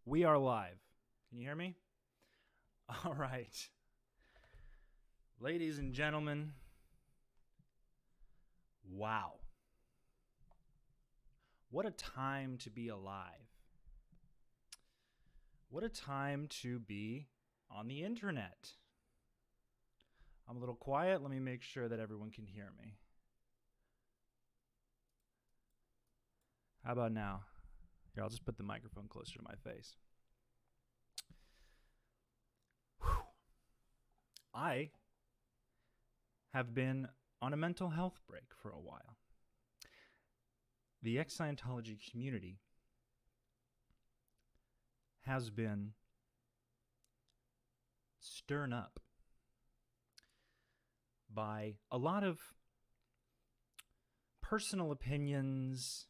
We are live. Can you hear me? All right. Ladies and gentlemen, wow. What a time to be alive. What a time to be on the internet. I'm a little quiet. Let me make sure that everyone can hear me. How about now? Here, I'll just put the microphone closer to my face. Whew. I have been on a mental health break for a while. The ex-Scientology community has been stirred up by a lot of personal opinions,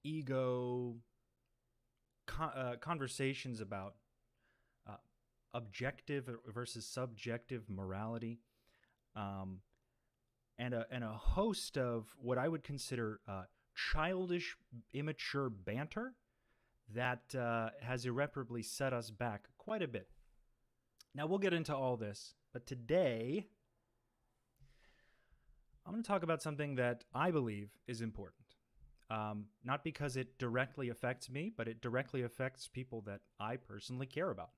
ego, conversations about objective versus subjective morality, and a host of what I would consider childish, immature banter that has irreparably set us back quite a bit. Now, we'll get into all this, but today I'm going to talk about something that I believe is important. Not because it directly affects me, but it directly affects people that I personally care about,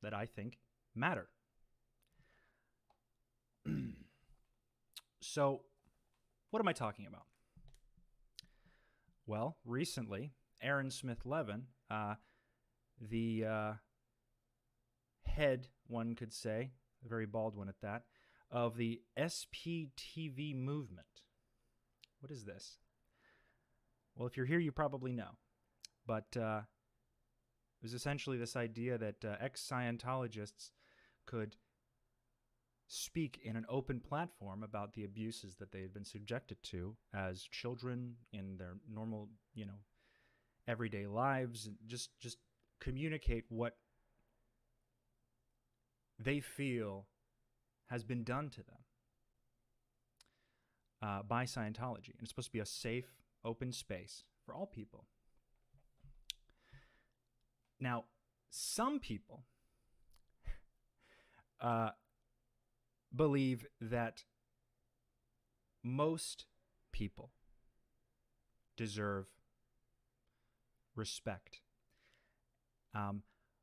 that I think matter. So, what am I talking about? Well, recently, Aaron Smith-Levin, the head, one could say, a very bald one at that, of the SPTV movement. What is this? Well, if you're here, you probably know. But it was essentially this idea that ex-Scientologists could speak in an open platform about the abuses that they had been subjected to as children in their normal, everyday lives, and just communicate what they feel has been done to them by Scientology. And it's supposed to be a safe, open space for all people. Now, some people believe that most people deserve respect,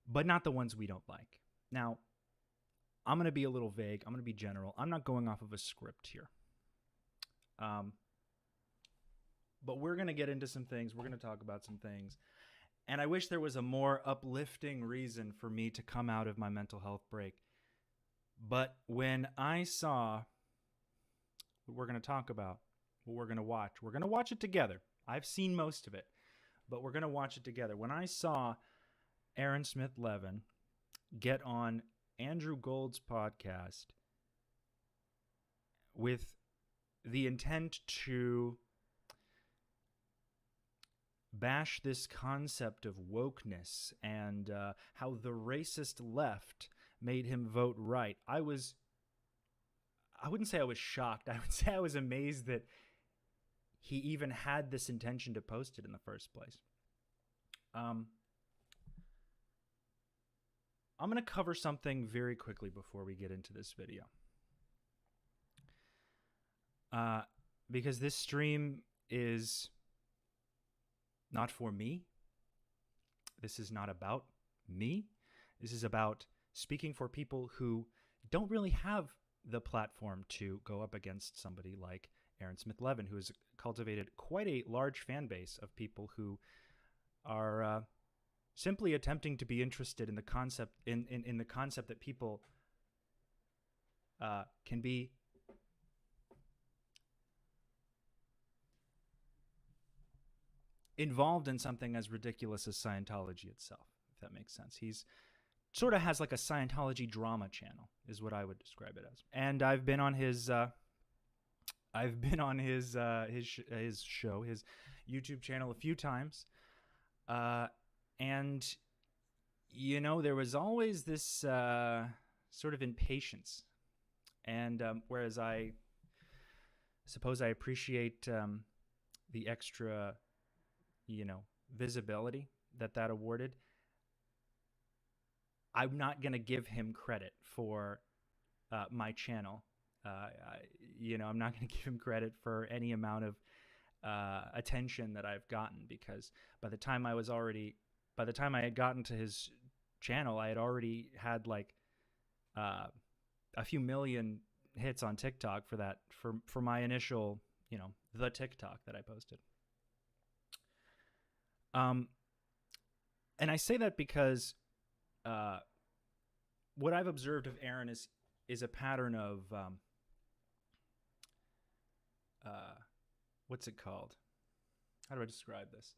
but not the ones we don't like. Now, I'm going to be a little vague. I'm going to be general. I'm not going off of a script here. But we're going to get into some things. We're going to talk about some things. And I wish there was a more uplifting reason for me to come out of my mental health break. But when I saw what we're going to talk about, what we're going to watch it together. I've seen most of it, but we're going to watch it together. When I saw Aaron Smith-Levin get on Andrew Gold's podcast with the intent to bash this concept of wokeness and how the racist left made him vote right, I wouldn't say I was shocked. I would say I was amazed that he even had this intention to post it in the first place. I'm going to cover something very quickly before we get into this video. Because this stream is not for me. This is not about me. This is about speaking for people who don't really have the platform to go up against somebody like Aaron Smith-Levin, who has cultivated quite a large fan base of people who are simply attempting to be interested in the concept in the concept that people can be involved in something as ridiculous as Scientology itself, if that makes sense. He's sort of has like a Scientology drama channel, is what I would describe it as. And I've been on his show, his YouTube channel a few times, and you know, there was always this sort of impatience, and whereas I suppose I appreciate the extra, you know, visibility that awarded, I'm not going to give him credit for my channel. You know, I'm not going to give him credit for any amount of attention that I've gotten, because by the time I had gotten to his channel, I had already had like a few million hits on TikTok for my initial, you know, the TikTok that I posted. And I say that because what I've observed of Aaron is a pattern of what's it called? How do I describe this?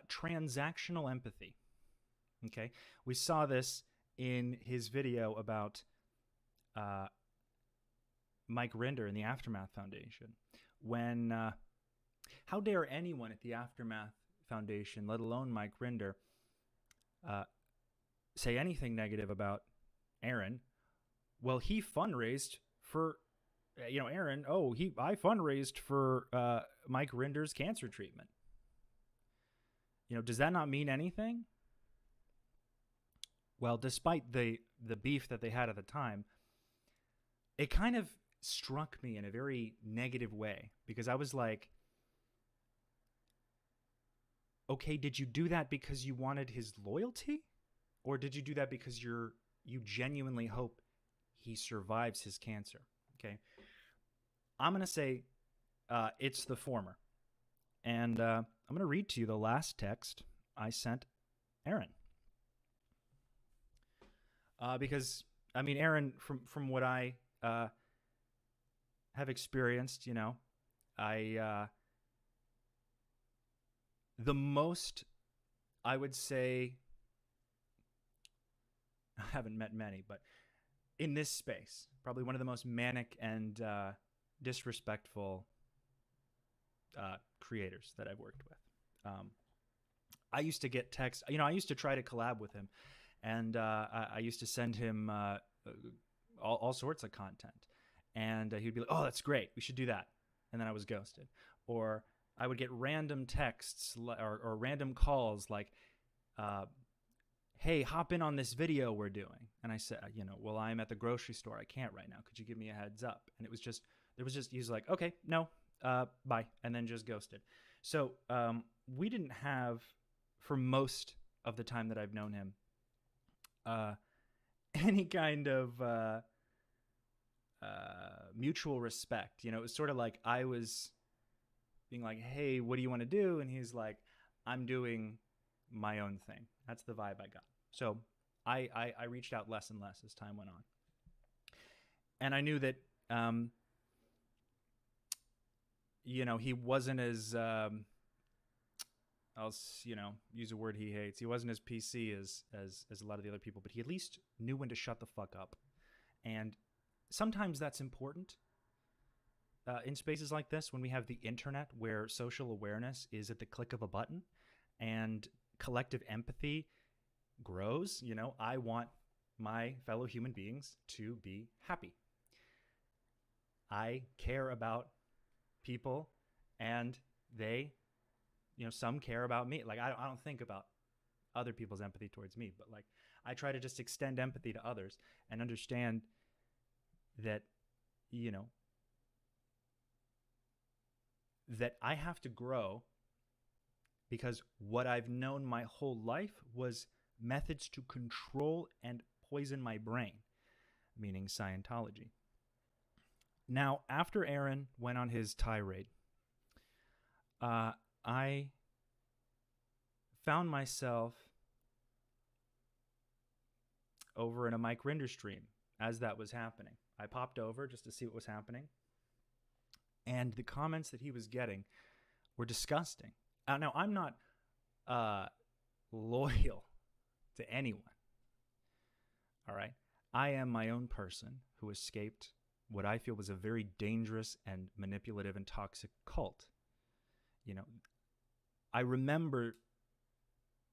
Transactional empathy. Okay, we saw this in his video about Mike Rinder and the Aftermath Foundation. When how dare anyone at the Aftermath Foundation, let alone Mike Rinder, say anything negative about Aaron? Well, he fundraised for, you know, Aaron. Oh, I fundraised for Mike Rinder's cancer treatment. You know, does that not mean anything? Well, despite the beef that they had at the time, it kind of struck me in a very negative way, because I was like, okay, did you do that because you wanted his loyalty? Or did you do that because you genuinely hope he survives his cancer? Okay. I'm going to say it's the former. And I'm going to read to you the last text I sent Aaron. Because, I mean, Aaron, from what I have experienced, you know, the most, I would say, I haven't met many, but in this space, probably one of the most manic and disrespectful creators that I've worked with. I used to get texts, you know, I used to try to collab with him, and I used to send him all sorts of content, and he'd be like, oh, that's great, we should do that. And then I was ghosted. Or I would get random texts or random calls like, hey, hop in on this video we're doing. And I said, you know, well, I'm at the grocery store, I can't right now, could you give me a heads up? And he was like, okay, no, bye, and then just ghosted. So we didn't have, for most of the time that I've known him, any kind of mutual respect. You know, it was sort of like I was being like, hey, what do you want to do? And he's like, I'm doing my own thing. That's the vibe I got. So I reached out less and less as time went on. And I knew that, you know, he wasn't as, I'll, you know, use a word he hates. He wasn't as PC as a lot of the other people, but he at least knew when to shut the fuck up. And sometimes that's important in spaces like this, when we have the internet, where social awareness is at the click of a button and collective empathy grows. You know, I want my fellow human beings to be happy. I care about people, and they, you know, some care about me. Like, I don't think about other people's empathy towards me, but like, I try to just extend empathy to others and understand that, you know, that I have to grow, because what I've known my whole life was methods to control and poison my brain, meaning Scientology. Now, after Aaron went on his tirade, I found myself over in a Mike Rinder stream as that was happening. I popped over just to see what was happening. And the comments that he was getting were disgusting. Now, I'm not loyal to anyone. All right? I am my own person who escaped what I feel was a very dangerous and manipulative and toxic cult. You know, I remember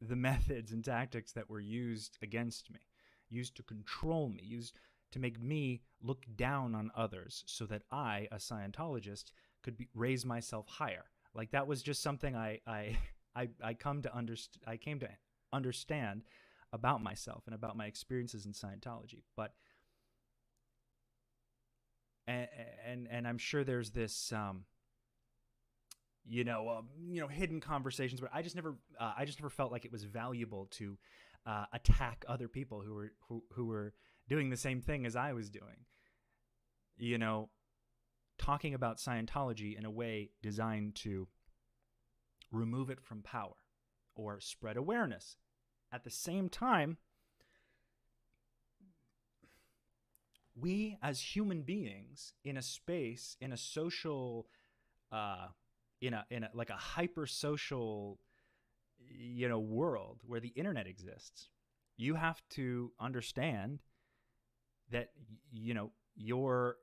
the methods and tactics that were used against me, used to control me, used to make me look down on others so that I, a Scientologist, could raise myself higher. Like, that was just something I came to understand about myself and about my experiences in Scientology. But and I'm sure there's this hidden conversations, but I just never felt like it was valuable to attack other people who were doing the same thing as I was doing. You know, talking about Scientology in a way designed to remove it from power or spread awareness. At the same time, we as human beings in a space, in a social, in a like a hyper social, world where the internet exists, you have to understand that, your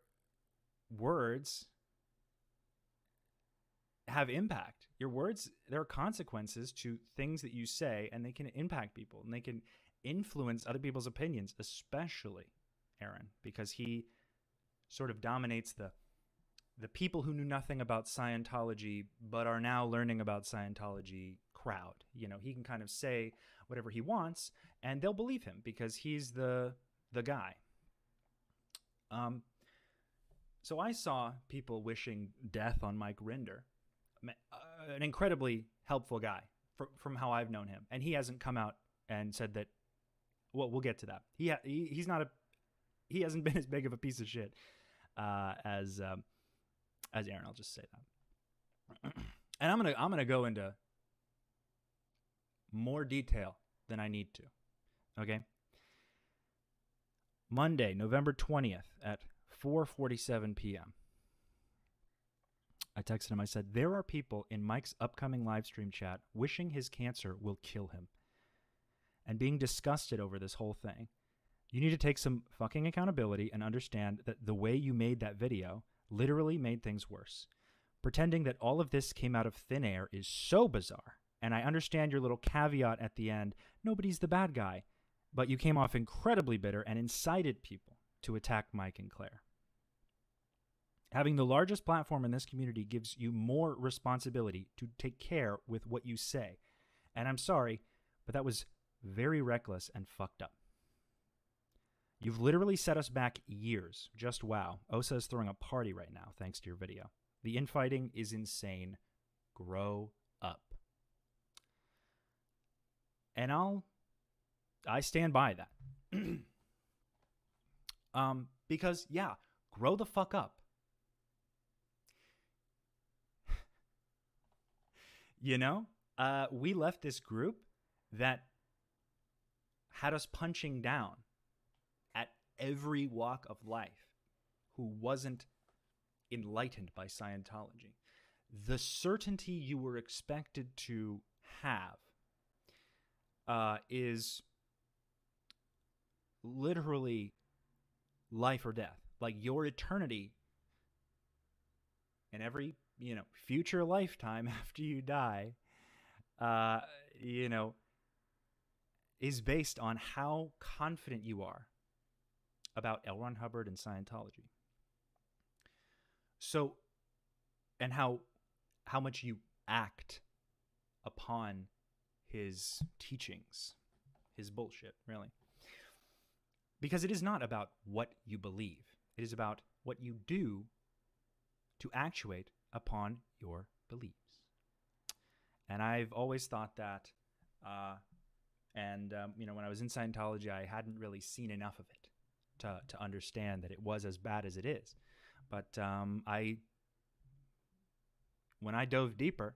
words have impact. Your words, there are consequences to things that you say, and they can impact people, and they can influence other people's opinions, especially Aaron, because he sort of dominates the people who knew nothing about Scientology but are now learning about Scientology crowd. He can kind of say whatever he wants, and they'll believe him because he's the guy. So I saw people wishing death on Mike Rinder, an incredibly helpful guy from how I've known him, and he hasn't come out and said that. Well, we'll get to that. He hasn't been as big of a piece of shit as Aaron. I'll just say that. And I'm gonna go into more detail than I need to. Okay. Monday, November 20th at 4:47 p.m. I texted him. I said, there are people in Mike's upcoming live stream chat wishing his cancer will kill him and being disgusted over this whole thing. You need to take some fucking accountability and understand that the way you made that video literally made things worse. Pretending that all of this came out of thin air is so bizarre. And I understand your little caveat at the end, nobody's the bad guy. But you came off incredibly bitter and incited people to attack Mike and Claire. Having the largest platform in this community gives you more responsibility to take care with what you say. And I'm sorry, but that was very reckless and fucked up. You've literally set us back years. Just wow. Osa is throwing a party right now thanks to your video. The infighting is insane. Grow up. And I stand by that. Because, yeah, grow the fuck up. We left this group that had us punching down at every walk of life who wasn't enlightened by Scientology. The certainty you were expected to have is literally life or death. Like your eternity and every, future lifetime after you die, is based on how confident you are about L. Ron Hubbard and Scientology. So, and how much you act upon his teachings, his bullshit, really. Because it is not about what you believe. It is about what you do to actuate upon your beliefs. And I've always thought that, when I was in Scientology, I hadn't really seen enough of it to understand that it was as bad as it is. But when I dove deeper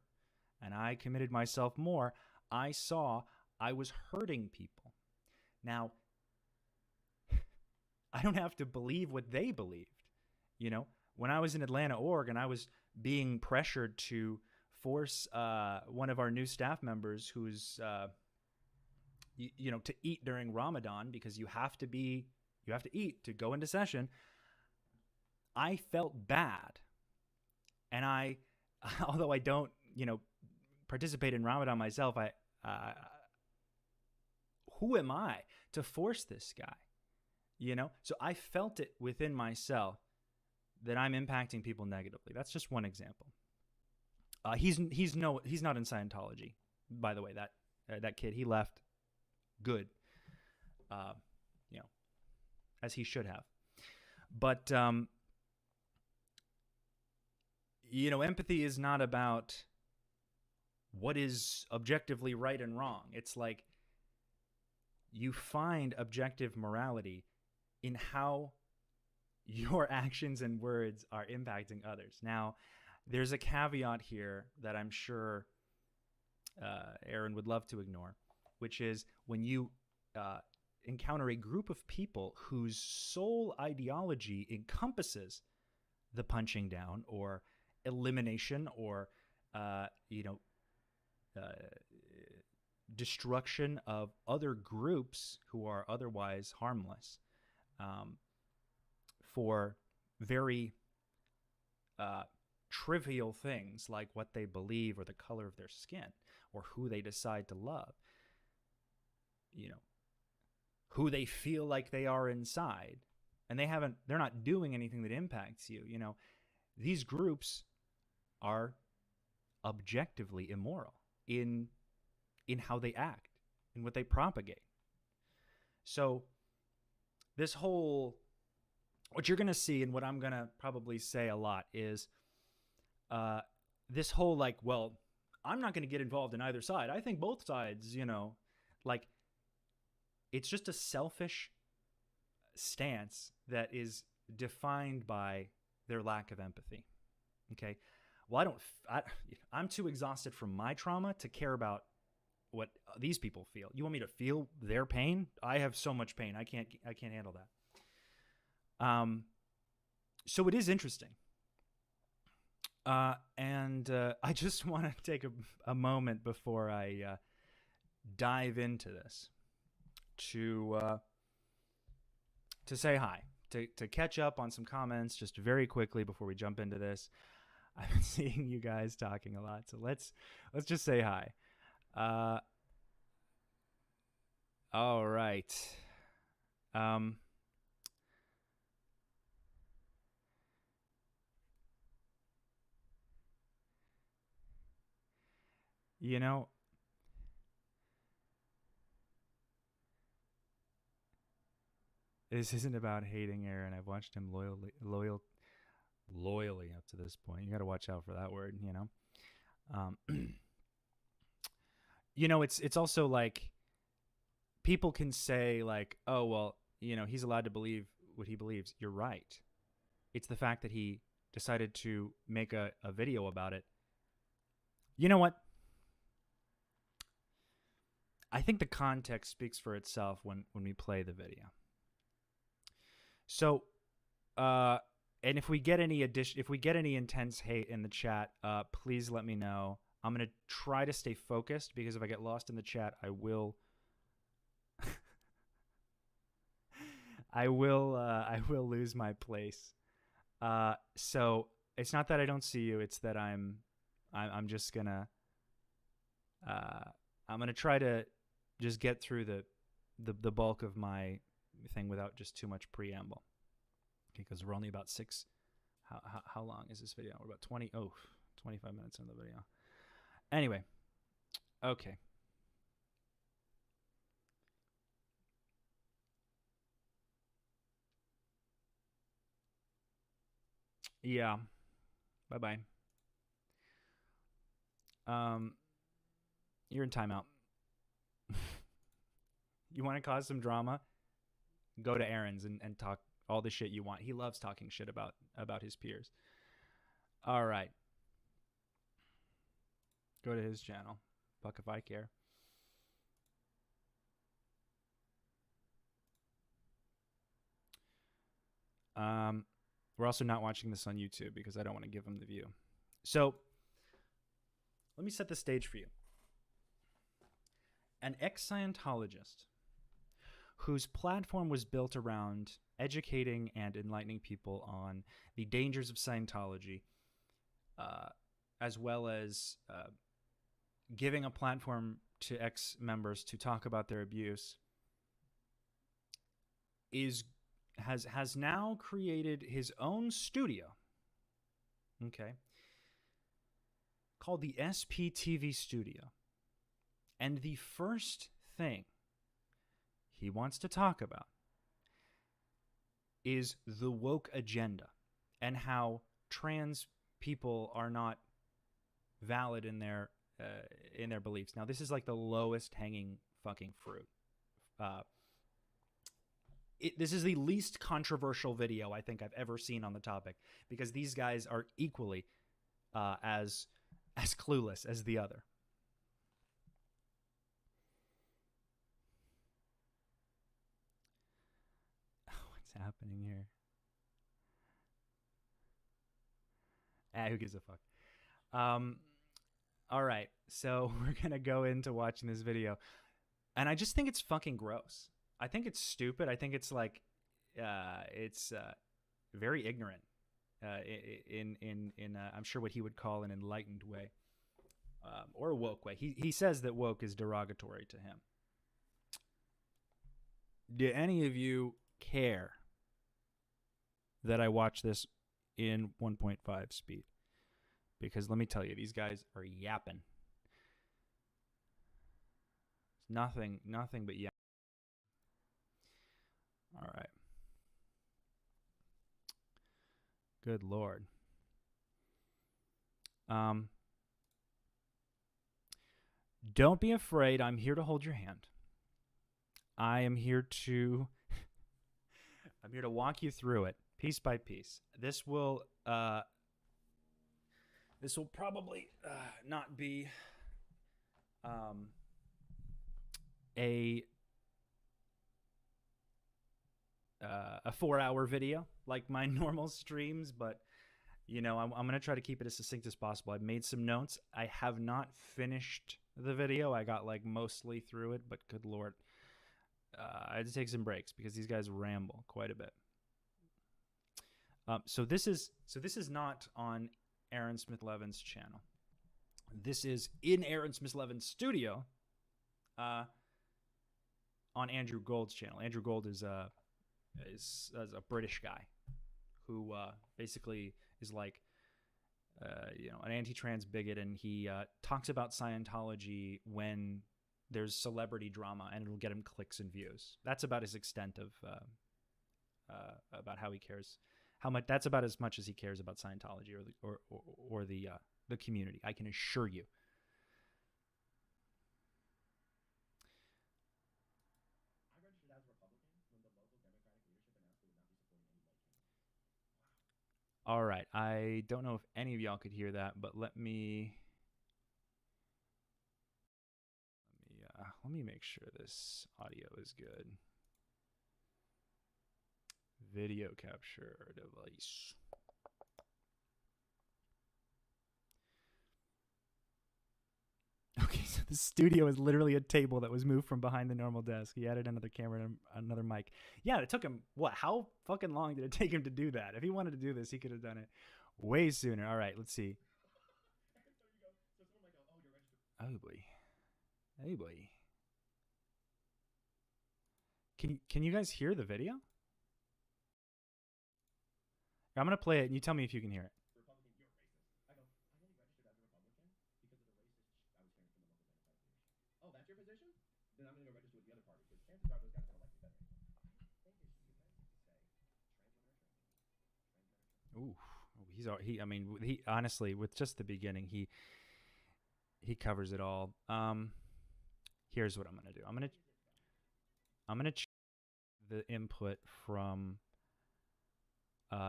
and I committed myself more, I saw I was hurting people. Now, I don't have to believe what they believed. You know, when I was in Atlanta, Oregon, I was being pressured to force one of our new staff members who's, to eat during Ramadan because you have to eat to go into session. I felt bad. And I, although I don't, participate in Ramadan myself, who am I to force this guy? So I felt it within myself that I'm impacting people negatively. That's just one example. He's not in Scientology, by the way. That kid, he left good, as he should have. But empathy is not about what is objectively right and wrong. It's like you find objective morality in how your actions and words are impacting others. Now, there's a caveat here that I'm sure Aaron would love to ignore, which is when you encounter a group of people whose sole ideology encompasses the punching down or elimination or destruction of other groups who are otherwise harmless, for very trivial things like what they believe or the color of their skin or who they decide to love, who they feel like they are inside, and they're not doing anything that impacts you. These groups are objectively immoral in how they act, in what they propagate. So this whole, what you're going to see and what I'm going to probably say a lot is this whole like, well, I'm not going to get involved in either side. I think both sides, like it's just a selfish stance that is defined by their lack of empathy. Okay. Well, I'm too exhausted from my trauma to care about what these people feel. You want me to feel their pain? I have so much pain. I can't handle that. So it is interesting. And I just want to take a moment before I dive into this to say hi, to catch up on some comments just very quickly before we jump into this. I've been seeing you guys talking a lot, so let's just say hi. All right. This isn't about hating Aaron. I've watched him loyally up to this point. You got to watch out for that word, it's also like people can say like, oh, well, he's allowed to believe what he believes. You're right. It's the fact that he decided to make a video about it. You know what? I think the context speaks for itself when we play the video. So, and if we get any intense hate in the chat, please let me know. I'm going to try to stay focused because if I get lost in the chat, I will lose my place. So it's not that I don't see you. It's that I'm just gonna, I'm going to try to just get through the bulk of my thing without just too much preamble. Okay, because we're only about how long is this video? We're about 25 minutes in the video. Anyway, okay. Yeah. Bye-bye. You're in timeout. You want to cause some drama? Go to Aaron's and talk all the shit you want. He loves talking shit about his peers. All right. Go to his channel. Fuck if I care. We're also not watching this on YouTube because I don't want to give him the view. So let me set the stage for you. An ex-Scientologist whose platform was built around educating and enlightening people on the dangers of Scientology, as well as giving a platform to ex-members to talk about their abuse, has now created his own studio, okay, called the SPTV Studio. And the first thing he wants to talk about is the woke agenda and how trans people are not valid in their beliefs. Now, this is like the lowest hanging fucking fruit. This is the least controversial video I think I've ever seen on the topic, because these guys are equally as clueless as the other. What's happening here? Who gives a fuck? All right, so we're gonna go into watching this video, and I just think it's fucking gross. I think it's stupid. I think it's like, it's very ignorant, in I'm sure what he would call an enlightened way, or a woke way. He says that woke is derogatory to him. Do any of you care that I watch this in 1.5 speed? Because let me tell you, these guys are yapping. Nothing but yapping. All right. Good Lord. Don't be afraid. I'm here to hold your hand. I am here to walk you through it piece by piece. This will probably not be a 4-hour video like my normal streams, but you know, I'm going to try to keep it as succinct as possible. I've made some notes. I have not finished the video. I got like mostly through it, but good Lord, I had to take some breaks because these guys ramble quite a bit. So this is not on Aaron Smith-Levin's channel. This is in Aaron Smith-Levin's studio, on Andrew Gold's channel. Andrew Gold is a British guy who basically is like an anti-trans bigot, and he talks about Scientology when there's celebrity drama, and it'll get him clicks and views. That's about his extent of about how he cares. How much? That's about as much as he cares about Scientology or the community, I can assure you. All right, I don't know if any of y'all could hear that, but let me make sure this audio is good. Video capture device. Okay, so the studio is literally a table that was moved from behind the normal desk. He added another camera and another mic. Yeah, it took him, what, how fucking long did it take him to do that? If he wanted to do this, he could have done it way sooner. All right, let's see. Oh boy. Oh boy. Can you guys hear the video? I'm going to play it and you tell me if you can hear it. Then I'm going to go register with the other party, because chances are those guys are going to like me better anyway. Ooh, I mean, he honestly, with just the beginning, he covers it all. Here's what I'm going to do. I'm going to check the input from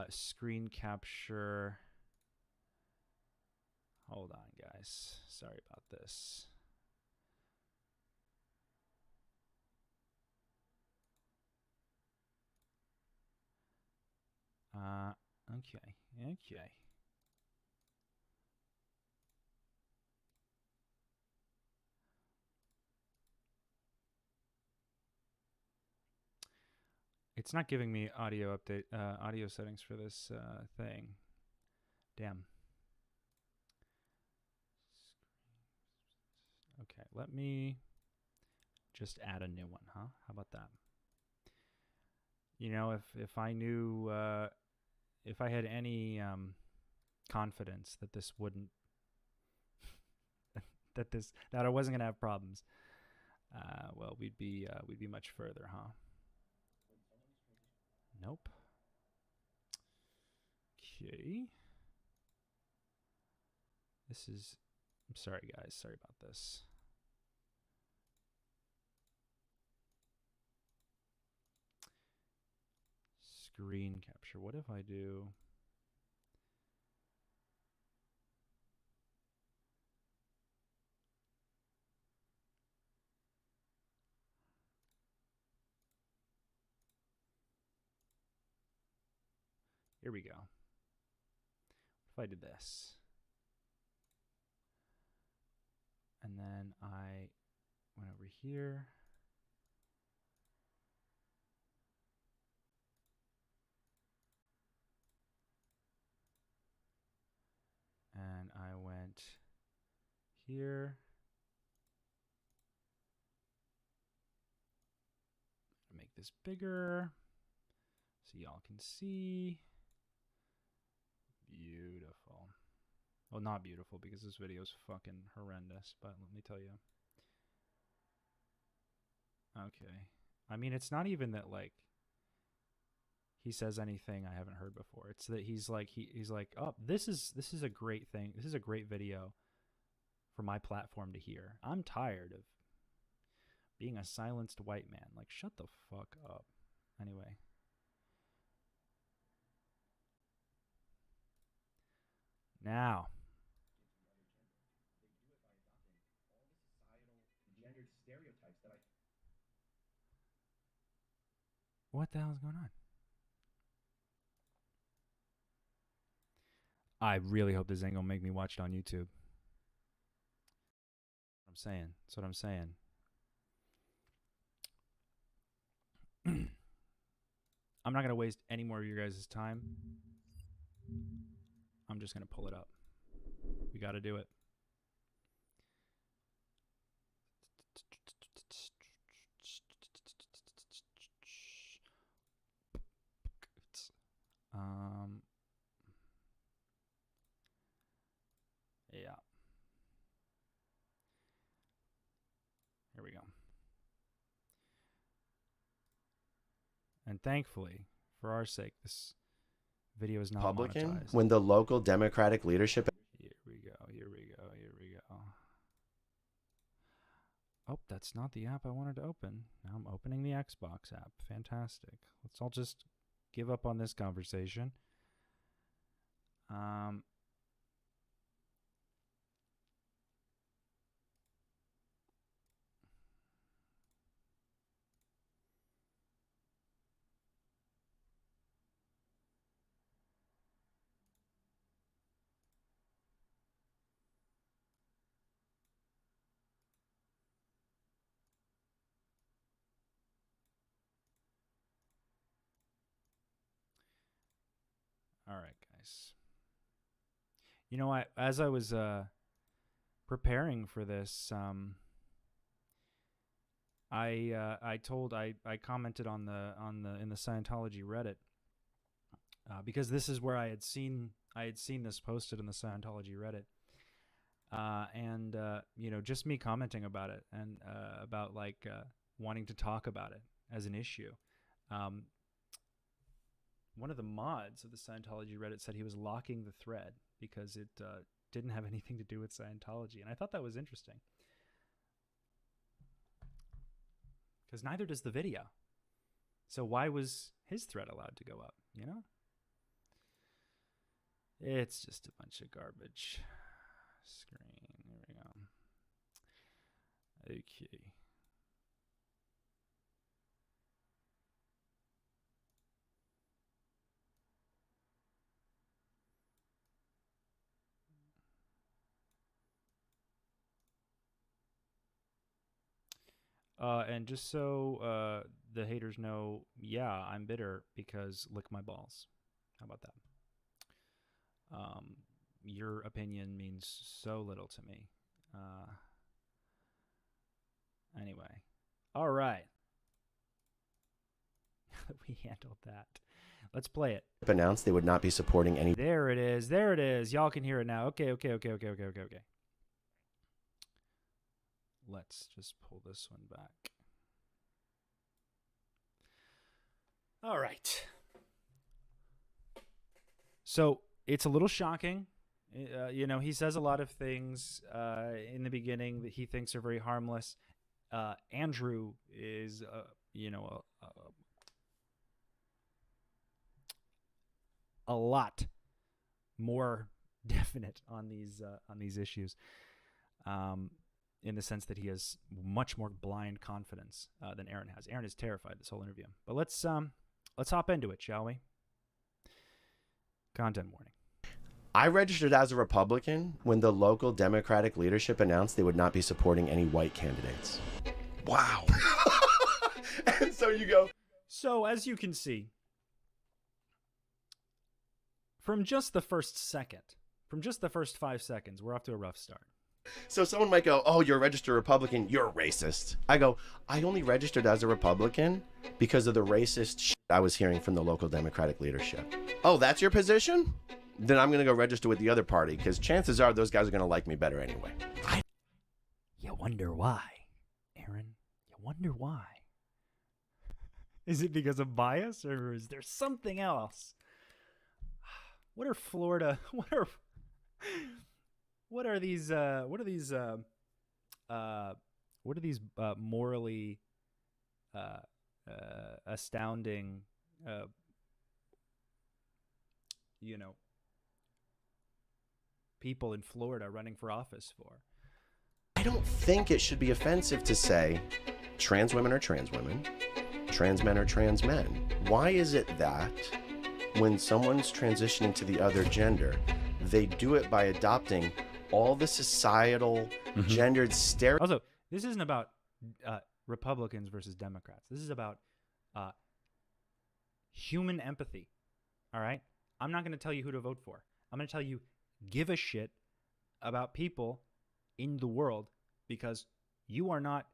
screen capture. Hold on, guys. Sorry about this. Okay. Okay. It's not giving me audio update, audio settings for this thing. Damn. Okay, let me just add a new one, huh? How about that? You know, if I knew, if I had any confidence that this wouldn't, that I wasn't gonna have problems, well, we'd be much further, huh? Nope. Okay. This is. I'm sorry, guys. Sorry about this. Screen capture. What if I do? Here we go. What if I did this? And then I went over here. And I went here. Make this bigger so y'all can see. Beautiful. Well, not beautiful because this video is fucking horrendous, but let me tell you. Okay. I mean, it's not even that, like, he says anything I haven't heard before. It's that he's like, he's like, oh, this is a great thing. This is a great video for my platform to hear. I'm tired of being a silenced white man. Like, shut the fuck up. Anyway. Now. What the hell is going on? I really hope this ain't gonna make me watch it on YouTube. I'm saying. That's what I'm saying. I'm not gonna waste any more of your guys' time. I'm just gonna pull it up. We gotta do it. Yeah. Here we go. And thankfully, for our sake, this video is not Republican monetized. When the local Democratic leadership. Here we go. Here we go. Here we go. Oh, that's not the app I wanted to open. Now I'm opening the Xbox app. Fantastic. Let's all just give up on this conversation. All right, guys. You know what? As I was preparing for this, I commented on the in the Scientology Reddit because this is where I had seen this posted in the Scientology Reddit, and you know, just me commenting about it and about like wanting to talk about it as an issue. One of the mods of the Scientology Reddit said he was locking the thread because it didn't have anything to do with Scientology, and I thought that was interesting. Because neither does the video. So why was his thread allowed to go up, you know? It's just a bunch of garbage. Screen, there we go. Okay. And just so the haters know, yeah, I'm bitter because lick my balls. How about that? Your opinion means so little to me. Anyway. All right. We handled that. Let's play it. Announced they would not be supporting any. There it is. There it is. Y'all can hear it now. Okay. Let's just pull this one back. All right. So it's a little shocking. He says a lot of things in the beginning that he thinks are very harmless. Andrew is, a lot more definite on these issues, in the sense that he has much more blind confidence than Aaron has. Aaron is terrified this whole interview. But let's hop into it, shall we? Content warning. I registered as a Republican when the local Democratic leadership announced they would not be supporting any white candidates. Wow. And so you go. So as you can see, from just the first 5 seconds, we're off to a rough start. So someone might go, oh, you're a registered Republican, you're a racist. I go, I only registered as a Republican because of the racist shit I was hearing from the local Democratic leadership. Oh, that's your position? Then I'm going to go register with the other party because chances are those guys are going to like me better anyway. You wonder why, Aaron? You wonder why? Is it because of bias or is there something else? What are Florida? What are these morally astounding people in Florida running for office for? I don't think it should be offensive to say trans women are trans women, trans men are trans men. Why is it that when someone's transitioning to the other gender, they do it by adopting all the societal gendered stereotypes? Also, this isn't about Republicans versus Democrats. This is about human empathy. All right? I'm not going to tell you who to vote for. I'm going to tell you, give a shit about people in the world because you have not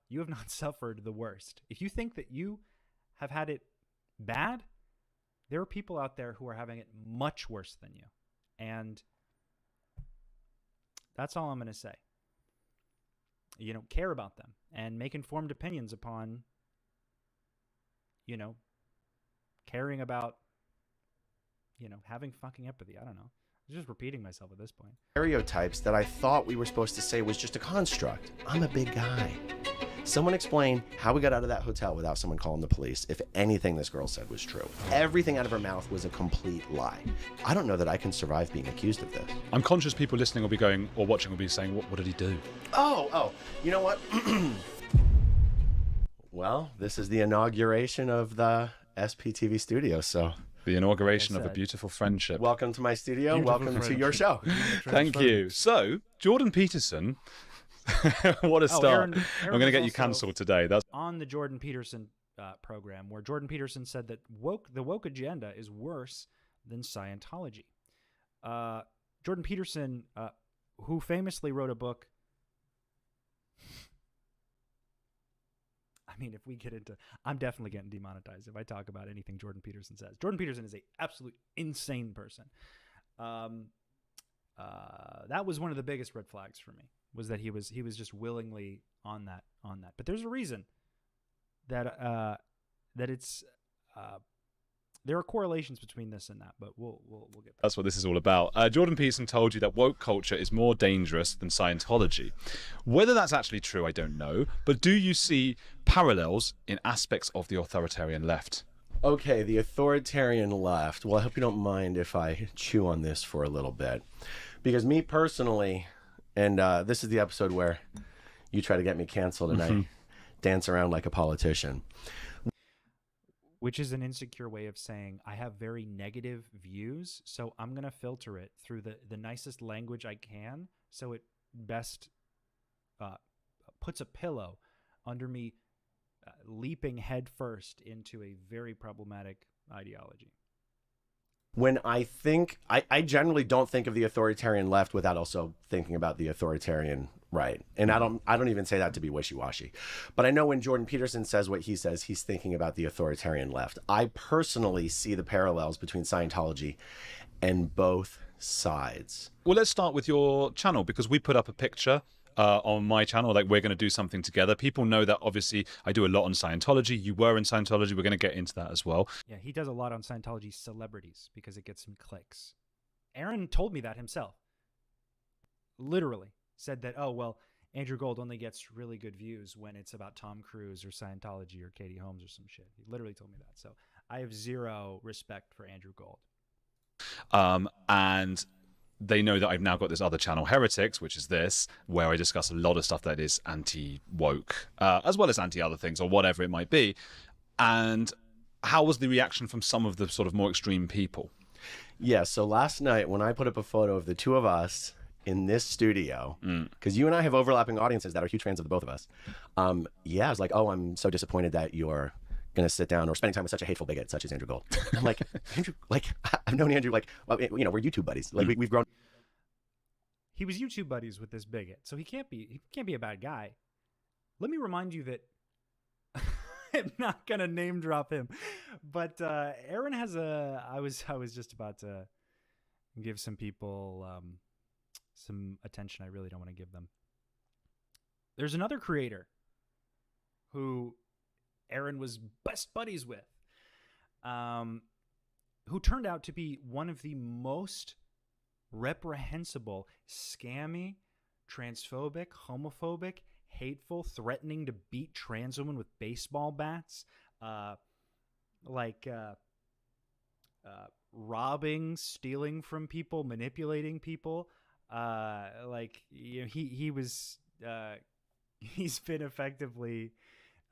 suffered the worst. If you think that you have had it bad, there are people out there who are having it much worse than you. And that's all I'm going to say. Care about them and make informed opinions upon, caring about, having fucking empathy. I don't know. I'm just repeating myself at this point. Stereotypes that I thought we were supposed to say was just a construct. I'm a big guy. Someone explain how we got out of that hotel without someone calling the police if anything this girl said was true. Everything out of her mouth was a complete lie. I don't know that I can survive being accused of this. I'm conscious people listening will be going, or watching will be saying, what did he do? Oh, you know what? Well, this is the inauguration of the SPTV studio, so... The inauguration of a beautiful friendship. Welcome to my studio. Welcome to your show. Thank you. So, Jordan Peterson... What a start. Aaron I'm going to get you cancelled today. That's on the Jordan Peterson program, where Jordan Peterson said that the woke agenda is worse than Scientology. Jordan Peterson, who famously wrote a book. I mean, if we get into, I'm definitely getting demonetized if I talk about anything Jordan Peterson says. Jordan Peterson is an absolute insane person. That was one of the biggest red flags for me, was that he was just willingly on that. But there's a reason that it's there are correlations between this and that, but we'll get there. That's what this is all about. Jordan Peterson told you that woke culture is more dangerous than Scientology. Whether that's actually true, I don't know. But do you see parallels in aspects of the authoritarian left? Okay, the authoritarian left. Well, I hope you don't mind if I chew on this for a little bit. Because me personally, and this is the episode where you try to get me canceled and I dance around like a politician. Which is an insecure way of saying I have very negative views, so I'm going to filter it through the nicest language I can, so it best puts a pillow under me leaping headfirst into a very problematic ideology. When I generally don't think of the authoritarian left without also thinking about the authoritarian right. And I don't even say that to be wishy-washy. But I know when Jordan Peterson says what he says, he's thinking about the authoritarian left. I personally see the parallels between Scientology and both sides. Well, let's start with your channel, because we put up a picture on my channel, like we're going to do something together. People know that obviously I do a lot on Scientology. You were in Scientology. We're going to get into that as well. Yeah, he does a lot on Scientology celebrities because it gets some clicks. Aaron told me that himself. Literally said that, oh, well, Andrew Gold only gets really good views when it's about Tom Cruise or Scientology or Katie Holmes or some shit. He literally told me that. So I have zero respect for Andrew Gold. And they know that I've now got this other channel, Heretics, which is this, where I discuss a lot of stuff that is anti-woke, as well as anti-other things or whatever it might be. And how was the reaction from some of the sort of more extreme people? Yeah, so last night when I put up a photo of the two of us in this studio, because you and I have overlapping audiences that are huge fans of the both of us, yeah, I was like, oh, I'm so disappointed that you're going to sit down or spending time with such a hateful bigot such as Andrew Gold. And I'm like, Andrew, like, I've known Andrew, like, well, you know, we're YouTube buddies. Like, we've grown. He was YouTube buddies with this bigot, so he can't be a bad guy. Let me remind you that I'm not gonna name drop him, but Aaron has a. I was just about to give some people some attention I really don't want to give them. There's another creator who Aaron was best buddies with, who turned out to be one of the most reprehensible, scammy, transphobic, homophobic, hateful, threatening to beat trans women with baseball bats, robbing, stealing from people, manipulating people. Like, you know, he's been effectively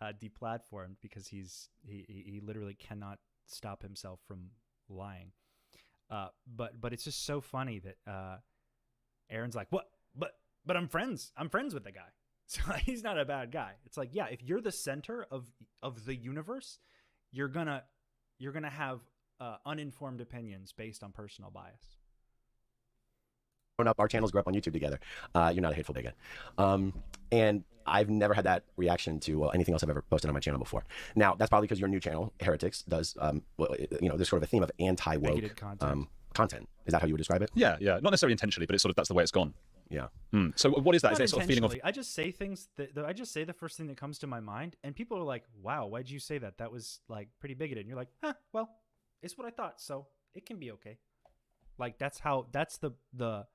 deplatformed because he literally cannot stop himself from lying. But it's just so funny that Aaron's like, what? But I'm friends with the guy. So he's not a bad guy. It's like, yeah, if you're the center of the universe, you're gonna have uninformed opinions based on personal bias. Up, our channels grew up on YouTube together. You're not a hateful bigot. And I've never had that reaction to anything else I've ever posted on my channel before. Now, that's probably because your new channel, Heretics, does, you know, there's sort of a theme of anti-woke content. Is that how you would describe it? Yeah. Not necessarily intentionally, but it's sort of, that's the way it's gone. Yeah. So what is that? Is it sort of feeling of... I just say things I just say the first thing that comes to my mind, and people are like, wow, why'd you say that? That was like pretty bigoted. And you're like, well, it's what I thought, so it can be okay. Like, that's the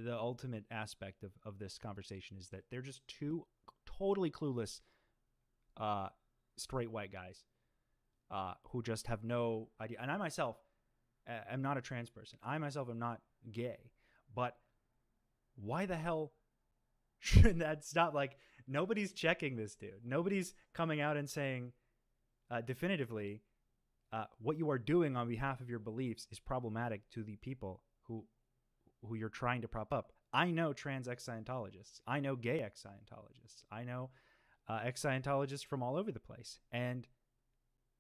ultimate aspect of this conversation, is that they're just two totally clueless straight white guys who just have no idea. And I myself am not a trans person. I myself am not gay. But why the hell should that stop? Like, nobody's checking this dude. Nobody's coming out and saying definitively what you are doing on behalf of your beliefs is problematic to the people who you're trying to prop up. I know trans ex-Scientologists. I know gay ex-Scientologists. I know ex-Scientologists from all over the place. And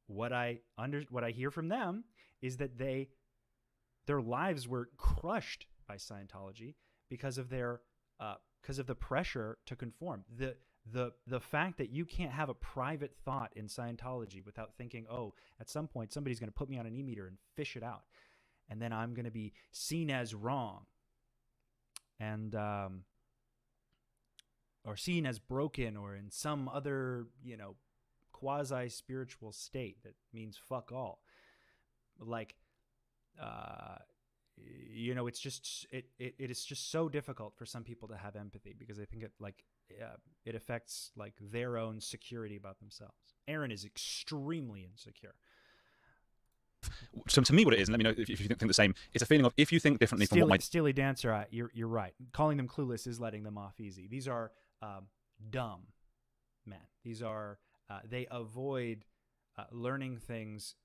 what I hear from them is that their lives were crushed by Scientology because of the pressure to conform. The fact that you can't have a private thought in Scientology without thinking, oh, at some point somebody's going to put me on an e-meter and fish it out, and then I'm going to be seen as wrong, and or seen as broken, or in some other, you know, quasi-spiritual state that means fuck all. Like, you know, it's just it is just so difficult for some people to have empathy, because I think it affects like their own security about themselves. Aaron is extremely insecure. So to me, what it is, and let me know if you think the same, it's a feeling of, if you think differently from what my... Steely Dancer, you're right. Calling them clueless is letting them off easy. These are dumb men. These are, they avoid learning things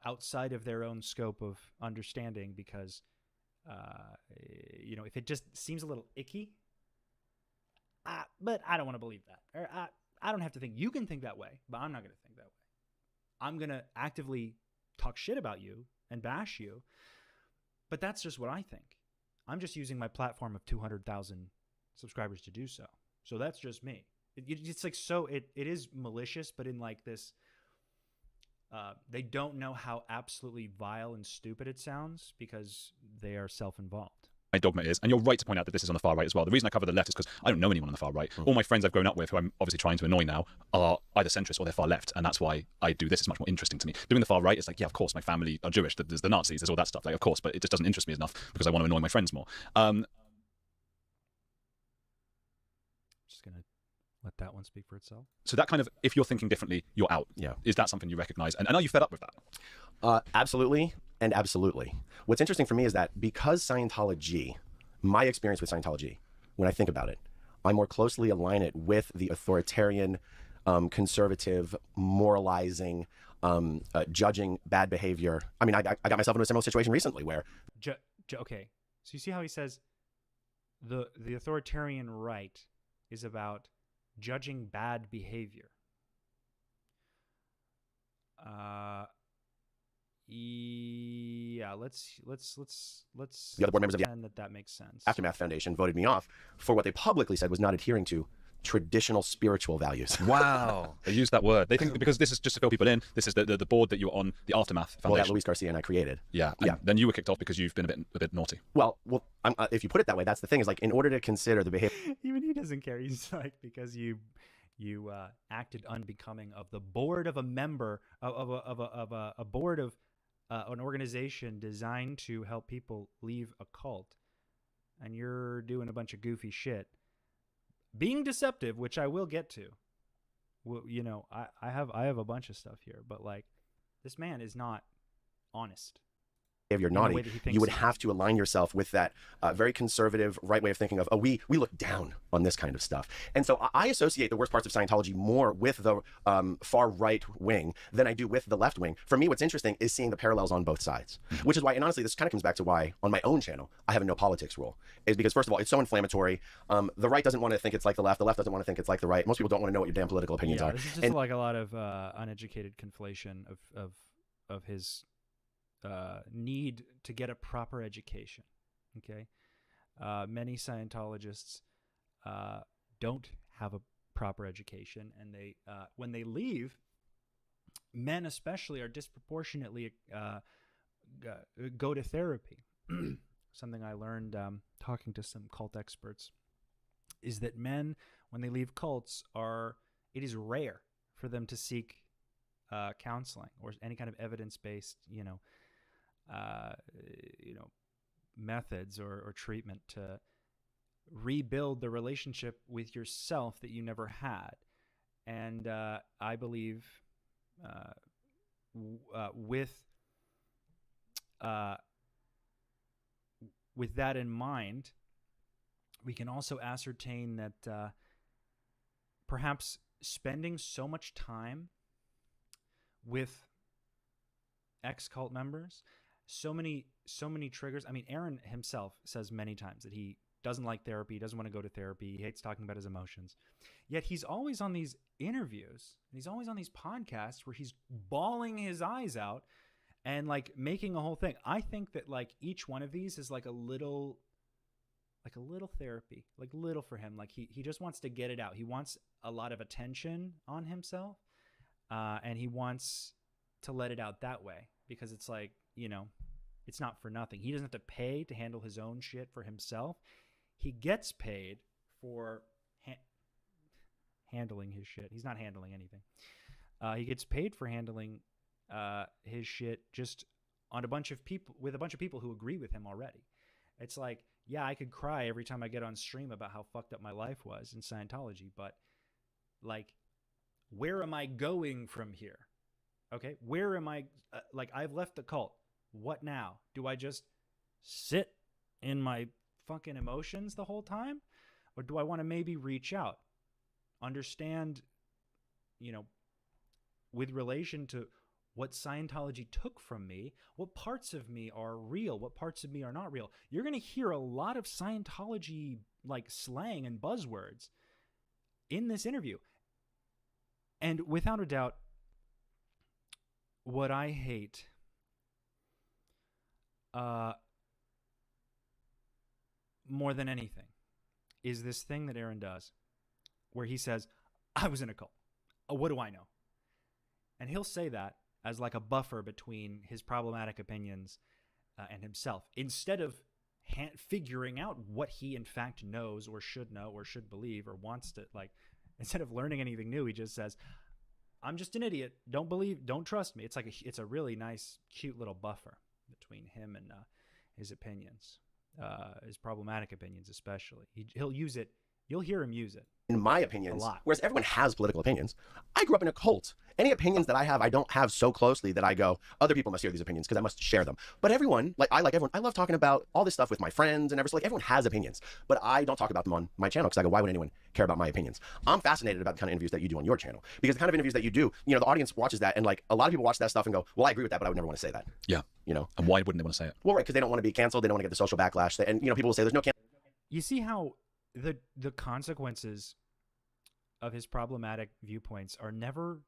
outside of their own scope of understanding because, you know, if it just seems a little icky, but I don't want to believe that. Or I don't have to think. You can think that way, but I'm not going to think that way. I'm going to actively talk shit about you and bash you, but that's just what I think. I'm just using my platform of 200,000 subscribers to do so. So that's just me. It's like, so it is malicious, but in like this, they don't know how absolutely vile and stupid it sounds because they are self-involved. My dogma is, and you're right to point out that this is on the far right as well. The reason I cover the left is because I don't know anyone on the far right. All my friends I've grown up with, who I'm obviously trying to annoy now, are either centrist or they're far left, and that's why I do this. It's much more interesting to me. Doing the far right is like, yeah, of course, my family are Jewish. There's the Nazis, there's all that stuff. Like, of course, but it just doesn't interest me enough because I want to annoy my friends more. Just gonna let that one speak for itself. So that kind of, if you're thinking differently, you're out. Yeah. Is that something you recognize? And are you fed up with that? Absolutely and absolutely. What's interesting for me is that because Scientology, my experience with Scientology, when I think about it, I more closely align it with the authoritarian, conservative, moralizing, judging bad behavior. I mean, I got myself into a similar situation recently where... Okay, so you see how he says the authoritarian right is about judging bad behavior. Yeah, let's the other board members of the pretend that makes sense. Aftermath Foundation voted me off for what they publicly said was not adhering to traditional spiritual values. Wow. They use that word. They think because this is just to fill people in. This is the board that you're on, the Aftermath Foundation. Well, that Luis Garcia and I created. Yeah. Yeah. Then you were kicked off because you've been a bit naughty. Well, if you put it that way, that's the thing, is like, in order to consider the behavior... Even he doesn't care. He's like, because you acted unbecoming of the board of a member of a board of an organization designed to help people leave a cult, and you're doing a bunch of goofy shit, being deceptive, which I will get to. Well, you know, I have a bunch of stuff here, but like, this man is not honest. If you're naughty, you would have to align yourself with that very conservative right way of thinking of, oh, we look down on this kind of stuff. And so I associate the worst parts of Scientology more with the far right wing than I do with the left wing. For me, what's interesting is seeing the parallels on both sides, which is why, and honestly, this kind of comes back to why on my own channel, I have a no politics rule, is because, first of all, it's so inflammatory. The right doesn't want to think it's like the left doesn't want to think it's like the right. Most people don't want to know what your damn political opinions are. This is just like a lot of uneducated conflation of his need to get a proper education. Okay, many Scientologists don't have a proper education, and they when they leave, men especially are disproportionately go to therapy. Something I learned talking to some cult experts is that men, when they leave cults, it is rare for them to seek counseling or any kind of evidence-based, methods or treatment to rebuild the relationship with yourself that you never had. And I believe with that in mind, we can also ascertain that perhaps spending so much time with ex-cult members, so many triggers. I mean, Aaron himself says many times that he doesn't like therapy, he doesn't want to go to therapy, he hates talking about his emotions. Yet he's always on these interviews, and he's always on these podcasts where he's bawling his eyes out and like making a whole thing. I think that like each one of these is like a little therapy, like little for him. Like he just wants to get it out. He wants a lot of attention on himself, and he wants to let it out that way, because it's like, it's not for nothing. He doesn't have to pay to handle his own shit for himself. He gets paid for handling his shit. He's not handling anything. He gets paid for handling his shit just on a bunch of people who agree with him already. It's like, yeah, I could cry every time I get on stream about how fucked up my life was in Scientology, but like, where am I going from here? Okay, where am I? I've left the cult. What now? Do I just sit in my fucking emotions the whole time? Or do I want to maybe reach out? Understand, with relation to what Scientology took from me, what parts of me are real, what parts of me are not real. You're going to hear a lot of Scientology like slang and buzzwords in this interview. And without a doubt, what I hate more than anything is this thing that Aaron does where he says, I was in a cult. What do I know? And he'll say that as like a buffer between his problematic opinions and himself, instead of figuring out what he in fact knows or should believe or wants to, like, instead of learning anything new, he just says, I'm just an idiot. Don't trust me. It's a really nice, cute little buffer between him and his opinions, his problematic opinions especially. He'll use it. You'll hear him use it. In my opinions, a lot. Whereas everyone has political opinions, I grew up in a cult. Any opinions that I have, I don't have so closely that I go, other people must hear these opinions because I must share them. But everyone, like everyone, I love talking about all this stuff with my friends and everything. Like everyone has opinions, but I don't talk about them on my channel because I go, why would anyone care about my opinions? I'm fascinated about the kind of interviews that you do on your channel, because the kind of interviews that you do, you know, the audience watches that, and like a lot of people watch that stuff and go, well, I agree with that, but I would never want to say that. Yeah. You know? And why wouldn't they want to say it? Well, right, because they don't want to be canceled. They don't want to get the social backlash. And, you know, people will say there's no cancel. You see how the consequences of his problematic viewpoints are never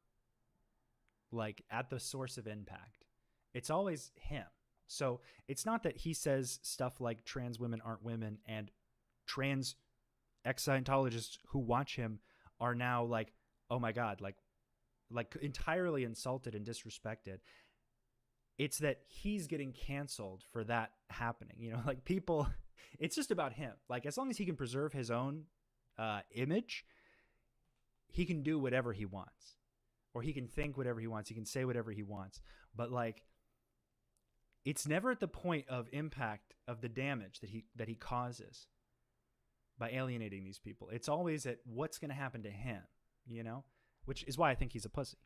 like at the source of impact. It's always him. So it's not that he says stuff like trans women aren't women and trans ex-Scientologists who watch him are now like, oh my God, like entirely insulted and disrespected. It's that he's getting canceled for that happening. You know, like people, it's just about him. Like as long as he can preserve his own image, he can do whatever he wants, or he can think whatever he wants. He can say whatever he wants, but like, it's never at the point of impact of the damage that he causes by alienating these people. It's always at what's going to happen to him, you know, which is why I think he's a pussy.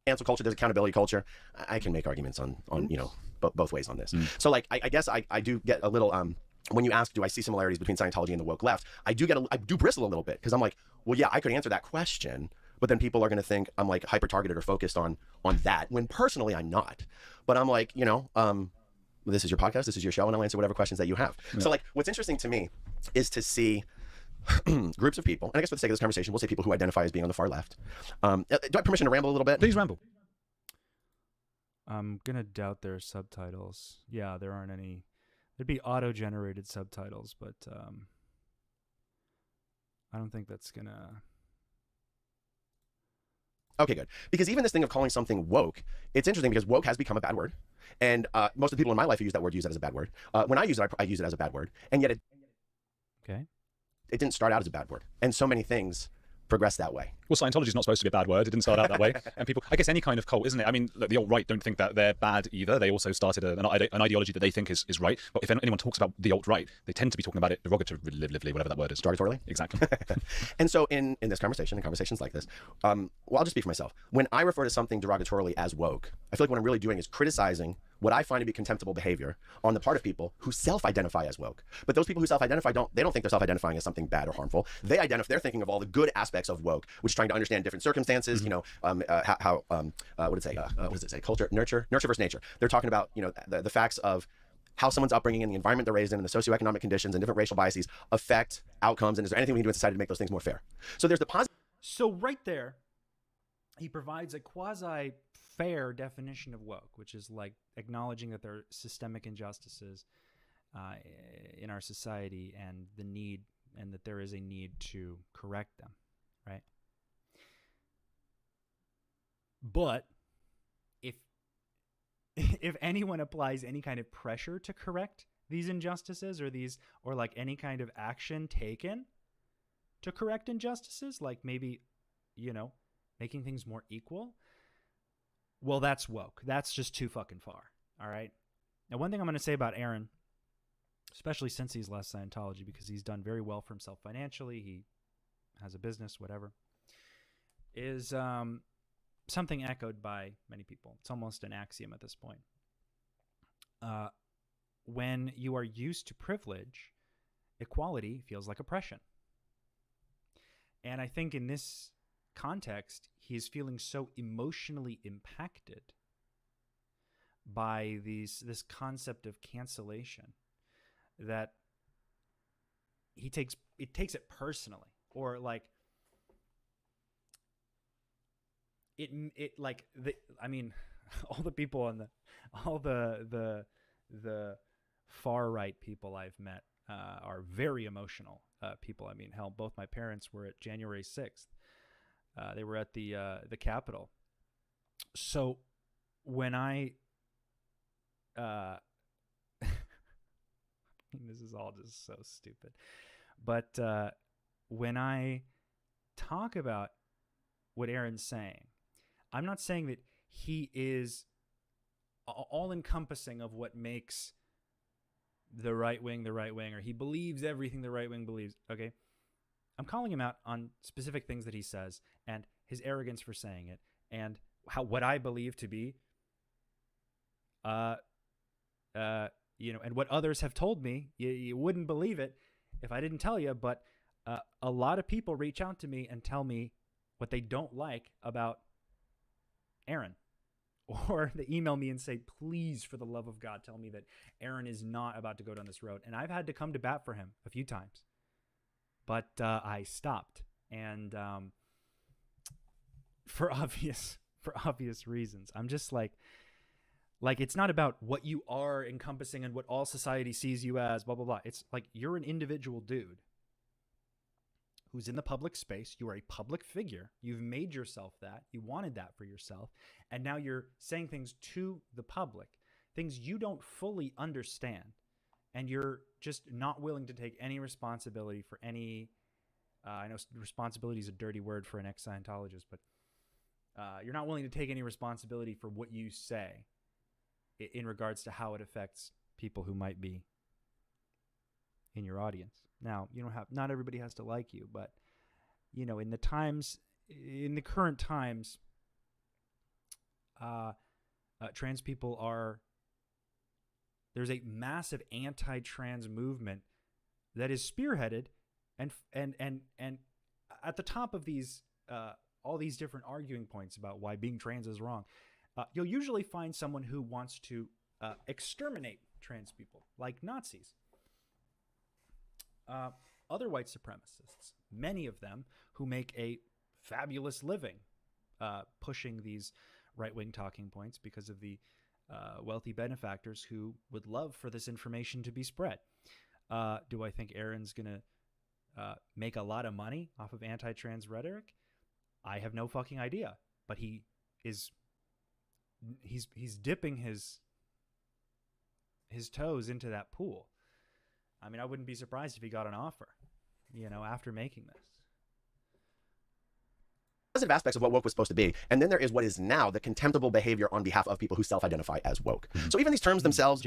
Cancel culture, there's accountability culture. I can make arguments on you know, both ways on this. So like, I guess I do get a little, when you ask, do I see similarities between Scientology and the woke left? I do bristle a little bit, because I'm like, well, yeah, I could answer that question, but then people are going to think I'm like hyper targeted or focused on that, when personally I'm not. But I'm like, you know, this is your podcast, this is your show, and I'll answer whatever questions that you have. Yeah. So like, what's interesting to me is to see groups of people, and I guess for the sake of this conversation, we'll say people who identify as being on the far left. Do I have permission to ramble a little bit? Please ramble. I'm going to doubt their subtitles. Yeah, there aren't any. There'd be auto-generated subtitles, but I don't think that's going to... Okay, good. Because even this thing of calling something woke, it's interesting because woke has become a bad word. And most of the people in my life who use that word use that as a bad word. When I use it, I use it as a bad word. And yet it didn't start out as a bad word. And so many things progress that way. Well, Scientology is not supposed to be a bad word. It didn't start out that way. And people, I guess any kind of cult, isn't it? I mean, look, the alt-right don't think that they're bad either. They also started an ideology that they think is right. But if anyone talks about the alt-right, they tend to be talking about it derogatively, whatever that word is. Derogatorily? Exactly. And so in this conversation, in conversations like this, well, I'll just speak for myself. When I refer to something derogatorily as woke, I feel like what I'm really doing is criticizing what I find to be contemptible behavior on the part of people who self-identify as woke. But those people who self-identify don't think they're self-identifying as something bad or harmful. They're thinking of all the good aspects of woke, which is trying to understand different circumstances, you know, what did it say? What does it say? Culture, nurture versus nature. They're talking about, you know, the facts of how someone's upbringing and the environment they're raised in and the socioeconomic conditions and different racial biases affect outcomes. And is there anything we can do in society to make those things more fair? So there's the positive. So right there, he provides a quasi-fair definition of woke, which is like acknowledging that there are systemic injustices in our society and that there is a need to correct them, right? But if anyone applies any kind of pressure to correct these injustices or like any kind of action taken to correct injustices, like maybe, you know, making things more equal, well, that's woke. That's just too fucking far. All right. Now, one thing I'm going to say about Aaron, especially since he's left Scientology, because he's done very well for himself financially, he has a business, whatever, is something echoed by many people. It's almost an axiom at this point. When you are used to privilege, equality feels like oppression. And I think in this context, he is feeling so emotionally impacted by this concept of cancellation that it takes it personally, or like it like I mean, all the people on all the far right people I've met are very emotional people. I mean, hell, both my parents were at January 6th. They were at the Capitol. So when I this is all just so stupid, but when I talk about what Aaron's saying, I'm not saying that he is all-encompassing of what makes the right wing, or he believes everything the right wing believes. Okay, I'm calling him out on specific things that he says and his arrogance for saying it, and what I believe to be, and what others have told me. You wouldn't believe it if I didn't tell you, but a lot of people reach out to me and tell me what they don't like about Aaron. Or they email me and say, please, for the love of God, tell me that Aaron is not about to go down this road. And I've had to come to bat for him a few times. But I stopped. And for obvious reasons. I'm just like it's not about what you are encompassing and what all society sees you as, blah, blah, blah. It's like you're an individual dude who's in the public space. You are a public figure. You've made yourself that. You wanted that for yourself. And now you're saying things to the public, things you don't fully understand. And you're just not willing to take any responsibility for any, I know responsibility is a dirty word for an ex-Scientologist, but you're not willing to take any responsibility for what you say in regards to how it affects people who might be in your audience. Now, not everybody has to like you, but in the current times, trans people there's a massive anti-trans movement that is spearheaded and at the top of these all these different arguing points about why being trans is wrong. You'll usually find someone who wants to exterminate trans people, like Nazis. Other white supremacists, many of them who make a fabulous living pushing these right-wing talking points because of the wealthy benefactors who would love for this information to be spread. Do I think Aaron's going to make a lot of money off of anti-trans rhetoric? I have no fucking idea, but he's dipping his toes into that pool. I mean, I wouldn't be surprised if he got an offer, after making this. Positive aspects of what woke was supposed to be, and then there is what is now the contemptible behavior on behalf of people who self-identify as woke. So even these terms themselves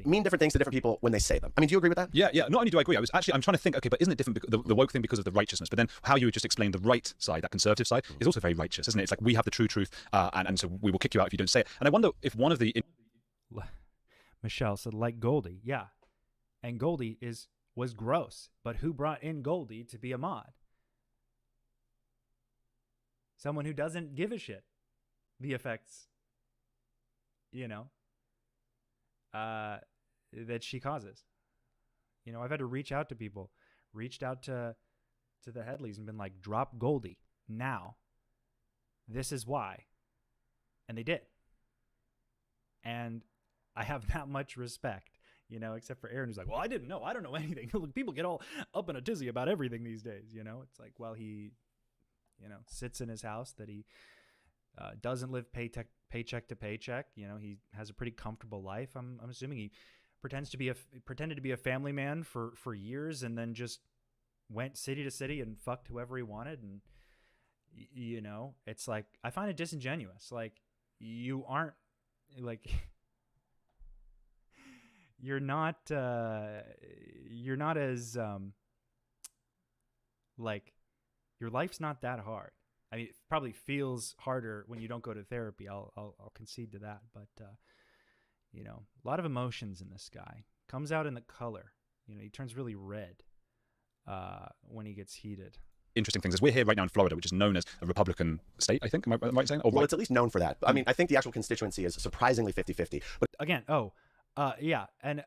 mean different things to different people when they say them. I mean, do you agree with that? Yeah. Not only do I agree, I'm trying to think, okay, but isn't it different, the woke thing because of the righteousness? But then how you would just explain the right side, that conservative side, is also very righteous, isn't it? It's like we have the true truth, and so we will kick you out if you don't say it. And I wonder if one of the... Michelle said, like Goldie. Yeah. And Goldie was gross, but who brought in Goldie to be a mod? Someone who doesn't give a shit the effects, that she causes. I've had to reach out to people, reached out to the Headleys and been like, drop Goldie now. This is why. And they did. And I have that much respect, except for Aaron, who's like, well, I didn't know. I don't know anything. People get all up in a tizzy about everything these days, It's like, well, he... sits in his house, that he doesn't live paycheck to paycheck. He has a pretty comfortable life. I'm assuming he pretended to be a family man for years, and then just went city to city and fucked whoever he wanted. And it's like, I find it disingenuous. Like, you aren't like you're not as like, your life's not that hard. I mean, it probably feels harder when you don't go to therapy. I'll concede to that. But, a lot of emotions in this guy. Comes out in the color. He turns really red when he gets heated. Interesting things is we're here right now in Florida, which is known as a Republican state, I think. Am I right in saying? Or well, it's at least known for that. I mean, I think the actual constituency is surprisingly 50-50. But again, yeah. And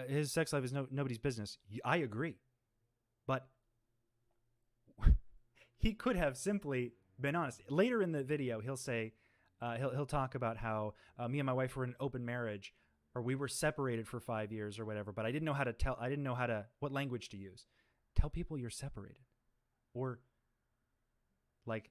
his sex life is nobody's business. I agree. But he could have simply been honest. Later in the video, he'll say, he'll talk about how me and my wife were in an open marriage, or we were separated for 5 years or whatever, but I didn't know how to tell, what language to use. Tell people you're separated. Or, like,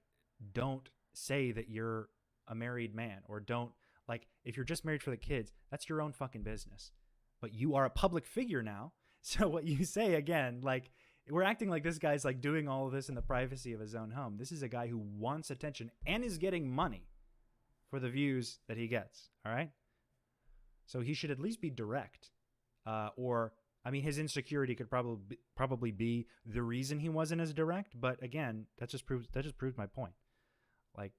don't say that you're a married man, or don't, like, if you're just married for the kids, that's your own fucking business. But you are a public figure now. So what you say, again, like, we're acting like this guy's like doing all of this in the privacy of his own home. This is a guy who wants attention and is getting money for the views that he gets. All right. So he should at least be direct. Or, I mean, his insecurity could probably be the reason he wasn't as direct. But again, that just proves my point. Like,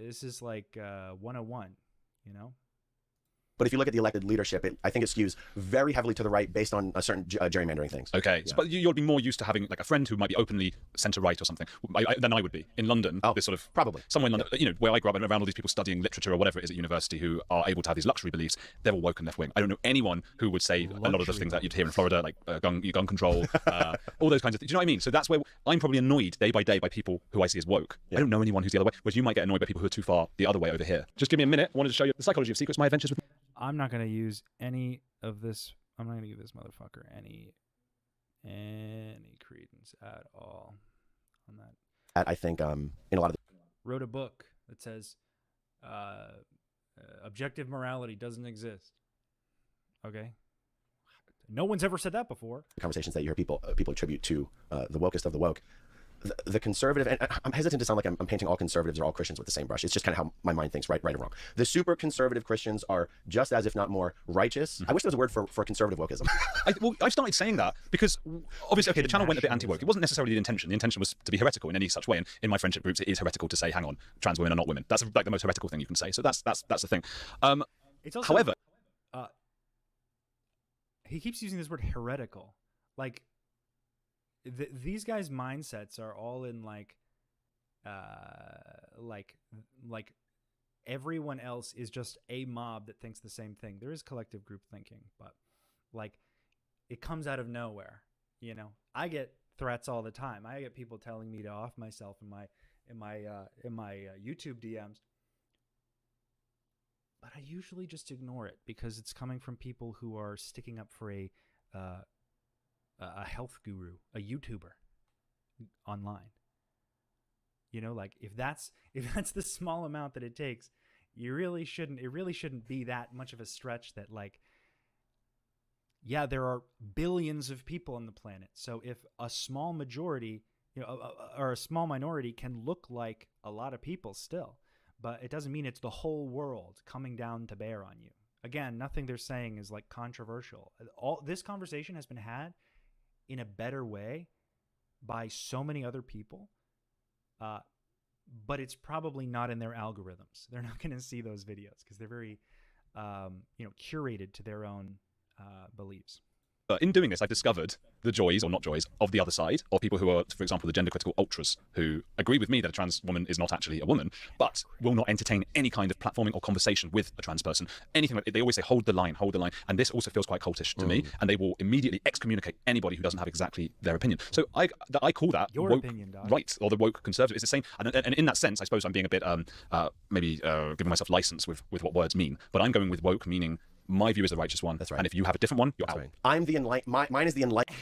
this is like 101, you know? But if you look at the elected leadership, I think it skews very heavily to the right based on a certain gerrymandering things. Okay, yeah. So, but you'll be more used to having like a friend who might be openly centre-right or something than I would be. In London, this sort of... Probably. Somewhere in London, you know, where I grew up, around all these people studying literature or whatever it is at university who are able to have these luxury beliefs, they're all woke and left-wing. I don't know anyone who would say a lot of the things that you'd hear in Florida, like gun control, all those kinds of things. Do you know what I mean? So that's where I'm probably annoyed day by day by people who I see as woke. Yeah. I don't know anyone who's the other way, whereas you might get annoyed by people who are too far the other way over here. Just give me a minute. I wanted to show you the psychology of secrets, my adventures with... I'm not going to use any of this. I'm not going to give this motherfucker any credence at all on that. I think in a lot of... Wrote a book that says objective morality doesn't exist. Okay? No one's ever said that before. The conversations that you hear people attribute to the wokest of the woke. The conservative, and I'm hesitant to sound like I'm painting all conservatives or all Christians with the same brush. It's just kind of how my mind thinks, right or wrong. The super conservative Christians are just as, if not more, righteous. I wish there was a word for conservative wokeism. I've started saying that because, obviously, okay, the channel went a bit anti-woke. It wasn't necessarily the intention. The intention was to be heretical in any such way. And in my friendship groups, it is heretical to say, hang on, trans women are not women. That's like the most heretical thing you can say. So that's the thing. It's also, however... he keeps using this word heretical. Like... these guys' mindsets are all in like everyone else is just a mob that thinks the same thing. There is collective group thinking, but like it comes out of nowhere. You know, I get threats all the time. I get people telling me to off myself in my YouTube DMs, but I usually just ignore it because it's coming from people who are sticking up for a health guru, a YouTuber online. You know, like if that's the small amount that it takes, it really shouldn't be that much of a stretch that, like, yeah, there are billions of people on the planet. So if a small majority, or a small minority can look like a lot of people still, but it doesn't mean it's the whole world coming down to bear on you. Again, nothing they're saying is like controversial. All this conversation has been had in a better way by so many other people, but it's probably not in their algorithms. They're not going to see those videos because they're very, curated to their own beliefs. In doing this, I've discovered the joys, or not joys, of the other side, of people who are, for example, the gender critical ultras, who agree with me that a trans woman is not actually a woman, but will not entertain any kind of platforming or conversation with a trans person. Anything like, they always say, hold the line. And this also feels quite cultish to me, and they will immediately excommunicate anybody who doesn't have exactly their opinion. So I call that your woke opinion, dog. Right, or the woke conservative. It's the same. And in that sense, I suppose I'm being a bit, maybe giving myself license with what words mean, but I'm going with woke meaning my view is the righteous one. That's right. And if you have a different one, you're out. Right. I'm the enlightened. Mine is the enlightened.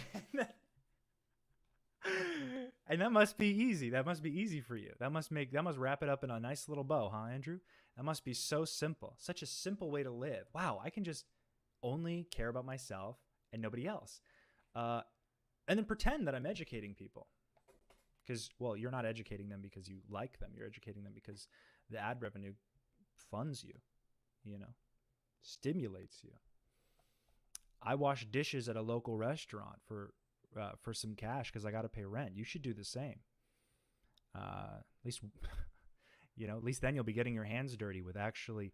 And that must be easy. That must be easy for you. That must wrap it up in a nice little bow, huh, Andrew? That must be so simple. Such a simple way to live. Wow, I can just only care about myself and nobody else. And then pretend that I'm educating people. Because, well, you're not educating them because you like them. You're educating them because the ad revenue funds you, stimulates you. I wash dishes at a local restaurant for some cash because I got to pay rent. You should do the same. At least then you'll be getting your hands dirty with actually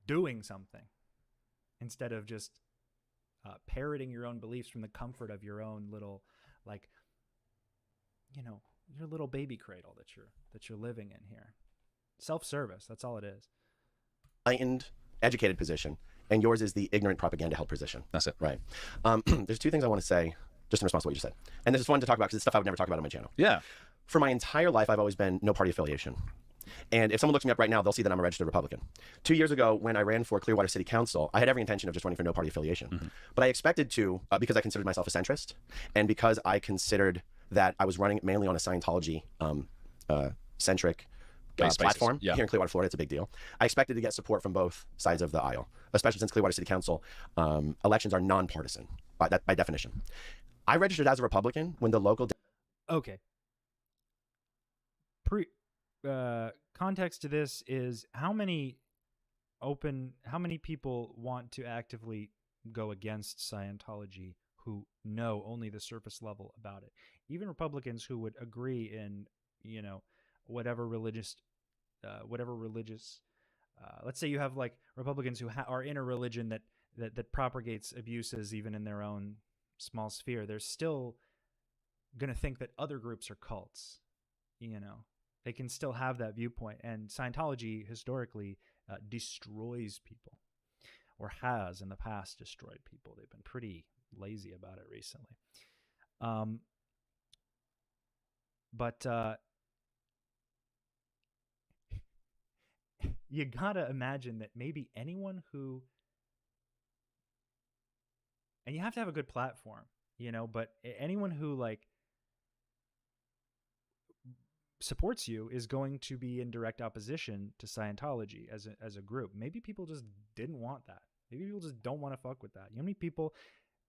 doing something instead of just parroting your own beliefs from the comfort of your own little, like, your little baby cradle that you're living in here. Self-service. That's all it is. Enlightened, educated position, and yours is the ignorant, propaganda-held position. That's it. Right. There's two things I want to say just in response to what you just said. And this is fun to talk about because it's stuff I would never talk about on my channel. Yeah. for my entire life, I've always been no party affiliation. And if someone looks me up right now, they'll see that I'm a registered Republican. 2 years ago, when I ran for Clearwater City Council, I had every intention of just running for no party affiliation. But I expected to, because I considered myself a centrist, and because I considered that I was running mainly on a Scientology centric platform here in Clearwater, Florida. It's a big deal. I expected to get support from both sides of the aisle, especially since Clearwater City Council elections are nonpartisan by definition. I registered as a Republican when the local... Okay. Context to this is how many people want to actively go against Scientology who know only the surface level about it. Even Republicans who would agree in, whatever religious, let's say you have like Republicans who are in a religion that propagates abuses even in their own small sphere. They're still going to think that other groups are cults, They can still have that viewpoint. And Scientology historically destroys people, or has in the past destroyed people. They've been pretty lazy about it recently. But you gotta imagine that maybe anyone who, and you have to have a good platform, but anyone who like supports you is going to be in direct opposition to Scientology as a group. Maybe people just didn't want that. Maybe people just don't want to fuck with that. You know how many people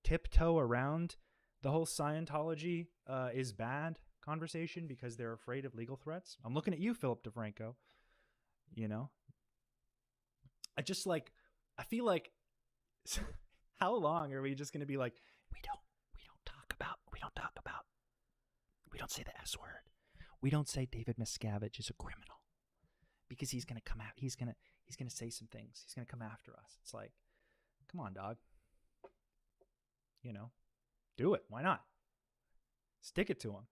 tiptoe around the whole Scientology is bad conversation because they're afraid of legal threats? I'm looking at you, Philip DeFranco. I feel like how long are we just going to be like, we don't say the S word. We don't say David Miscavige is a criminal because he's going to come out. He's going to say some things. He's going to come after us. It's like, come on, dog. Do it. Why not? Stick it to him.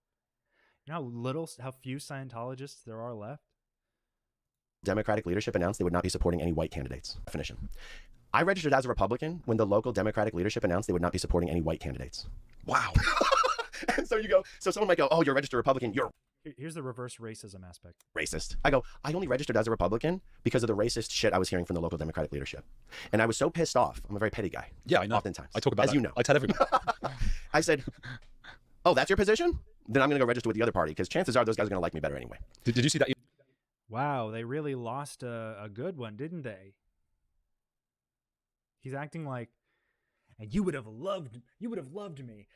You know how few Scientologists there are left? Democratic leadership announced they would not be supporting any white candidates. Definition. I registered as a Republican when the local Democratic leadership announced they would not be supporting any white candidates. Wow. And so someone might go, oh, you're a registered Republican. You're Here's the reverse racism aspect. Racist. I go, I only registered as a Republican because of the racist shit I was hearing from the local Democratic leadership. And I was so pissed off. I'm a very petty guy. Yeah, I know. Oftentimes. I talk about as that. You know. I tell everybody. I said, oh, that's your position? Then I'm going to go register with the other party because chances are those guys are going to like me better anyway. Did you see that? Wow, they really lost a good one, didn't they? He's acting like, and you would have loved me.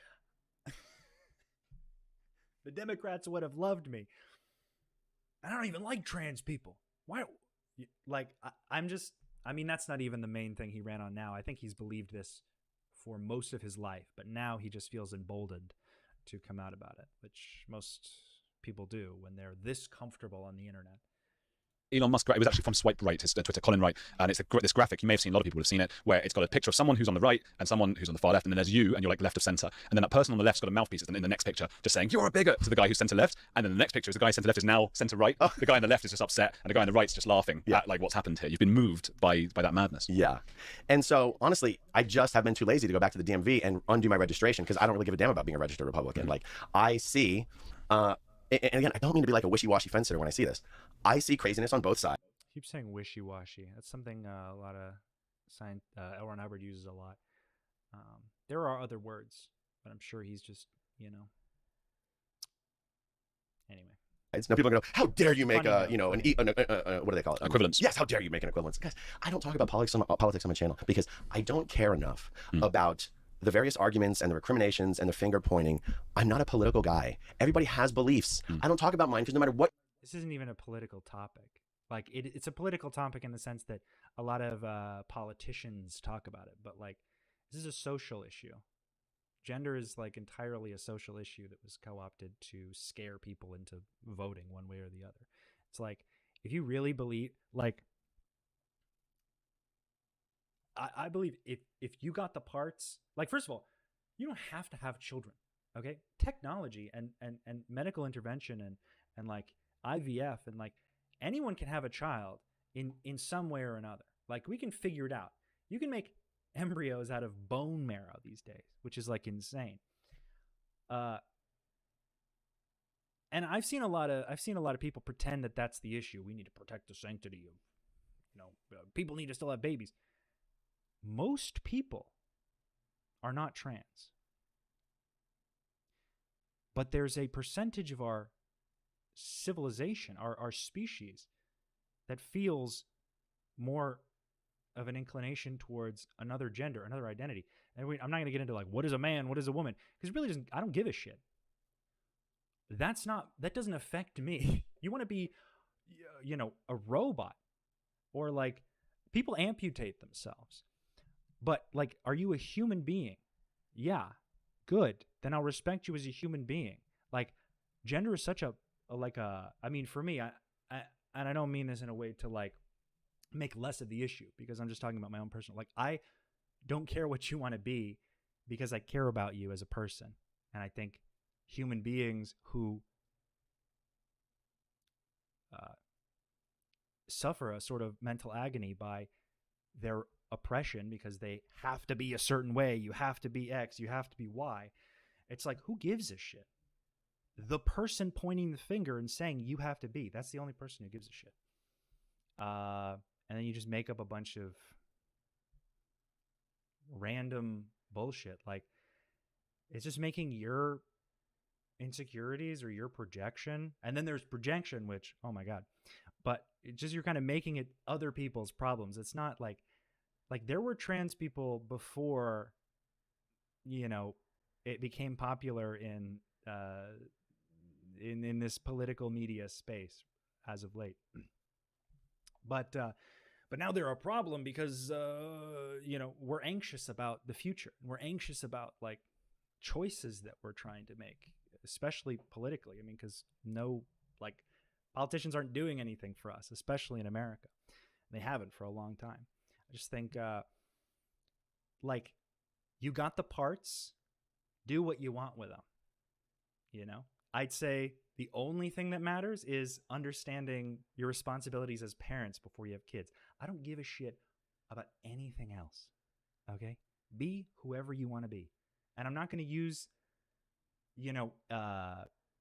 The Democrats would have loved me. I don't even like trans people. Why? Like, I mean, that's not even the main thing he ran on now. I think he's believed this for most of his life, but now he just feels emboldened to come out about it, which most people do when they're this comfortable on the internet. Elon Musk, it was actually from Swipe Right, his Twitter, Colin Wright, and it's this graphic, you may have seen, a lot of people have seen it, where it's got a picture of someone who's on the right and someone who's on the far left, and then there's you, and you're like left of center, and then that person on the left's got a mouthpiece in the next picture just saying, you're a bigot, to the guy who's center left, and then the next picture is the guy center left is now center right, the guy on the left is just upset, and the guy on the right's just laughing at like what's happened here. You've been moved by that madness. Yeah. And so, honestly, I just have been too lazy to go back to the DMV and undo my registration because I don't really give a damn about being a registered Republican. Mm-hmm. Like, I see, and again, I don't mean to be like a wishy-washy fence sitter when I see this. I see craziness on both sides. Keep saying wishy-washy. That's something a lot of L. Ron Hubbard uses a lot. There are other words, but I'm sure he's just, Anyway. Now people are going to go, how dare you make what do they call it? Equivalence. Yes, how dare you make an equivalence? Guys, I don't talk about politics on my channel because I don't care enough about the various arguments and the recriminations and the finger pointing. I'm not a political guy. Everybody has beliefs. I don't talk about mine because no matter what. This isn't even a political topic. Like, it's a political topic in the sense that a lot of politicians talk about it, but like, this is a social issue. Gender is like entirely a social issue that was co-opted to scare people into voting one way or the other. It's like, if you really believe, like, I believe if you got the parts, like, first of all, you don't have to have children, okay? Technology and medical intervention and like IVF and like, anyone can have a child in some way or another. Like, we can figure it out. You can make embryos out of bone marrow these days, which is like insane. And And I've seen a lot of people pretend that that's the issue. We need to protect the sanctity of, people need to still have babies. Most people are not trans. But there's a percentage of our civilization, our species, that feels more of an inclination towards another gender, another identity. And I'm not going to get into like, what is a man, what is a woman? Because it really doesn't, I don't give a shit. That doesn't affect me. You want to be, a robot, or like people amputate themselves. But like, are you a human being? Yeah, good. Then I'll respect you as a human being. Like, gender is such I mean, for me, and I don't mean this in a way to like make less of the issue, because I'm just talking about my own personal, like, I don't care what you want to be because I care about you as a person. And I think human beings who suffer a sort of mental agony by their oppression because they have to be a certain way, you have to be X, you have to be Y. It's like, who gives a shit? The person pointing the finger and saying you have to be, that's the only person who gives a shit. And then you just make up a bunch of random bullshit. Like, it's just making your insecurities or your projection. And then there's projection, which, oh my God. But you're kind of making it other people's problems. It's not like there were trans people before, it became popular in this political media space as of late. But now they're a problem because, we're anxious about the future. We're anxious about like choices that we're trying to make, especially politically. I mean, because politicians aren't doing anything for us, especially in America. They haven't for a long time. I just think, you got the parts, do what you want with them. I'd say the only thing that matters is understanding your responsibilities as parents before you have kids. I don't give a shit about anything else. Okay? Be whoever you want to be. And I'm not going to use,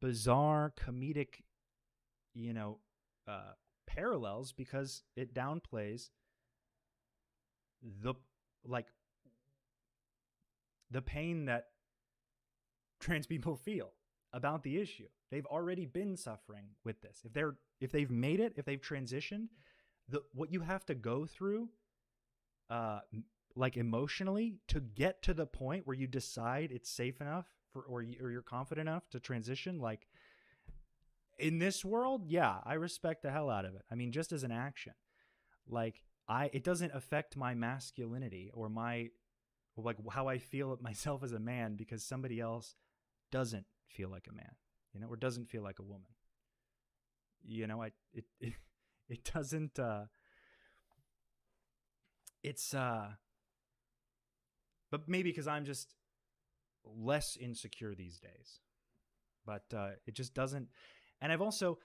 bizarre comedic, parallels, because it downplays the pain that trans people feel about the issue. They've already been suffering with this. If they've made it, if they've transitioned, what you have to go through, emotionally, to get to the point where you decide it's safe enough or you're confident enough to transition, like, in this world, yeah, I respect the hell out of it. I mean, just as an action, it doesn't affect my masculinity or my, how I feel myself as a man because somebody else doesn't feel like a man, or doesn't feel like a woman. It doesn't, but maybe because I'm just less insecure these days, but it just doesn't. And I've also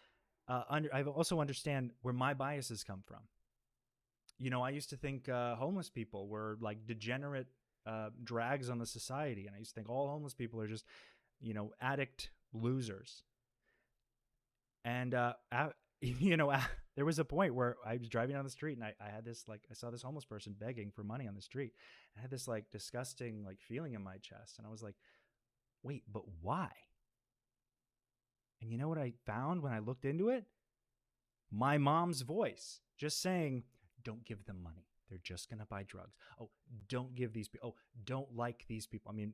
understand where my biases come from. I used to think homeless people were like degenerate drags on the society, and I used to think all homeless people are just, addict losers. And there was a point where I was driving down the street and I had this, I saw this homeless person begging for money on the street. I had this disgusting feeling in my chest, and I was like, wait, but why? And you know what I found when I looked into it? My mom's voice just saying, don't give them money. They're just going to buy drugs. Oh, don't give these people. Oh, don't like these people. I mean,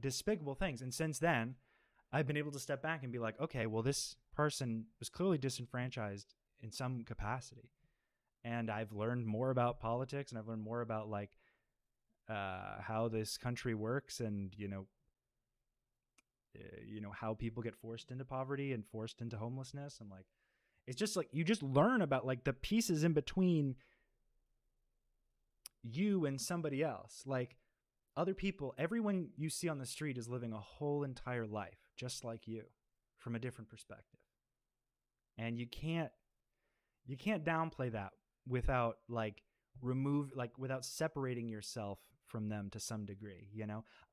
despicable things. And since then, I've been able to step back and be like, okay, well, this person was clearly disenfranchised in some capacity. And I've learned more about politics, and I've learned more about how this country works, and, how people get forced into poverty and forced into homelessness. And it's just you just learn about the pieces in between you and somebody else. Other people, everyone you see on the street is living a whole entire life just like you from a different perspective. And you can't downplay that without without separating yourself from them to some degree,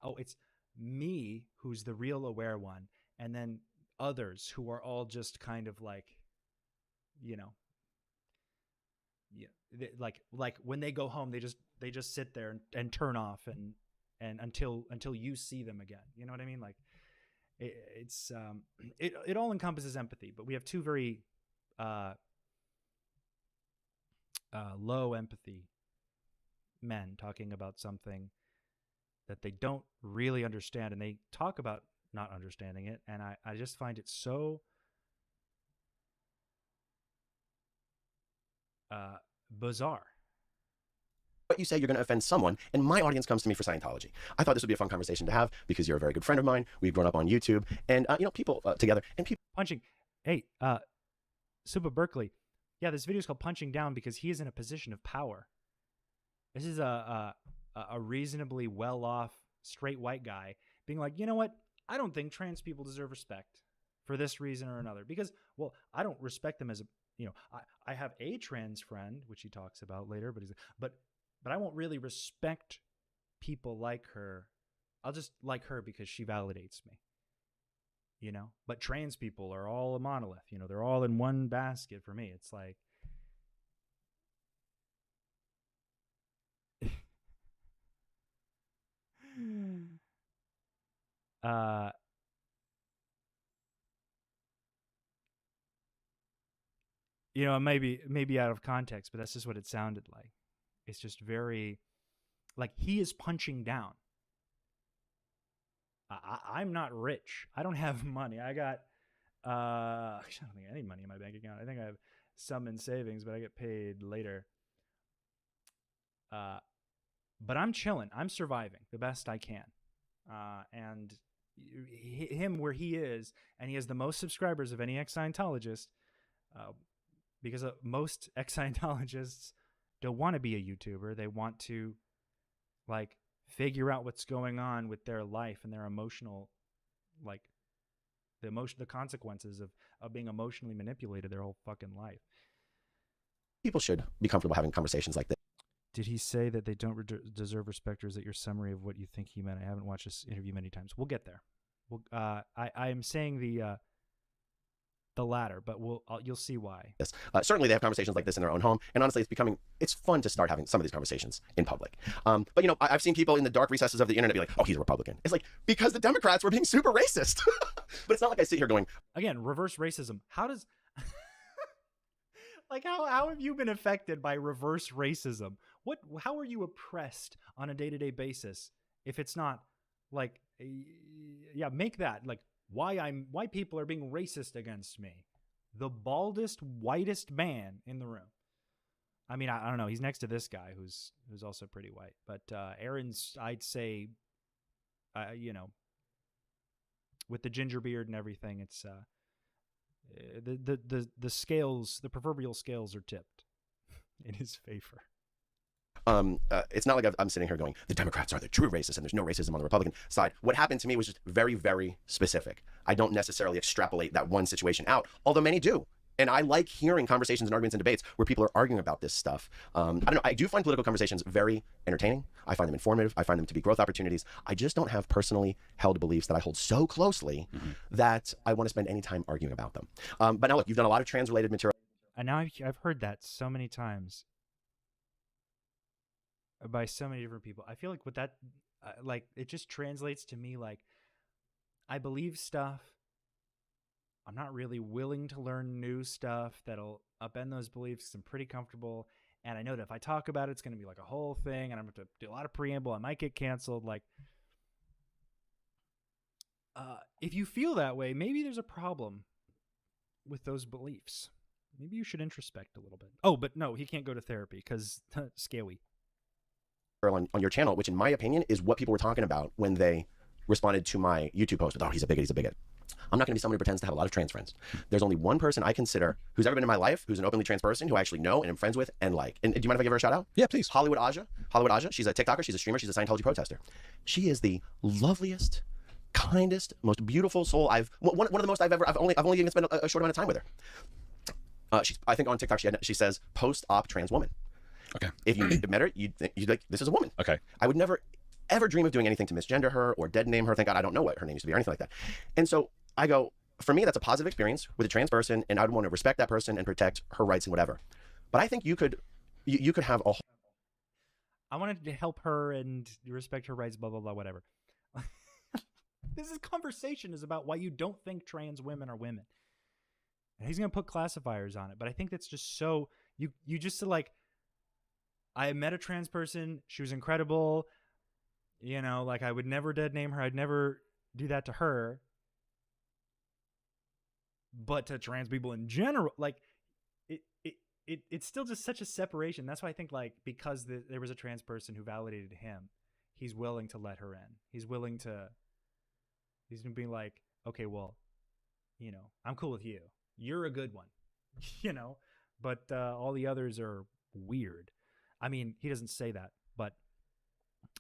Oh, it's me who's the real aware one, and then others who are all just kind of like, you know, yeah, like when they go home, they just sit there and turn off and until you see them again. You know what I mean? Like it all encompasses empathy, but we have two very low empathy men talking about something that they don't really understand, and they talk about not understanding it, and I just find it so bizarre. What you say, you're going to offend someone, and my audience comes to me for Scientology. I thought this would be a fun conversation to have because you're a very good friend of mine. We've grown up on YouTube, and people together, and people Punching. Hey, Supa Berkeley. Yeah, this video is called Punching Down because he is in a position of power. This is a reasonably well-off straight white guy being like, you know what? I don't think trans people deserve respect for this reason or another. Because, well, I don't respect them as a, I have a trans friend, which he talks about later, but I won't really respect people like her. I'll just like her because she validates me. But trans people are all a monolith. They're all in one basket for me. It's like, maybe out of context, but that's just what it sounded like. It's just very, like, he is punching down. I'm not rich. I don't have money. I got, I don't think any money in my bank account. I think I have some in savings, but I get paid later. But I'm chilling. I'm surviving the best I can. And him where he is, and he has the most subscribers of any ex-Scientologist, because most ex-Scientologists don't want to be a YouTuber. They want to, like, figure out what's going on with their life and their emotional, like, the consequences of being emotionally manipulated their whole fucking life. People should be comfortable having conversations like this. Did he say that they don't deserve respect, or is that your summary of what you think he meant? I haven't watched this interview many times. We'll get there. I am saying the latter, but you'll see why. Yes. Certainly they have conversations like this in their own home, and honestly, it's fun to start having some of these conversations in public. But I've seen people in the dark recesses of the internet be like, oh, he's a Republican. It's like, because the Democrats were being super racist. But it's not like I sit here going, again, reverse racism. How does like how have you been affected by reverse racism? How are you oppressed on a day-to-day basis if it's not like, yeah, make that like why people are being racist against me? The baldest, whitest man in the room. I mean, I don't know. He's next to this guy who's also pretty white. But Aaron's, I'd say, with the ginger beard and everything, it's the scales, the proverbial scales are tipped in his favor. It's not like I'm sitting here going, the Democrats are the true racists and there's no racism on the Republican side. What happened to me was just very, very specific. I don't necessarily extrapolate that one situation out, although many do. And I like hearing conversations and arguments and debates where people are arguing about this stuff. I don't know. I do find political conversations very entertaining. I find them informative. I find them to be growth opportunities. I just don't have personally held beliefs that I hold so closely that I want to spend any time arguing about them. But now look, you've done a lot of trans-related material. And now I've heard that so many times by so many different people. I feel like with that, like, it just translates to me like, I believe stuff. I'm not really willing to learn new stuff that'll upend those beliefs. I'm pretty comfortable. And I know that if I talk about it, it's going to be like a whole thing. And I'm going to have to do a lot of preamble. I might get canceled. Like, if you feel that way, maybe there's a problem with those beliefs. Maybe you should introspect a little bit. Oh, but no, he can't go to therapy because scary. On your channel, which in my opinion is what people were talking about when they responded to my YouTube post with, oh, he's a bigot. I'm not going to be somebody who pretends to have a lot of trans friends. There's only one person I consider who's ever been in my life who's an openly trans person who I actually know and am friends with and like. And do you mind if I give her a shout out? Yeah, please. Hollywood Aja. She's a TikToker. She's a streamer. She's a Scientology protester. She is the loveliest, kindest, most beautiful soul one of the most I've only even spent a short amount of time with her. I think on TikTok she says post-op trans woman. Okay. If you met her, you'd like, this is a woman. Okay. I would never ever dream of doing anything to misgender her or dead name her. Thank God I don't know what her name used to be or anything like that. And so I go, for me, that's a positive experience with a trans person, and I'd want to respect that person and protect her rights and whatever. But I think you could have a I wanted to help her and respect her rights, blah, blah, blah, whatever. This conversation is about why you don't think trans women are women. And he's going to put classifiers on it. But I think that's just so, you just like, I met a trans person. She was incredible. You know, like I would never dead name her. I'd never do that to her. But to trans people in general, like it's still just such a separation. That's why I think like because there was a trans person who validated him, he's willing to let her in. He's willing to be like, okay, well, you know, I'm cool with you. You're a good one, you know, but all the others are weird. I mean, he doesn't say that, but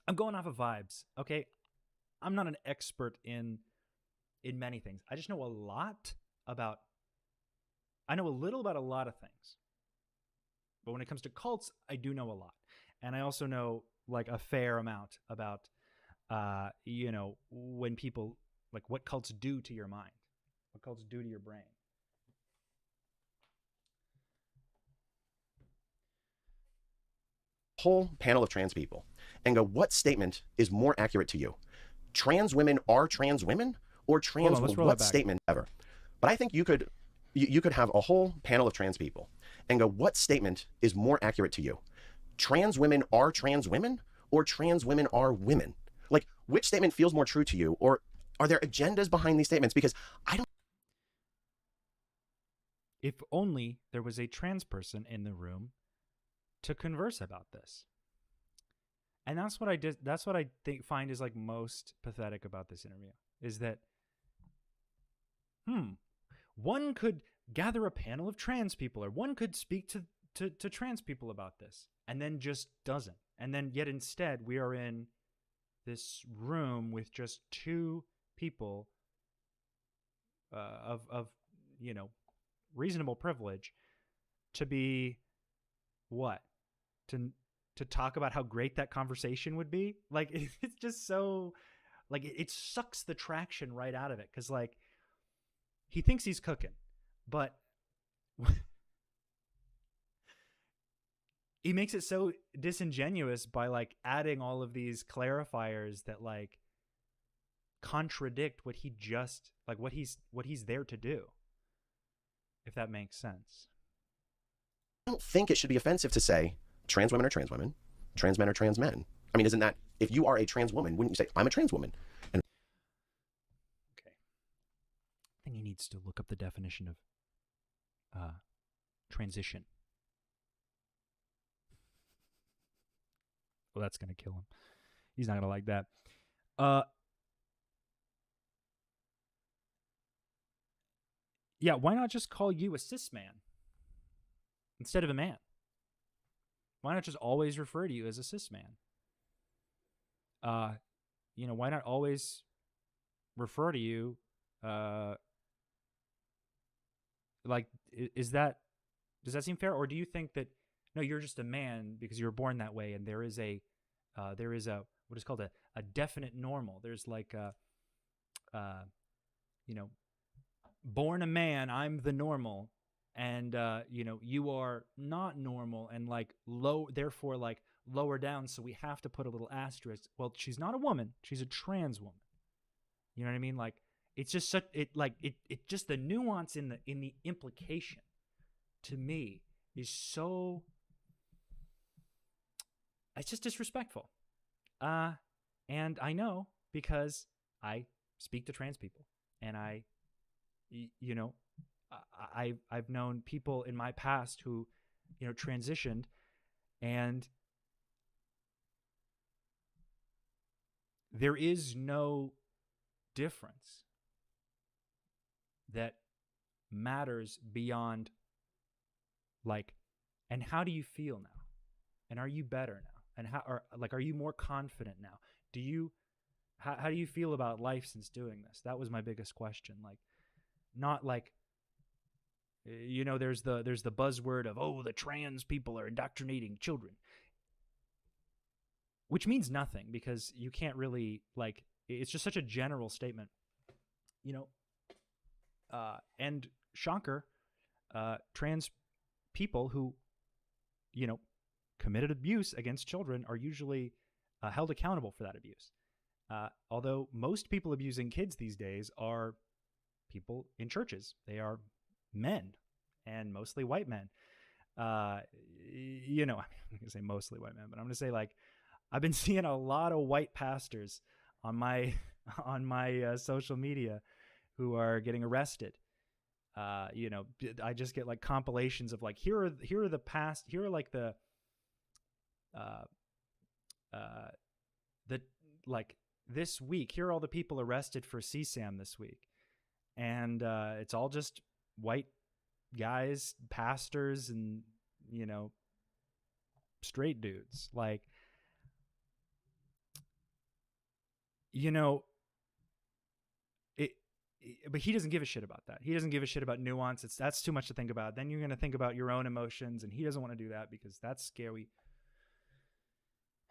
I'm going off of vibes. Okay. I'm not an expert in many things. I just know a little about a lot of things. But when it comes to cults, I do know a lot. And I also know like a fair amount about, you know, when people, like what cults do to your mind, what cults do to your brain. whole panel of trans people and go, what statement is more accurate to you? Trans women are trans women, or trans what statement ever? But I think you could have a whole panel of trans people and go, what statement is more accurate to you? Trans women are trans women, or trans women are women? Like, which statement feels more true to you? Or are there agendas behind these statements? Because I don't. If only there was a trans person in the room to converse about this. And that's what I did. That's what I find is like most pathetic about this interview is that, one could gather a panel of trans people, or one could speak to trans people about this, and then just doesn't. And then yet instead we are in this room with just two people of you know, reasonable privilege to be what? To talk about how great that conversation would be. Like, it's just so, like, it sucks the traction right out of it. Cause like, he thinks he's cooking, but he makes it so disingenuous by like adding all of these clarifiers that like contradict what he just, like what he's there to do. If that makes sense. I don't think it should be offensive to say trans women are trans women, trans men are trans men. I mean, isn't that, if you are a trans woman, wouldn't you say, I'm a trans woman? And okay. I think he needs to look up the definition of transition. Well, that's going to kill him. He's not going to like that. Yeah, why not just call you a cis man instead of a man? Why not just always refer to you as a cis man? You know, why not always refer to you like, does that seem fair? Or do you think that, no, you're just a man because you were born that way, and there is a what is called a definite normal. There's like you know, born a man, I'm the normal, and you know, you are not normal and like low, therefore like lower down, so we have to put a little asterisk. Well, she's not a woman, she's a trans woman. You know what I mean? Like, it's just such, it just, the nuance in the implication to me is so, it's just disrespectful. And I know because I speak to trans people, and you know, I've known people in my past who, you know, transitioned, and there is no difference that matters beyond like, and how do you feel now? And are you better now? And how, or like, are you more confident now? Do you, how do you feel about life since doing this? That was my biggest question. Like, not like, you know, there's the buzzword of, oh, the trans people are indoctrinating children, which means nothing because you can't really, like, it's just such a general statement. You know, And shocker, trans people who, committed abuse against children are usually held accountable for that abuse. Although most people abusing kids these days are people in churches. They are men, and mostly white men. I'm not going to say mostly white men, but I'm going to say, like, I've been seeing a lot of white pastors on my social media who are getting arrested. I just get like compilations of like, here are like this week, here are all the people arrested for CSAM this week. And it's all just white guys, pastors, and, straight dudes. Like, but he doesn't give a shit about that. He doesn't give a shit about nuance. That's too much to think about. Then you're going to think about your own emotions, and he doesn't want to do that because that's scary.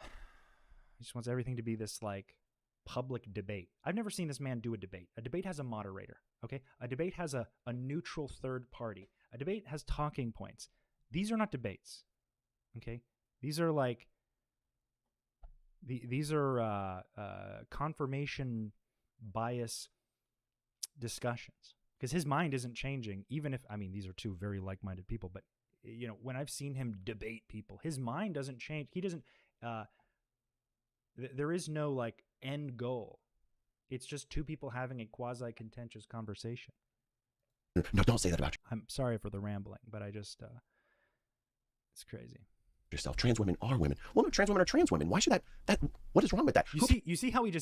He just wants everything to be this like public debate. I've never seen this man do a debate. A debate has a moderator, okay? A debate has a neutral third party. A debate has talking points. These are not debates, okay? These are like, these are confirmation bias discussions, because his mind isn't changing. Even if, these are two very like-minded people, but when I've seen him debate people, his mind doesn't change. He doesn't, there is no like end goal. It's just two people having a quasi-contentious conversation. No, don't say that about I'm sorry for the rambling, but I just, it's crazy. yourself. Trans women are women. Well, no, trans women are trans women. Why should that what is wrong with that? You see how he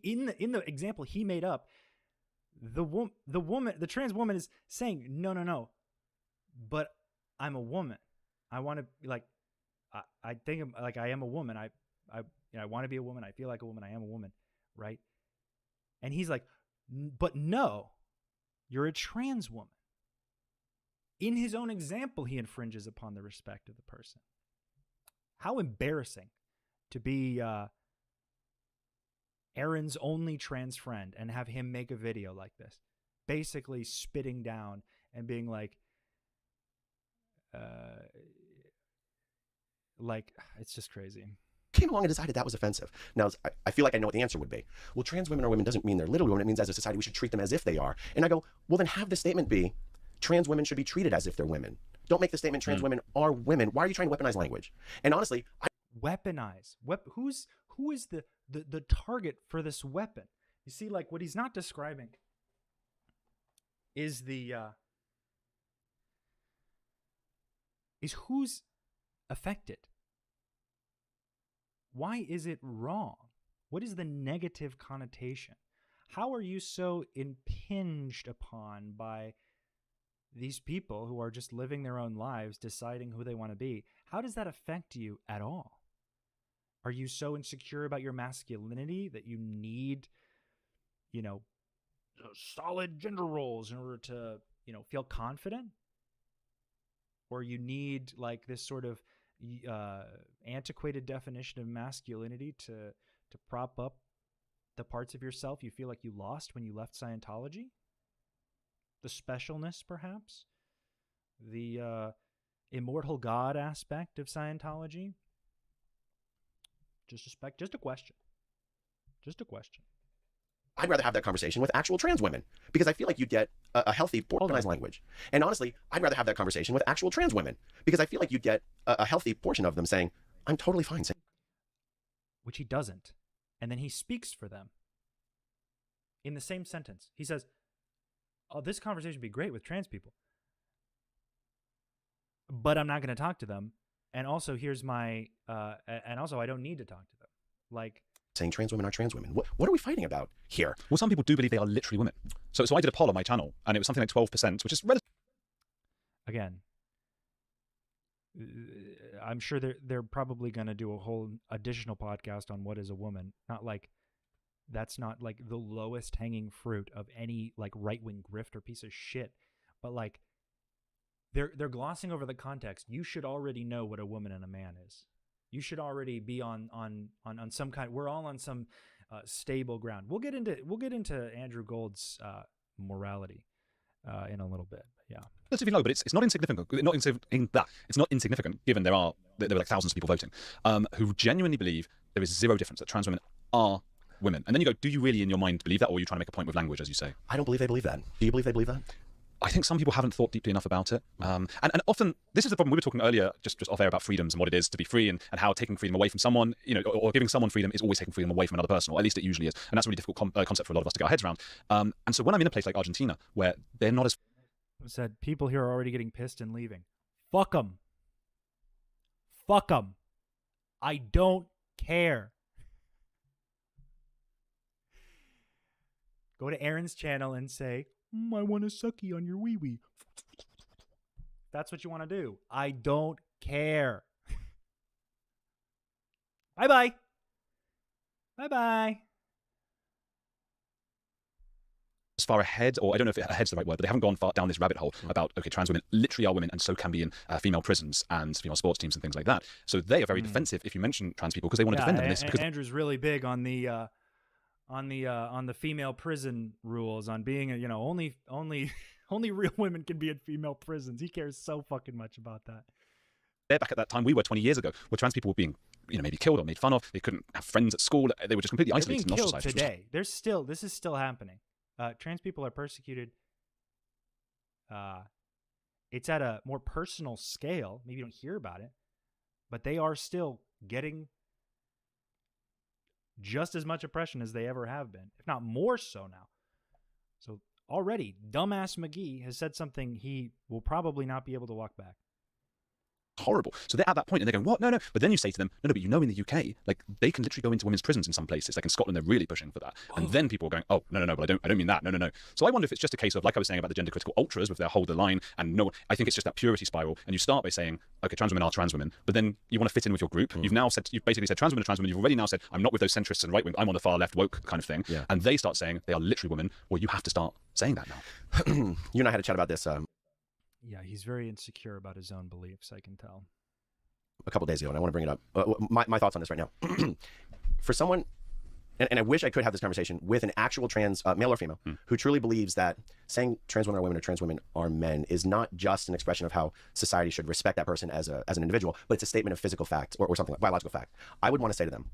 in the example he made up, the trans woman is saying, no, but I'm a woman. I want to, like, I think, like, I am a woman. I want to be a woman. I feel like a woman. I am a woman, right? And he's like, but no, you're a trans woman. In his own example, he infringes upon the respect of the person. How embarrassing to be Aaron's only trans friend and have him make a video like this, basically spitting down and being like, it's just crazy. Came along and decided that was offensive. Now, I feel like I know what the answer would be. Well, trans women are women doesn't mean they're little women. It means as a society we should treat them as if they are. And I go, well, then have the statement be, trans women should be treated as if they're women. Don't make the statement trans women are women. Why are you trying to weaponize language? And honestly, weaponize. Who is the target for this weapon? You see, like, what he's not describing is is who's affected. Why is it wrong? What is the negative connotation? How are you so impinged upon by these people who are just living their own lives, deciding who they want to be? How does that affect you at all? Are you so insecure about your masculinity that you need, solid gender roles in order to, feel confident? Or you need like this sort of antiquated definition of masculinity to prop up the parts of yourself you feel like you lost when you left Scientology? The specialness, perhaps? The immortal God aspect of Scientology? Just a question. Just a question. I'd rather have that conversation with actual trans women because I feel like you'd get a healthy organized language. And honestly, I'd rather have that conversation with actual trans women because I feel like you'd get a healthy portion of them saying, I'm totally fine saying. Which he doesn't. And then he speaks for them. In the same sentence. He says, oh, this conversation would be great with trans people, but I'm not going to talk to them. And also, here's my, and also I don't need to talk to them. Like, saying trans women are trans women. What are we fighting about here? Well, some people do believe they are literally women. So I did a poll on my channel, and it was something like 12%, which is relatively. Again, I'm sure they're probably going to do a whole additional podcast on what is a woman. Not like, that's not like the lowest hanging fruit of any like right-wing grift or piece of shit. But like, they're glossing over the context. You should already know what a woman and a man is. You should already be on some kind. We're all on some stable ground. We'll get into Andrew Gold's morality in a little bit. But yeah. Relatively low, but it's not insignificant. It's not insignificant, given there were like thousands of people voting who genuinely believe there is zero difference, that trans women are women. And then you go, do you really in your mind believe that, or are you trying to make a point with language, as you say? I don't believe they believe that. Do you believe they believe that? I think some people haven't thought deeply enough about it. And often, this is the problem. We were talking earlier, just off air, about freedoms and what it is to be free, and how taking freedom away from someone, or giving someone freedom is always taking freedom away from another person, or at least it usually is. And that's a really difficult concept for a lot of us to get our heads around. And so when I'm in a place like Argentina, where they're not as... Said people here are already getting pissed and leaving. Fuck them. Fuck them. I don't care. Go to Aaron's channel and say, I want a sucky on your wee-wee. That's what you want to do. I don't care. Bye-bye. Bye-bye. As far ahead, or I don't know if ahead's the right word, but they haven't gone far down this rabbit hole about, okay, trans women literally are women and so can be in female prisons and female sports teams and things like that. So they are very defensive if you mention trans people, because they want to defend them. And Andrew's really big on the female prison rules, on being only real women can be in female prisons. He cares so fucking much about that. Back at that time we were 20 years ago, where trans people were being maybe killed or made fun of. They couldn't have friends at school. They were just completely isolated and ostracized. Today, this is still happening. Trans people are persecuted. It's at a more personal scale. Maybe you don't hear about it, but they are still getting just as much oppression as they ever have been, if not more so now. So already, dumbass McGee has said something he will probably not be able to walk back. Horrible. So they're at that point and they're going, what? No. But then you say to them, no, but in the UK, like, they can literally go into women's prisons in some places. Like in Scotland, they're really pushing for that. And then people are going, oh, no, but I don't mean that. No. So I wonder if it's just a case of, like I was saying about the gender critical ultras with their hold the line, and no, I think it's just that purity spiral. And you start by saying, okay, trans women are trans women, but then you want to fit in with your group. You've basically said trans women are trans women. You've already now said, I'm not with those centrists and right wing. I'm on the far left woke kind of thing. Yeah. And they start saying they are literally women. Well, you have to start saying that now. You and I had a chat about this. Yeah, he's very insecure about his own beliefs, I can tell. A couple days ago, and I want to bring it up. My thoughts on this right now. For someone, and I wish I could have this conversation with an actual trans male or female who truly believes that saying trans women are women or trans women are men is not just an expression of how society should respect that person as an individual, but it's a statement of physical fact or something like biological fact. I would want to say to them,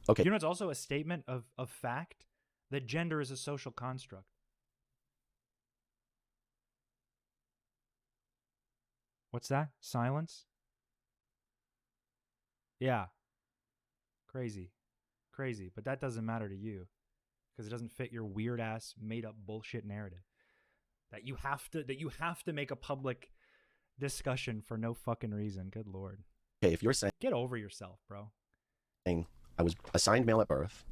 okay. It's also a statement of fact that gender is a social construct. What's that? Silence? Yeah. Crazy. But that doesn't matter to you because it doesn't fit your weird ass made up bullshit narrative that you have to make a public discussion for no fucking reason. Good Lord. Okay, if you're saying, get over yourself, bro. I was assigned male at birth,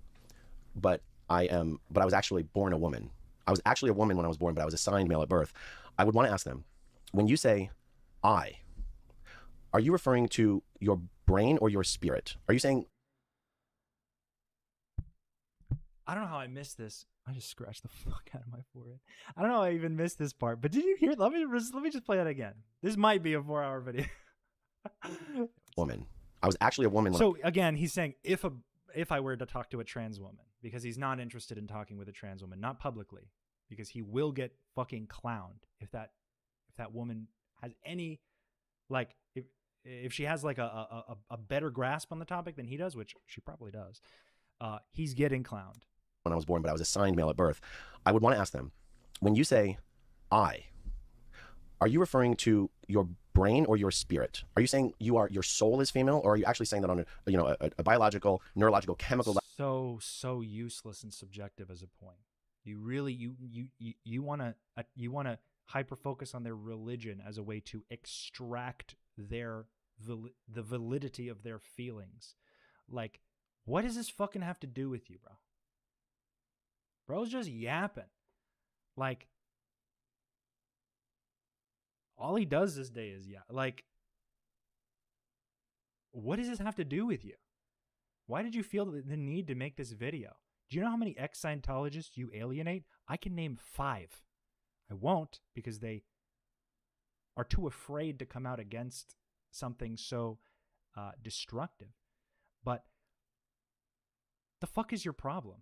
but I was actually born a woman. I was actually a woman when I was born, but I was assigned male at birth. I would want to ask them, when you say I, are you referring to your brain or your spirit? Are you saying... I don't know how I missed this. I just scratched the fuck out of my forehead. I don't know how I even missed this part, but did you hear it? Let me just play that again. This might be a 4-hour video. Woman. I was actually a woman. So again, he's saying if I were to talk to a trans woman, because he's not interested in talking with a trans woman, not publicly, because he will get fucking clowned if that woman has any, like, if she has like a better grasp on the topic than he does, which she probably does, he's getting clowned. When I was born, but I was assigned male at birth. I would want to ask them, when you say I, are you referring to your brain or your spirit? Are you saying your soul is female, or are you actually saying that on a biological, neurological, chemical level? So useless and subjective as a point. You really you want to hyper focus on their religion as a way to extract the validity of their feelings. Like, what does this fucking have to do with you, bro? Bro's just yapping. Like, all he does this day is like, what does this have to do with you? Why did you feel the need to make this video? Do you know how many ex-Scientologists you alienate? I can name 5. I won't, because they are too afraid to come out against something so destructive. But the fuck is your problem?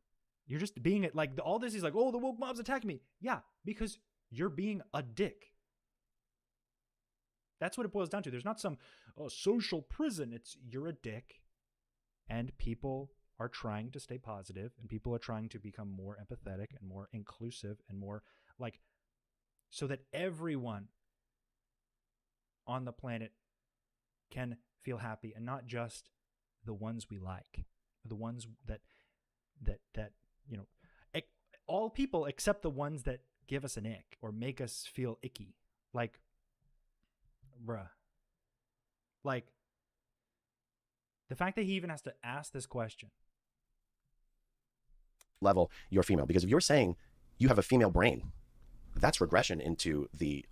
You're just being like, all this is like, oh, the woke mob's attacking me. Yeah, because You're being a dick. That's what it boils down to. There's not some social prison. It's you're a dick, and people are trying to stay positive, and people are trying to become more empathetic and more inclusive and more like, so that everyone on the planet can feel happy, and not just the ones we like, the ones that you know, all people except the ones that give us an ick or make us feel icky. Like, bruh. Like, the fact that he even has to ask this question. Level, you're female. Because if you're saying you have a female brain, that's regression into the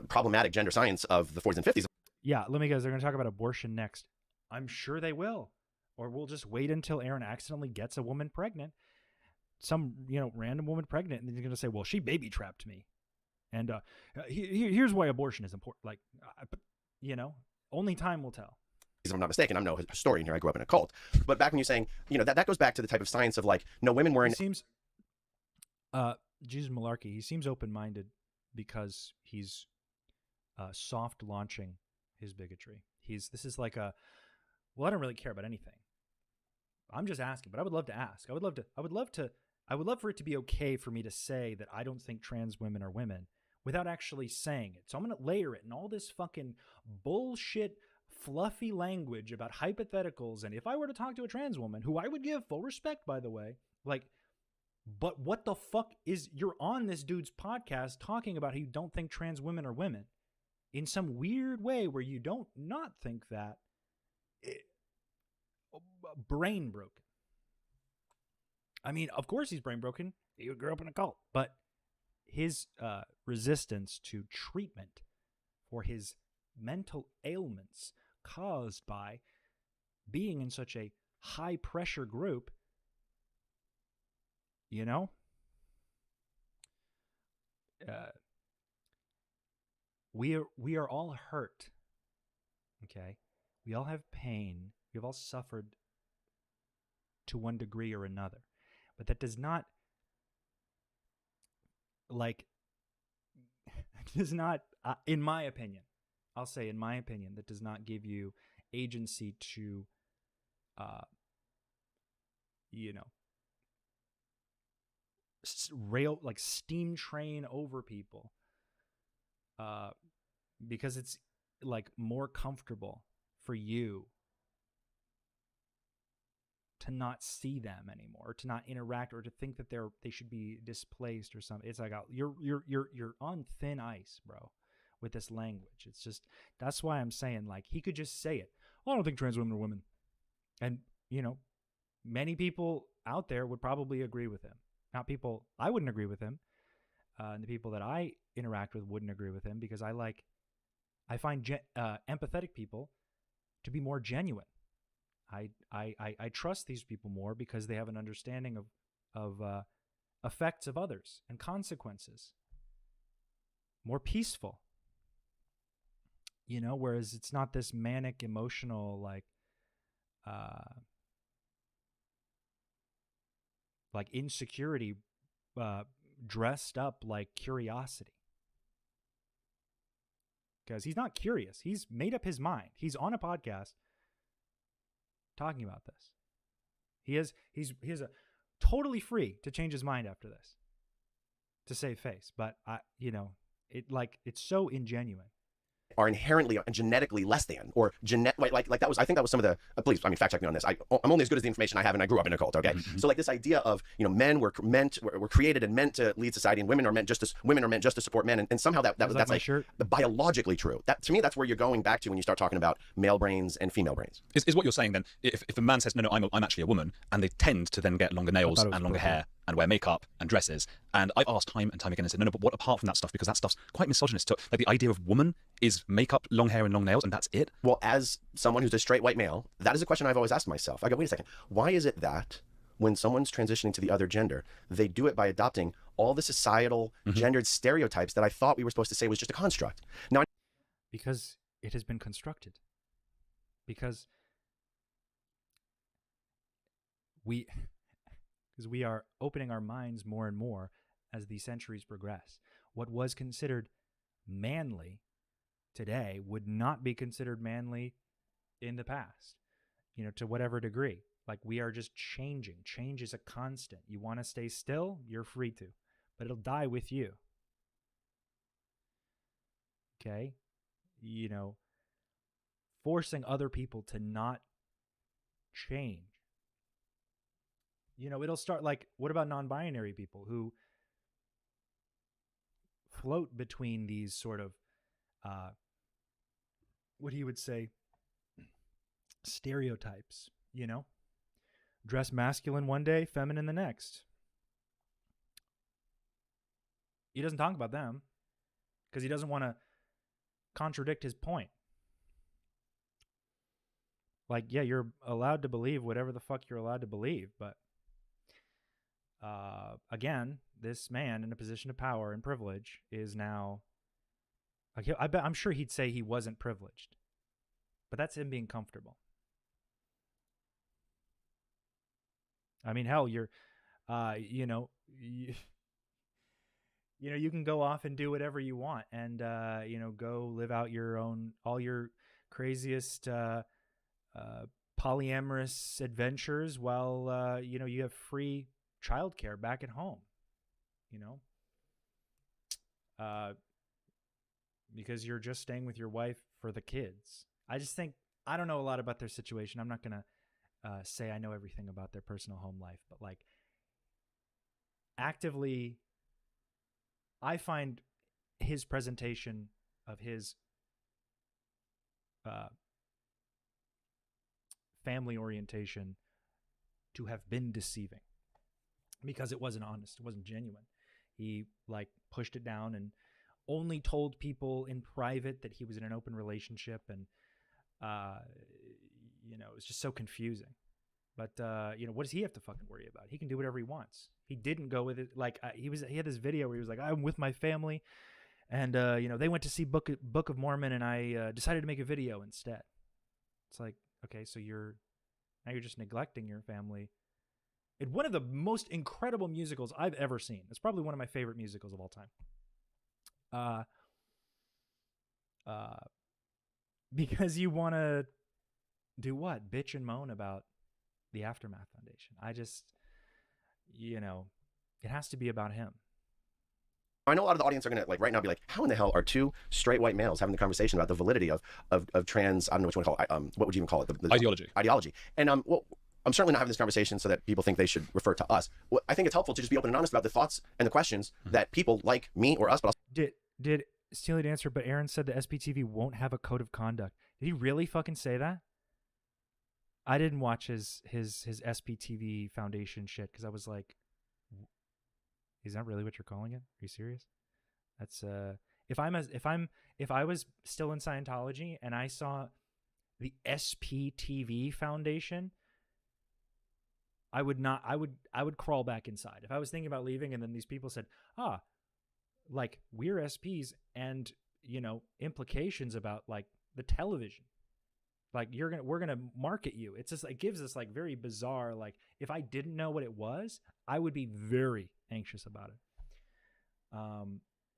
problematic gender science of the 40s and 50s. Yeah, let me guess. They're going to talk about abortion next. I'm sure they will. Or we'll just wait until Aaron accidentally gets a woman pregnant. Some, random woman pregnant. And then you're going to say, well, she baby trapped me. And here's why abortion is important. Like, only time will tell. If I'm not mistaken, I'm no historian here. I grew up in a cult. But back when you're saying, that goes back to the type of science of like, no, women were in. He seems, Jesus Malarkey, he seems open-minded because he's soft launching his bigotry. This is like I don't really care about anything. I'm just asking, but I would love to ask. I would love for it to be okay for me to say that I don't think trans women are women without actually saying it. So I'm going to layer it in all this fucking bullshit, fluffy language about hypotheticals. And if I were to talk to a trans woman, who I would give full respect, by the way, like, but what the fuck you're on this dude's podcast talking about how you don't think trans women are women in some weird way where you don't not think that. Brain broken. I mean, of course he's brain broken. He grew up in a cult. But his resistance to treatment for his mental ailments caused by being in such a high pressure group, we are all hurt. Okay? We all have pain. We've all suffered to one degree or another. But that does not, in my opinion, I'll say in my opinion, that does not give you agency to, steam train over people, because it's like more comfortable for you to not see them anymore, or to not interact, or to think that they should be displaced or something. It's like you're on thin ice, bro, with this language. It's just, that's why I'm saying, like, he could just say it. Oh, I don't think trans women are women, and many people out there would probably agree with him. Not people I wouldn't agree with him, and the people that I interact with wouldn't agree with him, because I find empathetic people to be more genuine. I trust these people more because they have an understanding of effects of others and consequences. More peaceful. Whereas it's not this manic, emotional, like insecurity dressed up like curiosity. Because he's not curious. He's made up his mind. He's on a podcast talking about this. He's a totally free to change his mind after this, to save face. But it's so ingenuine. Are inherently and genetically less than, or like that was, I think that was some of the, please, fact check me on this. I'm only as good as the information I have, and I grew up in a cult, okay? Mm-hmm. So like this idea of, men were created and meant to lead society, and women are meant just to support men, and somehow that's like biologically true. That, to me, that's where you're going back to when you start talking about male brains and female brains. Is what you're saying then, if a man says, no, I'm actually a woman, and they tend to then get longer nails and longer hair, and wear makeup and dresses. And I've asked time and time again and said, no, but what apart from that stuff? Because that stuff's quite misogynist. So, like, the idea of woman is makeup, long hair, and long nails, and that's it? Well, as someone who's a straight white male, that is a question I've always asked myself. I go, wait a second. Why is it that when someone's transitioning to the other gender, they do it by adopting all the societal gendered stereotypes that I thought we were supposed to say was just a construct? Now, because it has been constructed. Because we are opening our minds more and more as the centuries progress. What was considered manly today would not be considered manly in the past, to whatever degree. Like, we are just changing. Change is a constant. You want to stay still, you're free to, but it'll die with you. Okay? Forcing other people to not change. It'll start like, what about non-binary people who float between these sort of, what he would say, stereotypes, dress masculine one day, feminine the next. He doesn't talk about them because he doesn't want to contradict his point. Like, yeah, you're allowed to believe whatever the fuck you're allowed to believe, but again, this man in a position of power and privilege is now, like, I'm sure he'd say he wasn't privileged, but that's him being comfortable. I mean, hell, you can go off and do whatever you want and, go live out all your craziest polyamorous adventures while, you have free childcare back at home, because you're just staying with your wife for the kids. I just think, I don't know a lot about their situation. I'm not going to say I know everything about their personal home life, but like, actively, I find his presentation of his family orientation to have been deceiving, because it wasn't honest. It wasn't genuine. He like pushed it down and only told people in private that he was in an open relationship, and it was just so confusing. But what does he have to fucking worry about? He can do whatever he wants. He didn't go with it. Like, he had this video where he was like, I'm with my family, and they went to see Book of Mormon, and I decided to make a video instead. It's like, okay, so you're just neglecting your family. It's one of the most incredible musicals I've ever seen. It's probably one of my favorite musicals of all time. Because you want to do what? Bitch and moan about the Aftermath Foundation. I just, it has to be about him. I know a lot of the audience are going to, like, right now be like, how in the hell are two straight white males having the conversation about the validity of trans, I don't know what you want to call it, what would you even call it? The ideology. And well, I'm certainly not having this conversation so that people think they should refer to us. Well, I think it's helpful to just be open and honest about the thoughts and the questions that people like me or us, but also... Did Steely answer, but Aaron said the SPTV won't have a code of conduct. Did he really fucking say that? I didn't watch his SPTV Foundation shit because I was like, is that really what you're calling it? Are you serious? That's if I was still in Scientology and I saw the SPTV Foundation, I would crawl back inside. If I was thinking about leaving and then these people said, like, we're SPs, and implications about like the television, like we're gonna market you. It's just, it gives us like very bizarre, like, if I didn't know what it was, I would be very anxious about it.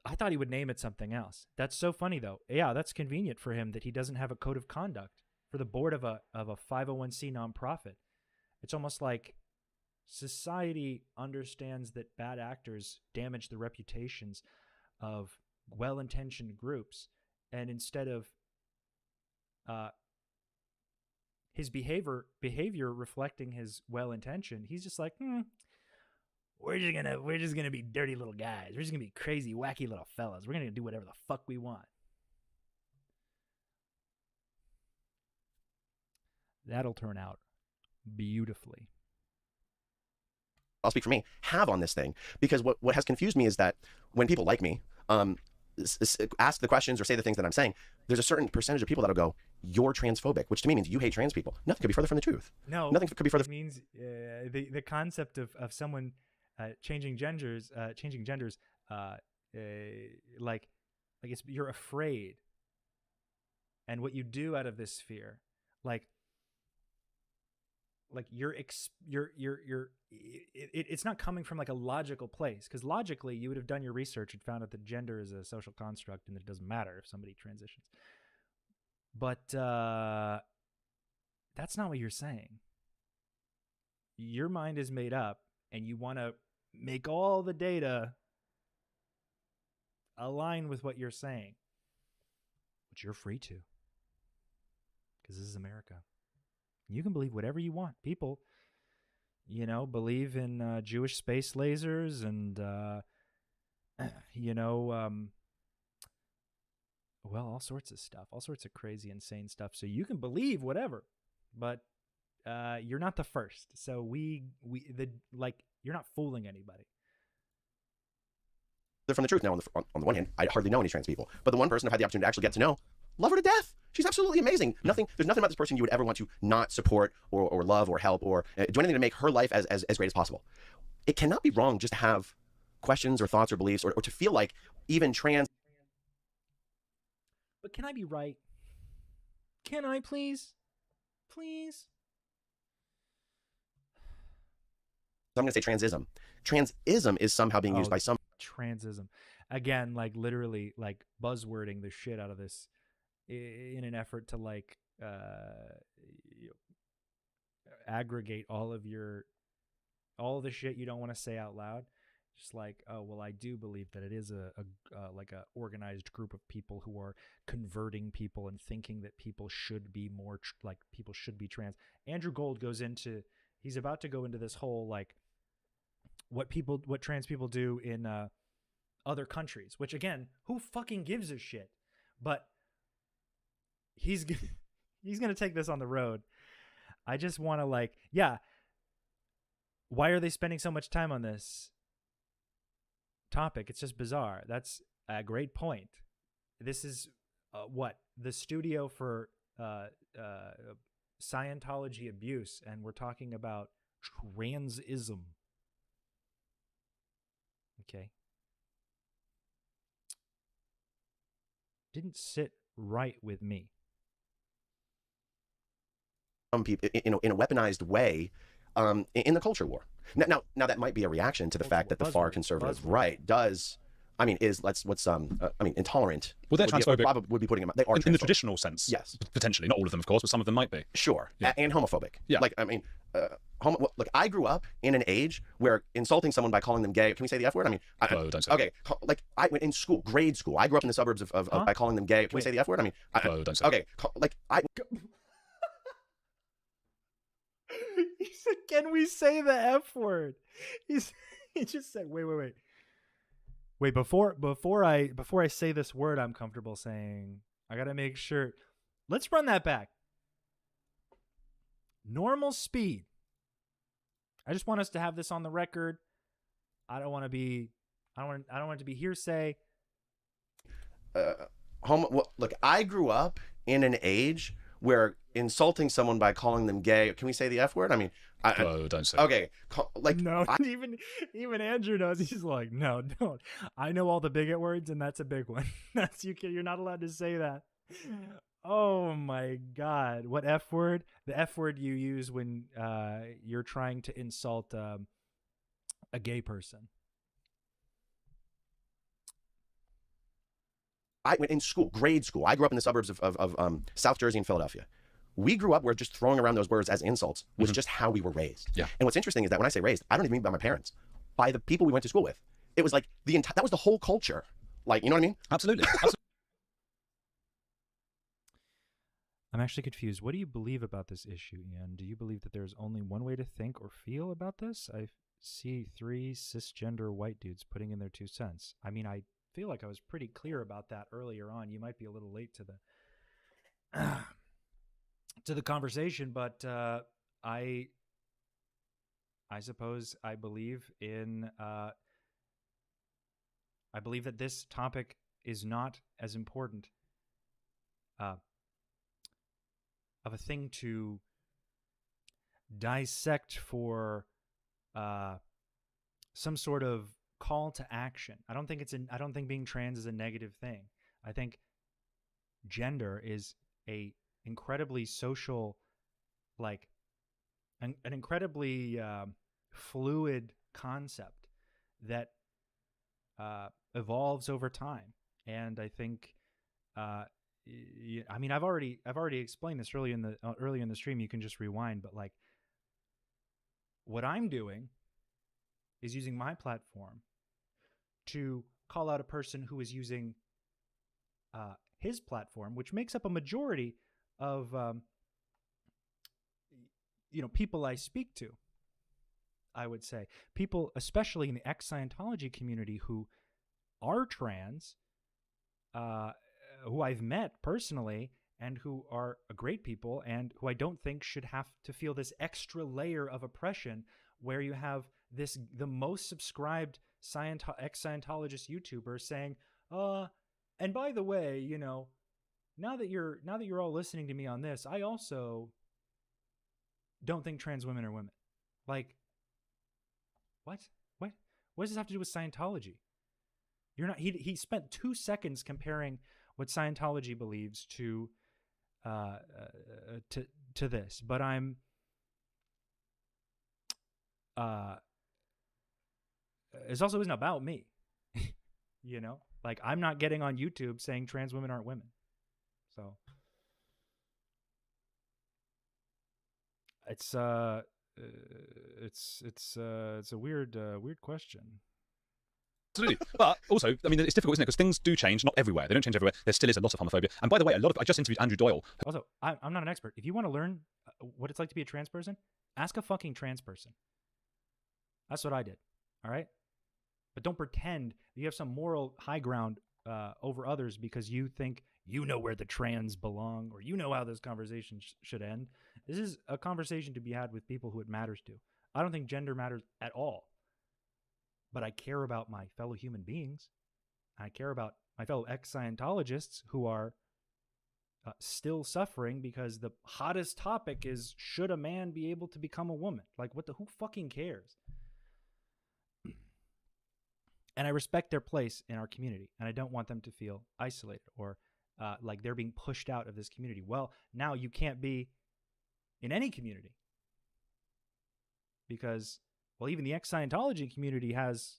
I thought he would name it something else. That's so funny though. Yeah, that's convenient for him that he doesn't have a code of conduct for the board of a 501c nonprofit. It's almost like society understands that bad actors damage the reputations of well-intentioned groups, and instead of his behavior reflecting his well-intention, he's just like, we're just gonna be dirty little guys. We're just gonna be crazy, wacky little fellas. We're gonna do whatever the fuck we want. That'll turn out beautifully. I'll speak for me, have on this thing. Because what has confused me is that when people like me ask the questions or say the things that I'm saying, there's a certain percentage of people that'll go, you're transphobic, which to me means you hate trans people. Nothing could be further from the truth. No, nothing could be further. It means the concept of someone changing genders, like it's, you're afraid, and what you do out of this fear, like like it's not coming from like a logical place, because logically you would have done your research and found out that gender is a social construct and that it doesn't matter if somebody transitions. But that's not what you're saying. Your mind is made up and you want to make all the data align with what you're saying, which you're free to, because this is America. You can believe whatever you want. People, believe in Jewish space lasers and, all sorts of stuff, all sorts of crazy, insane stuff. So you can believe whatever, but you're not the first. So you're not fooling anybody. They're from the truth. Now, on the one hand, I hardly know any trans people, but the one person I've had the opportunity to actually get to know, love her to death. She's absolutely amazing. There's nothing about this person you would ever want to not support or love or help or do anything to make her life as great as possible. It cannot be wrong just to have questions or thoughts or beliefs or to feel like even trans. But can I be right? Can I please? Please? So I'm going to say transism. Transism is somehow being used by some. Transism. Again, like literally like buzzwording the shit out of this in an effort to like aggregate all of the shit you don't want to say out loud. Just like, oh, well, I do believe that it is a organized group of people who are converting people and thinking that people should be more people should be trans. Andrew Gold he's about to go into this whole like what trans people do in other countries, which again, who fucking gives a shit? But he's gonna take this on the road. I just want to why are they spending so much time on this topic? It's just bizarre. That's a great point. This is the studio for Scientology abuse, and we're talking about transism. Okay. Didn't sit right with me. Some people in a weaponized way in the culture war. Now that might be a reaction to the fact that the far conservative right does. Intolerant. Well, they're transphobic. Would be putting them. They are in the traditional sense. Yes, potentially, not all of them, of course, but some of them might be. Sure, yeah. And homophobic. Yeah, look, I grew up in an age where insulting someone by calling them gay. Can we say the F word? Don't say. Okay, I went in school, grade school. I grew up in the suburbs of by calling them gay. Can we say the F word? Don't say. Okay, He said, "Can we say the F word?" He just said, "Wait. Before I say this word, I'm comfortable saying. I gotta make sure. Let's run that back. Normal speed. I just want us to have this on the record. I don't want it to be hearsay. Look, I grew up in an age where insulting someone by calling them gay. Can we say the F word? Don't say. Okay, no. Even Andrew knows. He's like, no, don't. I know all the bigot words, and that's a big one. You're not allowed to say that. Oh my God! What F word? The F word you use when you're trying to insult a gay person. I went in school, grade school. I grew up in the suburbs of South Jersey and Philadelphia. We grew up where just throwing around those words as insults was just how we were raised. Yeah. And what's interesting is that when I say raised, I don't even mean by my parents, by the people we went to school with. It was like that was the whole culture. Like, you know what I mean? Absolutely. I'm actually confused. What do you believe about this issue, Ian? Do you believe that there's only one way to think or feel about this? I see 3 cisgender white dudes putting in their 2 cents. I mean, I feel like I was pretty clear about that earlier on. You might be a little late to the conversation, but I suppose I believe in I believe that this topic is not as important of a thing to dissect for some sort of call to action. I don't think being trans is a negative thing. I think gender is a incredibly social an incredibly fluid concept that evolves over time. And I think, I mean, I've already explained this early in the stream. You can just rewind, but like, what I'm doing is using my platform to call out a person who is using his platform, which makes up a majority of people I speak to. I would say people, especially in the ex-Scientology community, who are trans, who I've met personally, and who are great people, and who I don't think should have to feel this extra layer of oppression, where you have the most subscribed ex-Scientologist YouTuber saying, and by the way, now that you're all listening to me on this, I also don't think trans women are women. Like, what does this have to do with Scientology? You're not. He spent 2 seconds comparing what Scientology believes to this, but I'm it also isn't about me. Like, I'm not getting on YouTube saying trans women aren't women. So it's a weird question. Absolutely. But also, I mean, it's difficult, isn't it? Because things do change, not everywhere. They don't change everywhere. There still is a lot of homophobia. And by the way, I just interviewed Andrew Doyle. Also, I'm not an expert. If you want to learn what it's like to be a trans person, ask a fucking trans person. That's what I did. All right? But don't pretend you have some moral high ground over others because you think you know where the trans belong, or you know how this conversation should end. This is a conversation to be had with people who it matters to. I don't think gender matters at all. But I care about my fellow human beings. I care about my fellow ex-Scientologists who are still suffering because the hottest topic is, should a man be able to become a woman? Like, who fucking cares? And I respect their place in our community, and I don't want them to feel isolated or like they're being pushed out of this community. Well, now you can't be in any community because, well, even the ex-Scientology community has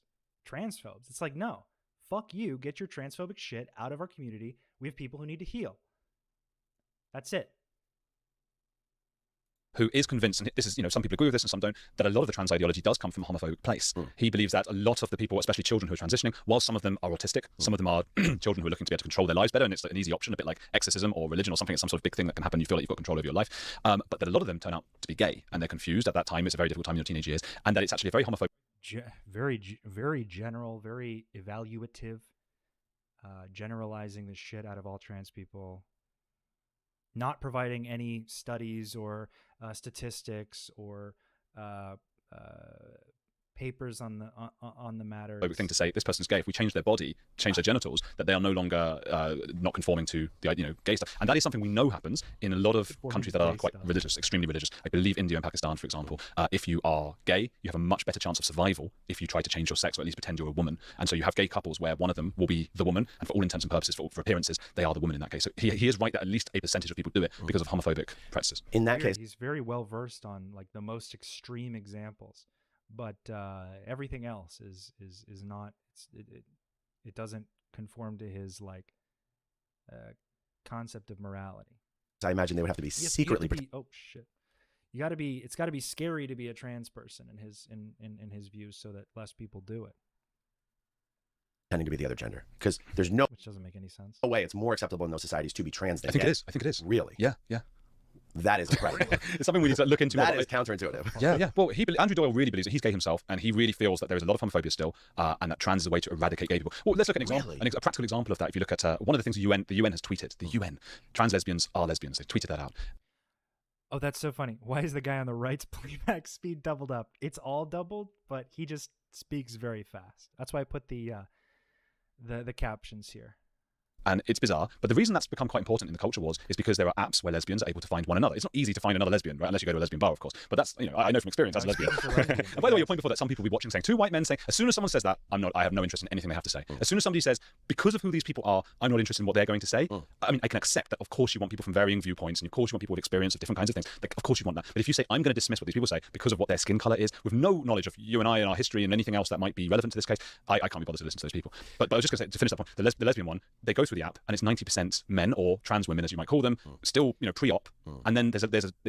transphobes. It's like, no, fuck you. Get your transphobic shit out of our community. We have people who need to heal. That's it. Who is convinced, and this is, some people agree with this and some don't, that a lot of the trans ideology does come from a homophobic place. He believes that a lot of the people, especially children who are transitioning, while some of them are autistic, some of them are children who are looking to be able to control their lives better, and it's an easy option, a bit like exorcism or religion or something. It's some sort of big thing that can happen. You feel like you've got control over your life. But that a lot of them turn out to be gay, and they're confused at that time. It's a very difficult time in your teenage years, and that it's actually a very homophobic. Very general, very evaluative, generalizing the shit out of all trans people. Not providing any studies or statistics or papers on the matter. A thing to say, this person's gay. If we change their body, change their genitals, that they are no longer not conforming to the gay stuff, and that is something we know happens in a lot of countries that are quite religious, extremely religious. I believe India and Pakistan, for example. If you are gay, you have a much better chance of survival if you try to change your sex or at least pretend you're a woman. And so you have gay couples where one of them will be the woman, and for all intents and purposes, for appearances, they are the woman in that case. So he is right that at least a percentage of people do it because of homophobic practices. In that case, he's very well versed on like the most extreme examples. But everything else is not. It doesn't conform to his concept of morality. I imagine they would have to be secretly. Oh shit! You got to be. It's got to be scary to be a trans person in his views, so that less people do it. Tending to be the other gender, because there's no. Which doesn't make any sense. No way. It's more acceptable in those societies to be trans than I think gay. it is. Really? Yeah. That is incredible. It's something we need to look into. That is counterintuitive. Yeah. Well, Andrew Doyle really believes that he's gay himself, and he really feels that there is a lot of homophobia still, and that trans is a way to eradicate gay people. Well, let's look at an example, a practical example of that. If you look at one of the things the UN has tweeted, trans lesbians are lesbians. They tweeted that out. Oh, that's so funny. Why is the guy on the right's playback speed doubled up? It's all doubled, but he just speaks very fast. That's why I put the captions here. And it's bizarre, but the reason that's become quite important in the culture is because there are apps where lesbians are able to find one another. It's not easy to find another lesbian, right? Unless you go to a lesbian bar, of course. But that's, I know from experience as a lesbian. And by the way, your point before that, some people will be watching saying, two white men saying, as soon as someone says that, I have no interest in anything they have to say. As soon as somebody says, because of who these people are, I'm not interested in what they're going to say. I mean, I can accept that, of course, you want people from varying viewpoints, and of course, you want people with experience of different kinds of things. Like, of course, you want that. But if you say, I'm going to dismiss what these people say because of what their skin color is, with no knowledge of you and I and our history and anything else that might be relevant to this case, I can't be bothered to listen to those people. But I was just going to say, to finish that point, the lesbian one, they go through the app, and it's 90% men, or trans women, as you might call them, still, pre-op, and then they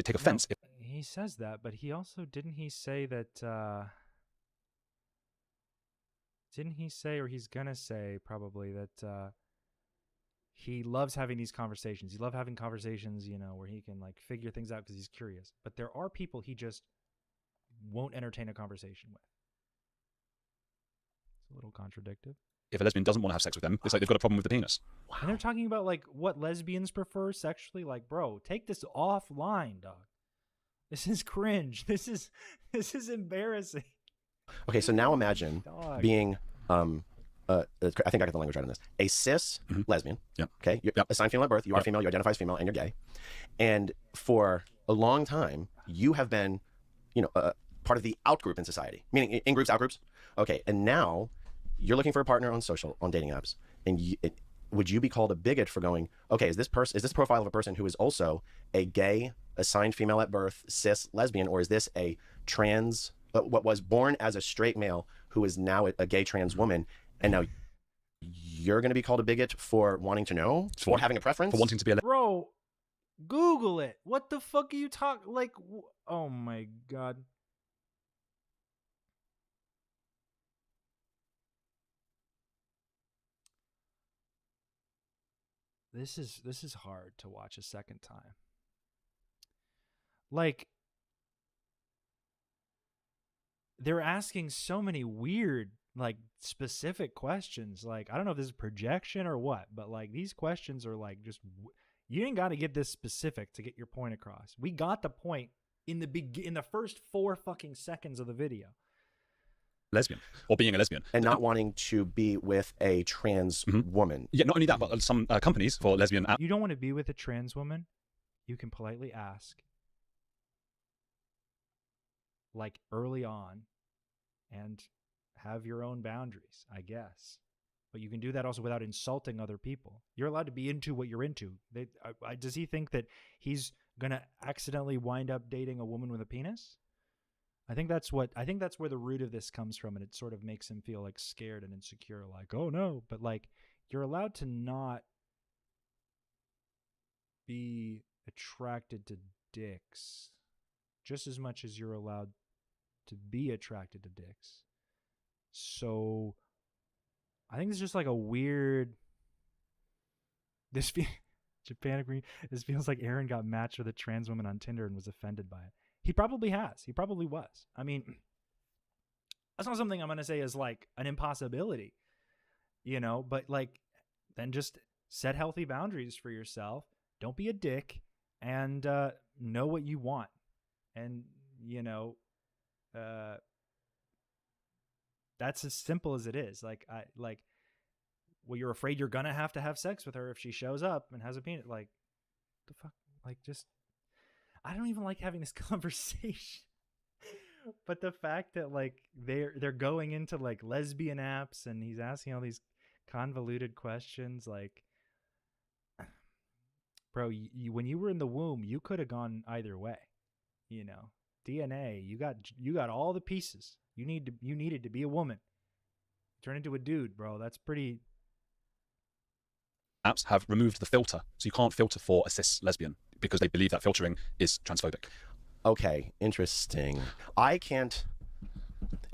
take offense. He says that, but he also didn't he say that? Didn't he say, or he's gonna say probably that he loves having these conversations. He loves having conversations, where he can like figure things out because he's curious. But there are people he just won't entertain a conversation with. It's a little contradictory. If a lesbian doesn't want to have sex with them, it's like they've got a problem with the penis. Wow. And they're talking about like what lesbians prefer sexually. Like, bro, take this offline, dog. This is cringe. This is embarrassing. Okay, so now imagine being I think I got the language right on this. A cis lesbian. Yep. Okay, you're assigned female at birth. You are female. You identify as female, and you're gay. And for a long time, you have been, part of the out group in society, meaning in groups, out groups. Okay, and now you're looking for a partner on dating apps, and would you be called a bigot for going, okay, is this profile of a person who is also a gay, assigned female at birth, cis lesbian, or is this a trans, what was born as a straight male who is now a gay trans woman, and now you're going to be called a bigot for wanting to know, for having a preference, for wanting to be a bro? Google it. What the fuck are you talking? Like, oh my god. This is hard to watch a second time. Like, they're asking so many weird, like, specific questions. Like, I don't know if this is projection or what, but like these questions are like just, you ain't got to get this specific to get your point across. We got the point in the first 4 fucking seconds of the video. Lesbian, or being a lesbian, and not wanting to be with a trans woman. Yeah, not only that, but some companies for lesbian. You don't want to be with a trans woman, you can politely ask, like early on, and have your own boundaries, I guess. But you can do that also without insulting other people. You're allowed to be into what you're into. Does he think that he's gonna accidentally wind up dating a woman with a penis? I think that's where the root of this comes from, and it sort of makes him feel like scared and insecure, like, oh no. But like, you're allowed to not be attracted to dicks just as much as you're allowed to be attracted to dicks. So I think it's just like a weird, Japan agree. This feels like Aaron got matched with a trans woman on Tinder and was offended by it. He probably has. He probably was. I mean, that's not something I'm going to say is like an impossibility, but like, then just set healthy boundaries for yourself. Don't be a dick, and know what you want. And, that's as simple as it is. Like, well, you're afraid you're going to have sex with her if she shows up and has a penis. Like, the fuck? Like, just, I don't even like having this conversation. But the fact that like they're going into like lesbian apps and he's asking all these convoluted questions, like, bro, when you were in the womb, you could have gone either way. DNA, you got all the pieces. You needed to be a woman. Turn into a dude, bro. That's pretty. Apps have removed the filter, so you can't filter for a cis lesbian because they believe that filtering is transphobic. Okay, interesting. I can't.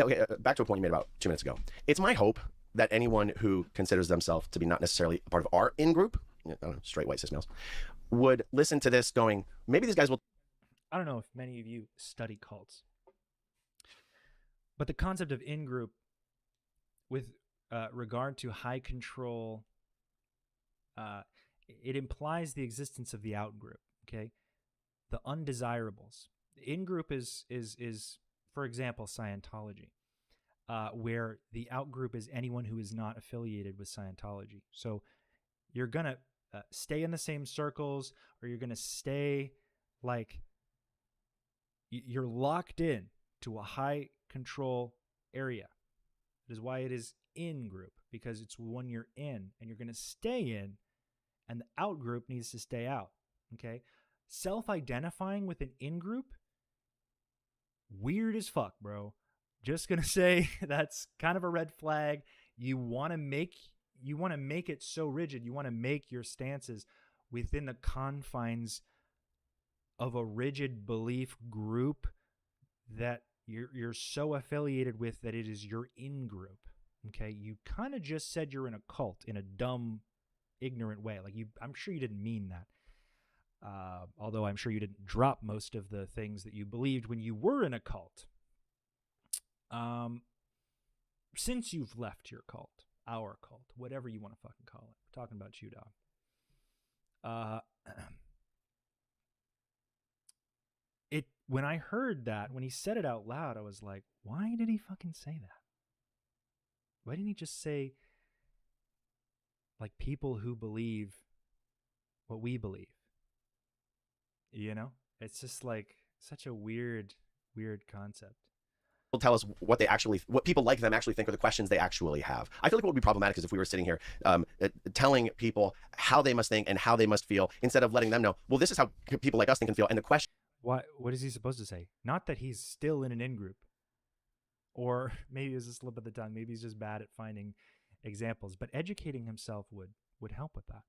Okay, back to a point you made about 2 minutes ago. It's my hope that anyone who considers themselves to be not necessarily a part of our in-group, I don't know, straight white cis males, would listen to this going, maybe these guys will. I don't know if many of you study cults, but the concept of in-group with regard to high control, it implies the existence of the out-group, okay? The undesirables. The in-group is for example, Scientology, where the out-group is anyone who is not affiliated with Scientology. So you're going to stay in the same circles, or you're going to stay like you're locked in to a high control area. That is why it is in group, because it's one you're in and you're going to stay in, and the out group needs to stay out. Okay. Self-identifying with an in group, weird as fuck, bro. Just going to say that's kind of a red flag. You want to make it so rigid. You want to make your stances within the confines of a rigid belief group that you're so affiliated with that it is your in group. Okay, you kind of just said you're in a cult in a dumb, ignorant way. Like I'm sure you didn't mean that. Although I'm sure you didn't drop most of the things that you believed when you were in a cult. Since you've left your cult, our cult, whatever you want to fucking call it, we're talking about you, dog. When I heard that, when he said it out loud, I was like, why did he fucking say that? Why didn't he just say, like, people who believe what we believe? You know? It's just like such a weird concept. Tell us what people like them actually think are the questions they actually have. I feel like what would be problematic is if we were sitting here telling people how they must think and how they must feel, instead of letting them know, well, this is how people like us think and feel. And the question... What is he supposed to say? Not that he's still in an in-group. Or maybe it's a slip of the tongue. Maybe he's just bad at finding examples. But educating himself would help with that.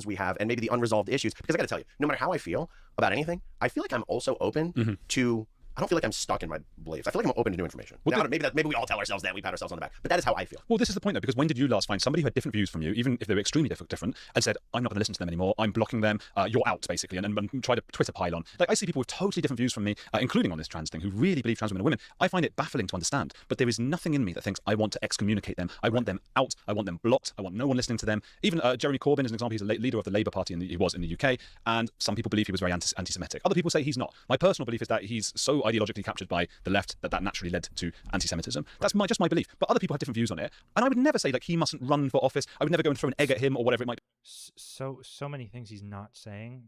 We have, and maybe the unresolved issues. Because I got to tell you, no matter how I feel about anything, I feel like I'm also open to... I don't feel like I'm stuck in my beliefs. I feel like I'm open to new information. Well, now, maybe we all tell ourselves that, we pat ourselves on the back, but that is how I feel. Well, this is the point though, because when did you last find somebody who had different views from you, even if they were extremely different, and said, I'm not going to listen to them anymore, I'm blocking them, you're out, basically, and try to Twitter pile on. Like, I see people with totally different views from me, including on this trans thing, who really believe trans women are women. I find it baffling to understand, but there is nothing in me that thinks I want to excommunicate them. I want them out. I want them blocked. I want no one listening to them. Even Jeremy Corbyn is an example. He's a leader of the Labour Party, he was in the UK, and some people believe he was very anti-Semitic. Other people say he's not. My personal belief is that he's so ideologically captured by the left that naturally led to anti-Semitism. That's just my belief. But other people have different views on it, and I would never say like he mustn't run for office. I would never go and throw an egg at him or whatever it might be. So many things he's not saying.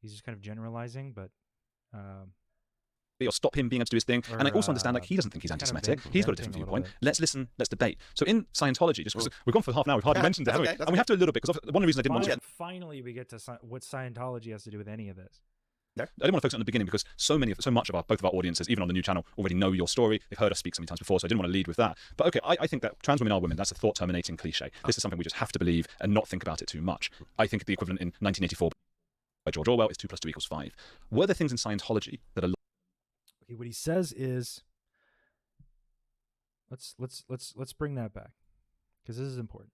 He's just kind of generalizing, but or stop him being able to do his thing. And I also understand like he doesn't think he's anti-Semitic. He's got a different viewpoint. Let's listen. Let's debate. So in Scientology, just because we've gone for half an hour, we've hardly mentioned it, haven't we? And we have to a little bit because one of the reasons I didn't want to. Finally, we get to what Scientology has to do with any of this. I didn't want to focus on the beginning because so much of both of our audiences, even on the new channel, already know your story. They've heard us speak so many times before, so I didn't want to lead with that. But okay, I think that trans women are women. That's a thought-terminating cliche. This is something we just have to believe and not think about it too much. I think the equivalent in 1984 by George Orwell is 2 + 2 = 5. Were there things in Scientology that are... Okay, what he says is, let's bring that back because this is important.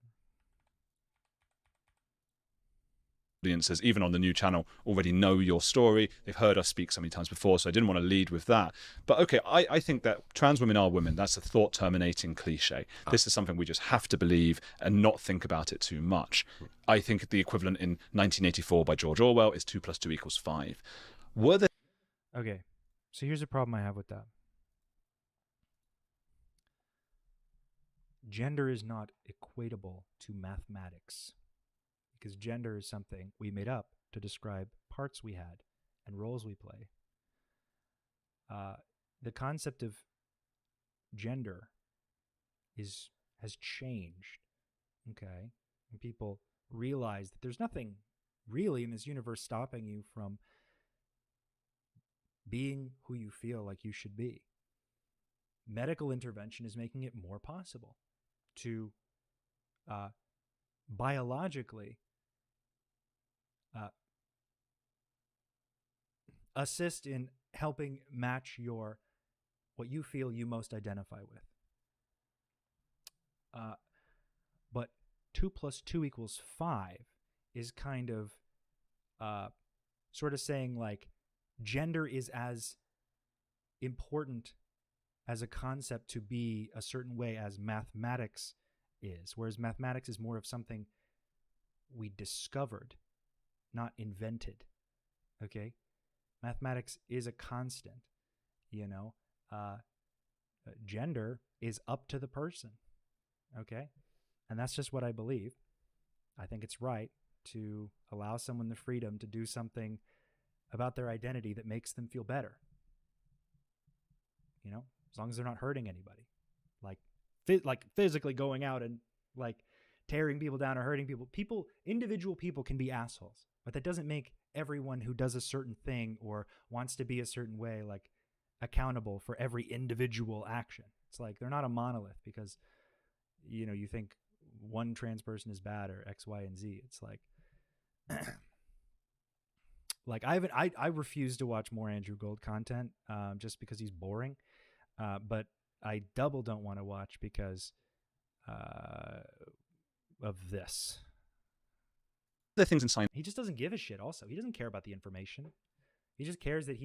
Audiences, even on the new channel, already know your story. They've heard us speak so many times before, so I didn't want to lead with that. But okay, I think that trans women are women. That's a thought-terminating cliche. This is something we just have to believe and not think about it too much. I think the equivalent in 1984 by George Orwell is 2 + 2 = 5. Were there... Okay, so here's a problem I have with that. Gender is not equatable to mathematics. Because gender is something we made up to describe parts we had and roles we play. The concept of gender has changed, okay? And people realize that there's nothing really in this universe stopping you from being who you feel like you should be. Medical intervention is making it more possible to biologically assist in helping match what you feel you most identify with. But 2 + 2 = 5 is kind of sort of saying like gender is as important as a concept to be a certain way as mathematics is, whereas mathematics is more of something we discovered, not invented. Okay? Mathematics is a constant, you know. Gender is up to the person, okay? And that's just what I believe. I think it's right to allow someone the freedom to do something about their identity that makes them feel better. You know, as long as they're not hurting anybody, like physically going out and like tearing people down or hurting people. Individual people can be assholes, but that doesn't make everyone who does a certain thing or wants to be a certain way like accountable for every individual action. It's like they're not a monolith because, you know, you think one trans person is bad or X, Y, and Z. It's like, like I refuse to watch more Andrew Gold content just because he's boring. But I double don't want to watch because of this. The things in science. He just doesn't give a shit. Also, he doesn't care about the information. He just cares that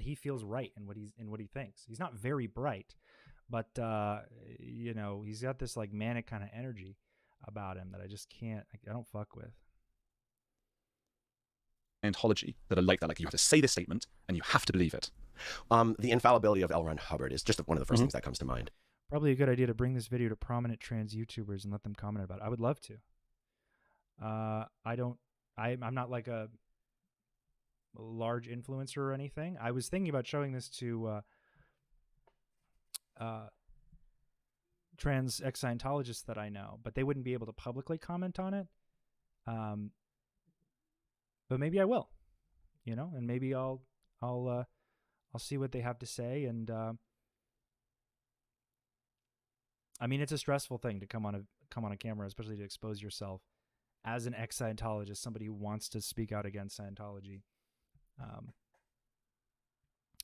he feels right in what he thinks. He's not very bright, but you know, he's got this like manic kind of energy about him that I just can't. I don't fuck with. Scientology that are like that. Like you have to say this statement and you have to believe it. The infallibility of L. Ron Hubbard is just one of the first things that comes to mind. Probably a good idea to bring this video to prominent trans YouTubers and let them comment about it. I would love to. I'm not like a large influencer or anything. I was thinking about showing this to trans ex-Scientologists that I know, but they wouldn't be able to publicly comment on it. But maybe I will, you know, and maybe I'll see what they have to say. And I mean, it's a stressful thing to come on a camera, especially to expose yourself as an ex-Scientologist, somebody who wants to speak out against Scientology.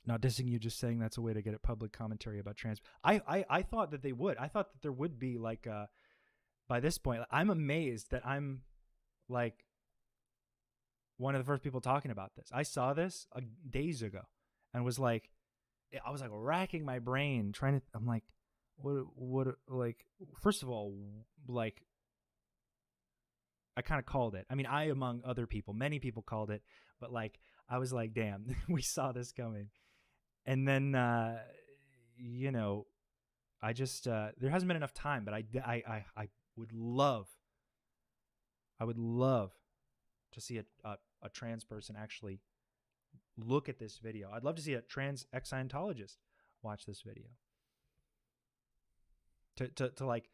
Not dissing you, just saying that's a way to get a public commentary about trans. I thought that they would. I thought that there would be like by this point. I'm amazed that I'm like one of the first people talking about this. I saw this days ago and was like, I was like racking my brain trying to. I'm like, what? Like, first of all, like, I kind of called it. I mean, I among other people, many people called it, but like, I was like, damn, we saw this coming. And then, you know, I just there hasn't been enough time, but I would love to see a trans person actually look at this video. I'd love to see a trans ex-Scientologist watch this video. To like,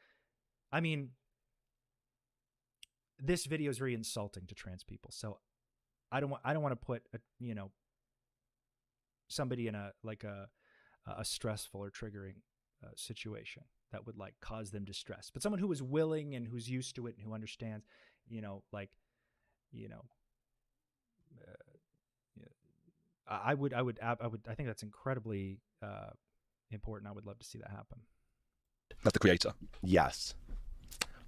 I mean, this video is very insulting to trans people. So I don't want to put somebody in a stressful or triggering situation that would like cause them distress. But someone who is willing and who's used to it and who understands, I think that's incredibly important. I would love to see that happen. That's the creator. Yes.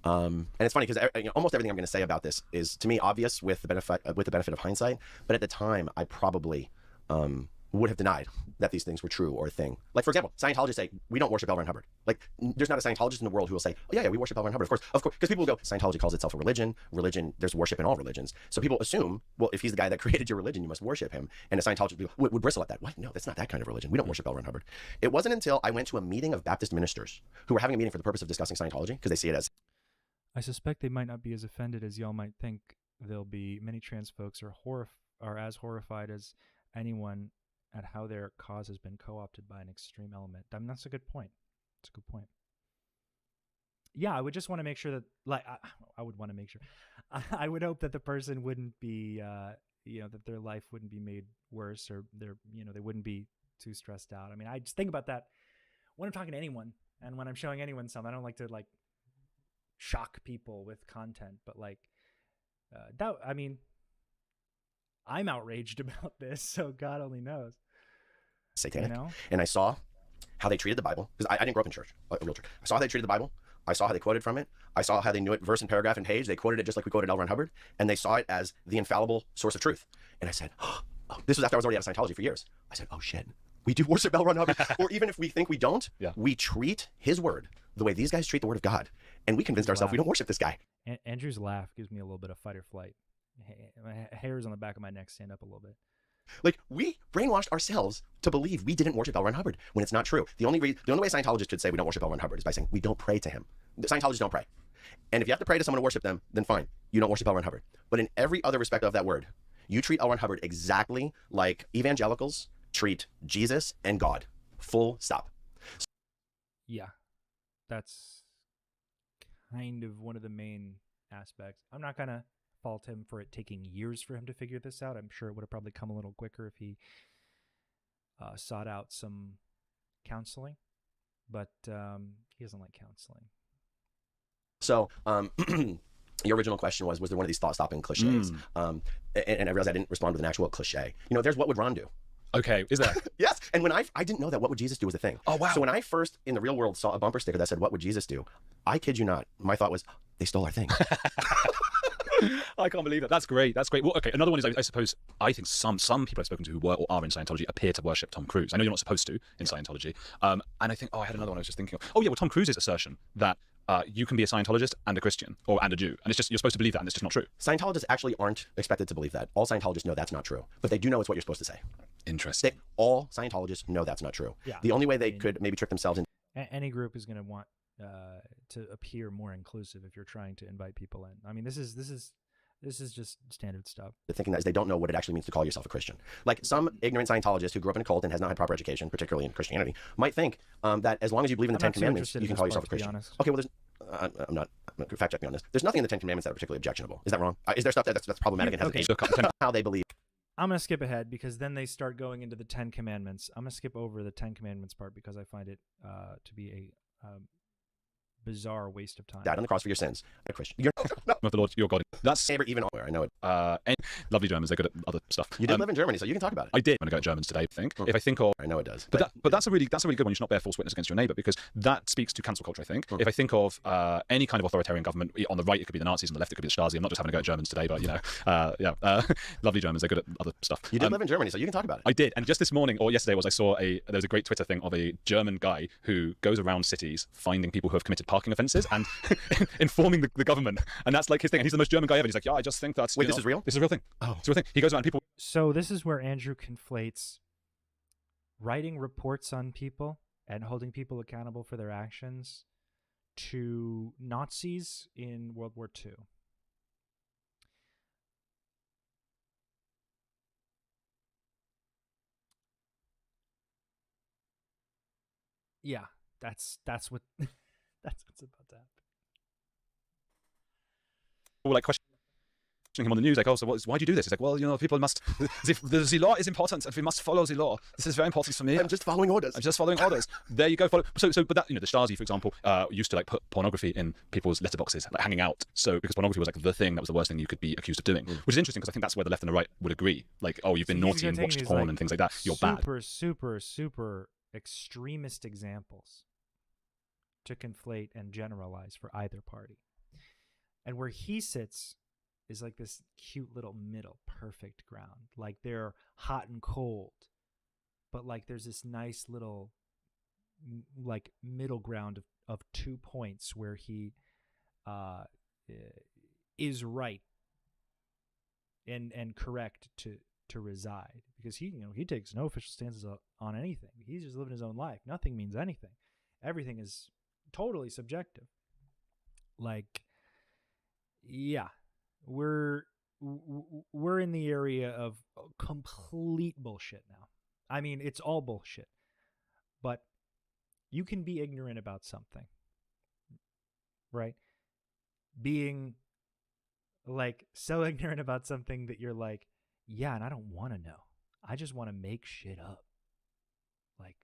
And it's funny because almost everything I'm going to say about this is to me obvious with the benefit of hindsight. But at the time, I probably would have denied that these things were true or a thing. Like, for example, Scientologists say, we don't worship L. Ron Hubbard. Like, there's not a Scientologist in the world who will say, oh, yeah, we worship L. Ron Hubbard. Of course, because people will go, Scientology calls itself a religion. There's worship in all religions. So people assume, well, if he's the guy that created your religion, you must worship him. And a Scientologist would bristle at that. What? No, that's not that kind of religion. We don't worship L. Ron Hubbard. It wasn't until I went to a meeting of Baptist ministers who were having a meeting for the purpose of discussing Scientology, because they see it as... I suspect they might not be as offended as y'all might think they'll be. Many trans folks are as horrified as anyone at how their cause has been co-opted by an extreme element. I mean, that's a good point. It's a good point. Yeah, I would just want to make sure that, like, I would want to make sure. I would hope that the person wouldn't be, that their life wouldn't be made worse, or they wouldn't be too stressed out. I mean, I just think about that when I'm talking to anyone, and when I'm showing anyone something. I don't like to like shock people with content, but like I mean, I'm outraged about this, so God only knows. Satanic. And I saw how they treated the Bible, because I didn't grow up in church, a real church. I saw how they treated the Bible. I saw how they quoted from it. I saw how they knew it verse and paragraph and page. They quoted it just like we quoted L. Ron Hubbard, and they saw it as the infallible source of truth. And I said, oh, this was after I was already out of Scientology for years. I said, oh shit, we do worship L. Ron Hubbard. Or even if we think we don't, we treat his word the way these guys treat the word of God. And we convinced ourselves we don't worship this guy. Andrew's laugh gives me a little bit of fight or flight. My hairs on the back of my neck stand up a little bit. Like, we brainwashed ourselves to believe we didn't worship L. Ron Hubbard when it's not true. The only way Scientologists could say we don't worship L. Ron Hubbard is by saying we don't pray to him. The Scientologists don't pray. And if you have to pray to someone to worship them, then fine. you don't worship L. Ron Hubbard. But in every other respect of that word, you treat L. Ron Hubbard exactly like evangelicals treat Jesus and God. Full stop. Yeah, that's kind of one of the main aspects. I'm not going to fault him for it taking years for him to figure this out. I'm sure it would have probably come a little quicker if he sought out some counseling, but he doesn't like counseling. So, your original question was there one of these thought-stopping cliches? And I realized I didn't respond with an actual cliche. You know, there's what would Ron do? Okay, is there? Yes. And when I didn't know that what would Jesus do was a thing. Oh, wow. So when I first in the real world saw a bumper sticker that said, what would Jesus do? I kid you not. My thought was, they stole our thing. I can't believe that. That's great. That's great. Well, okay. Another one is, I suppose, I think some people I've spoken to who were or are in Scientology appear to worship Tom Cruise. I know you're not supposed to in Scientology. And I think, I had another one I was just thinking of. Oh, yeah, well, Tom Cruise's assertion that you can be a Scientologist and a Christian and a Jew. And it's just, you're supposed to believe that, and it's just not true. Scientologists actually aren't expected to believe that. All Scientologists know that's not true. But they do know it's what you're supposed to say. Interesting. All Scientologists know that's not true. Yeah. The only way they could maybe trick themselves into any group is going to want to appear more inclusive if you're trying to invite people in. I mean, this is just standard stuff. Thinking that is they don't know what it actually means to call yourself a Christian. Like some ignorant Scientologist who grew up in a cult and has not had proper education, particularly in Christianity, might think that as long as you believe in the Ten Commandments, you can call yourself a Christian. Okay, well, I'm not fact check me on this. There's nothing in the Ten Commandments that are particularly objectionable. Is that wrong? Is there stuff that's problematic and has how they believe? I'm going to skip ahead because then they start going into the Ten Commandments. I'm going to skip over the Ten Commandments part because I find it to be a bizarre waste of time. Died on the cross for your sins. A Christian. You're of the Lord your God. That's neighbor even where I know it. And lovely Germans, they're good at other stuff. You did live in Germany, so you can talk about it. I did. I'm going to go at Germans today, I think. If I think of... I know it does. But that's a really good one. You should not bear false witness against your neighbor, because that speaks to cancel culture, I think. If I think of any kind of authoritarian government, on the right it could be the Nazis, on the left it could be the Stasi. I'm not just having a go at Germans today, but, you know, lovely Germans, they're good at other stuff. You did live in Germany, so you can talk about it. I did. And just this morning, or yesterday, I saw there was a great Twitter thing of a German guy who goes around cities finding people who have committed parking offences and informing the government. And that's like his thing. And he's the most German guy ever. And he's like, yeah, I just think that's... Wait, this is real? This is a real thing. Oh. It's a real thing. He goes around and people... So this is where Andrew conflates writing reports on people and holding people accountable for their actions to Nazis in World War II. Yeah, that's what that's what's about to happen. Well, like questioning him on the news, like, oh, so why do you do this? He's like, well, you know, people must, the law is important and we must follow the law. This is very important for me. I'm just following orders. There you go. Follow. So, but that, you know, the Stasi, for example, used to like put pornography in people's letterboxes, like hanging out. So, because pornography was like the thing that was the worst thing you could be accused of doing, which is interesting because I think that's where the left and the right would agree. Like, oh, you've been naughty and watched porn and things like that. You're bad. Super extremist examples to conflate and generalize for either party. And where he sits is like this cute little middle, perfect ground. Like they're hot and cold, but like there's this nice little like middle ground of 2 points where he is right and correct to reside, because he takes no official stances on anything. He's just living his own life. Nothing means anything. Everything is totally subjective. Like, yeah, we're in the area of complete bullshit now. I mean, it's all bullshit. But you can be ignorant about something, right? Being like so ignorant about something that you're like, yeah, and I don't want to know. I just want to make shit up. Like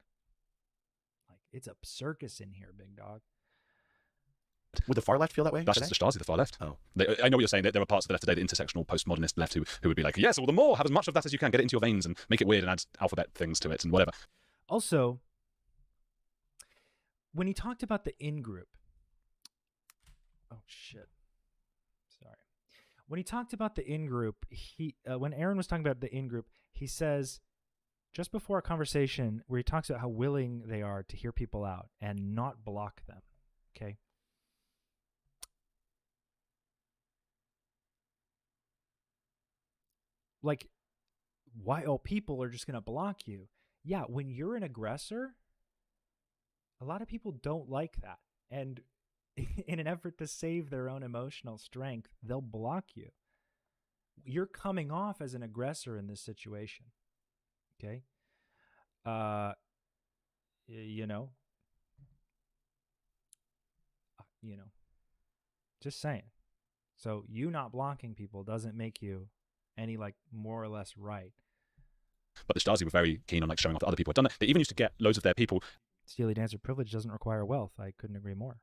it's a circus in here, big dog. Would the far left feel that way? That's just the Stasi, the far left. Oh. I know what you're saying. There are parts of the left today, the intersectional postmodernist left, who would be like, yes, well, the more, have as much of that as you can, get it into your veins and make it weird and add alphabet things to it and whatever. Also, when he talked about the in-group, oh, shit. Sorry. When he talked about the in-group, when Aaron was talking about the in-group, he says, just before a conversation where he talks about how willing they are to hear people out and not block them, okay? Like, why? Oh, people are just going to block you. Yeah, when you're an aggressor, a lot of people don't like that. And in an effort to save their own emotional strength, they'll block you. You're coming off as an aggressor in this situation. Okay? You know, just saying. So you not blocking people doesn't make you any like more or less right. But the Stasi were very keen on like showing off that other people had done it. They even used to get loads of their people Steely Dancer privilege doesn't require wealth. I couldn't agree more.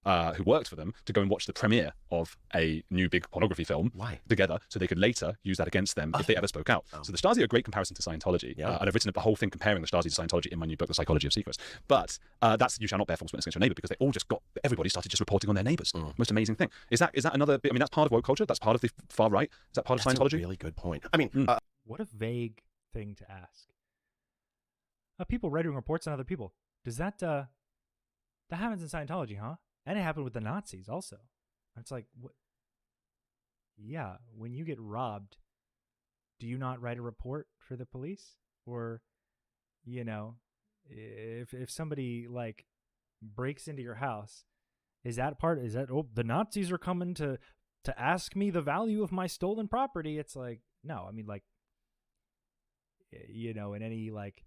who worked for them to go and watch the premiere of a new big pornography film together, so they could later use that against them if they ever spoke out. So the Stasi are a great comparison to Scientology, and I've written a whole thing comparing the Stasi to Scientology in my new book, The Psychology of Secrets. But that's you shall not bear false witness against your neighbor, because they all just everybody started just reporting on their neighbors. Most amazing thing. Is that another bit? I mean, that's part of woke culture. That's part of the far right. Is that part of Scientology? That's a really good point. I mean, what a vague thing to ask. People writing reports on other people. Does that happens in Scientology, huh? And it happened with the Nazis also. It's like, what? Yeah, when you get robbed, do you not write a report for the police? Or, if somebody like breaks into your house, the Nazis are coming to ask me the value of my stolen property? It's like, no, I mean, like, in any like,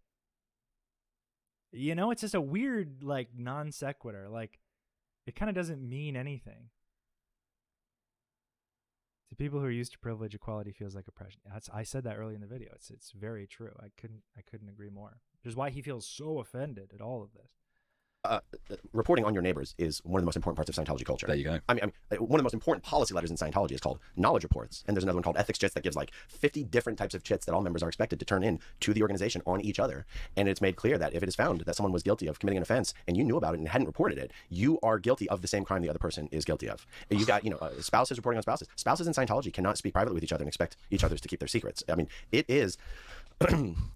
it's just a weird like non sequitur. Like, it kind of doesn't mean anything. To people who are used to privilege, equality feels like oppression. I said that early in the video. It's very true. I couldn't agree more. Which is why he feels so offended at all of this. Reporting on your neighbors is one of the most important parts of Scientology culture. There you go. I mean, one of the most important policy letters in Scientology is called knowledge reports. And there's another one called ethics chits that gives like 50 different types of chits that all members are expected to turn in to the organization on each other. And it's made clear that if it is found that someone was guilty of committing an offense and you knew about it and hadn't reported it, you are guilty of the same crime the other person is guilty of. You got, spouses reporting on spouses. Spouses in Scientology cannot speak privately with each other and expect each other to keep their secrets. I mean,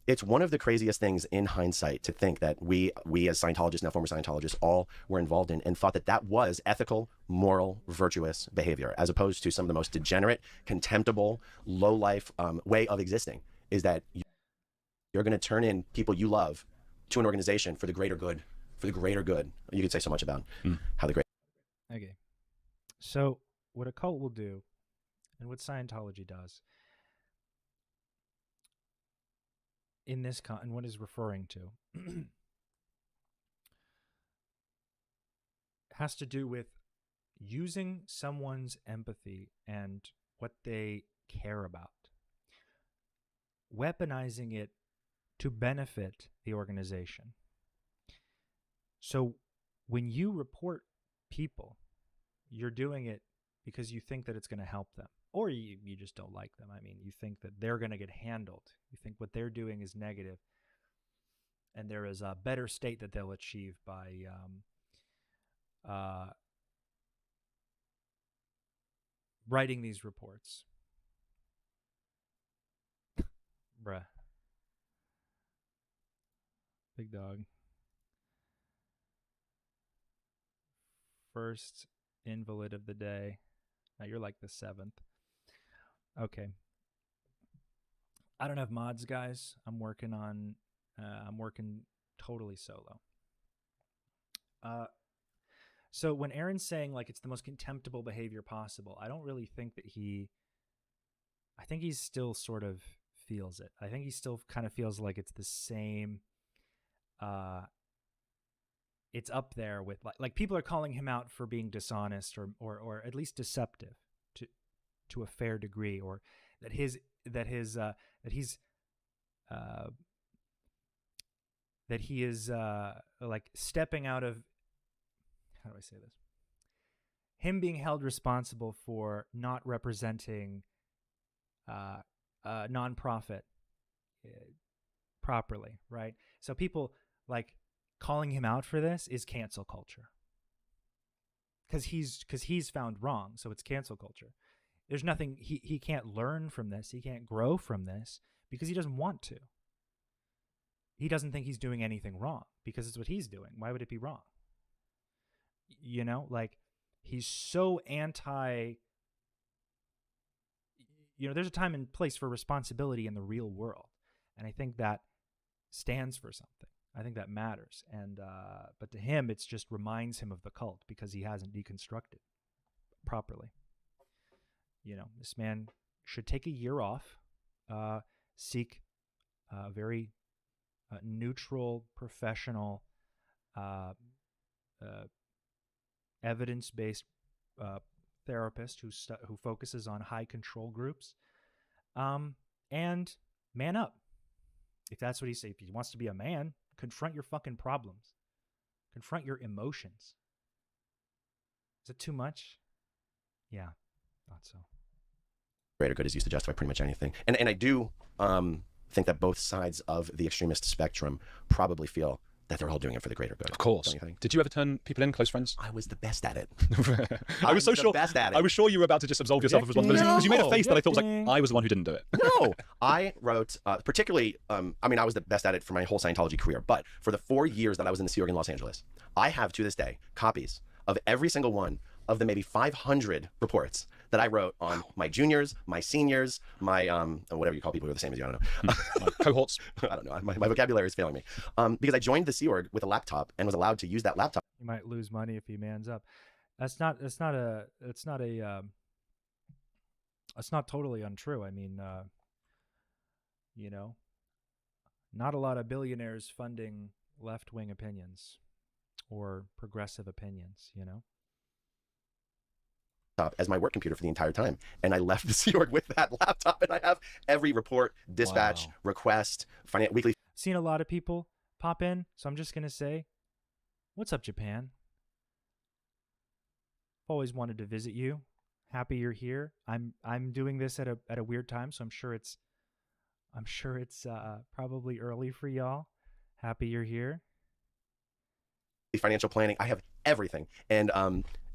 it's one of the craziest things in hindsight to think that we as Scientologists, now former Scientologists, all were involved in and thought that was ethical, moral, virtuous behavior, as opposed to some of the most degenerate, contemptible, low-life way of existing, is that you're going to turn in people you love to an organization for the greater good. For the greater good. You could say so much about how the great... Okay. So what a cult will do, and what Scientology does, in this and what is referring to has to do with using someone's empathy and what they care about, weaponizing it to benefit the organization. So when you report people, you're doing it because you think that it's going to help them. Or you just don't like them. I mean, you think that they're going to get handled. You think what they're doing is negative, and there is a better state that they'll achieve by writing these reports. Bruh. Big dog. First invalid of the day. Now you're like the 7th. Okay. I don't have mods, guys. I'm working totally solo. So when Aaron's saying like it's the most contemptible behavior possible, I don't really think that I think he still sort of feels it. I think he still kind of feels like it's the same, it's up there with like people are calling him out for being dishonest or at least deceptive to a fair degree, or that he's like stepping out of, how do I say this? Him being held responsible for not representing a nonprofit properly, right? So people like calling him out for this is cancel culture. Because he's found wrong, so it's cancel culture. There's nothing, he can't learn from this, he can't grow from this, because he doesn't want to. He doesn't think he's doing anything wrong, because it's what he's doing. Why would it be wrong? Like, he's so anti, there's a time and place for responsibility in the real world. And I think that stands for something. I think that matters. And but to him, it's just reminds him of the cult because he hasn't deconstructed properly. You know, this man should take a year off, seek very neutral, professional, evidence-based therapist who focuses on high control groups, and man up. If that's what he says, if he wants to be a man, confront your fucking problems, confront your emotions. Is it too much? Yeah, thought so. Greater good is used to justify pretty much anything, and I do think that both sides of the extremist spectrum probably feel that they're all doing it for the greater good. Of course. Don't you think? Did you ever turn people in, close friends? I was the best at it. I was so the sure. best at it. I was sure you were about to just absolve yourself of responsibility because you made a face that I thought was like I was the one who didn't do it. No, I wrote particularly. I mean, I was the best at it for my whole Scientology career, but for the 4 years that I was in the Sea Org in Los Angeles, I have to this day copies of every single one of the maybe 500 reports that I wrote on my juniors, my seniors, my whatever you call people who are the same as you. I don't know. Cohorts. I don't know. My vocabulary is failing me because I joined the Sea Org with a laptop and was allowed to use that laptop. He might lose money if he mans up. That's not totally untrue. I mean, you know, not a lot of billionaires funding left-wing opinions or progressive opinions, you know. As my work computer for the entire time, and I left the Sea Org with that laptop, and I have every report, dispatch, request, weekly. Seen a lot of people pop in, so I'm just gonna say, "What's up, Japan? Always wanted to visit you. Happy you're here. I'm doing this at a weird time, so I'm sure it's probably early for y'all. Happy you're here. Financial planning. I have everything, and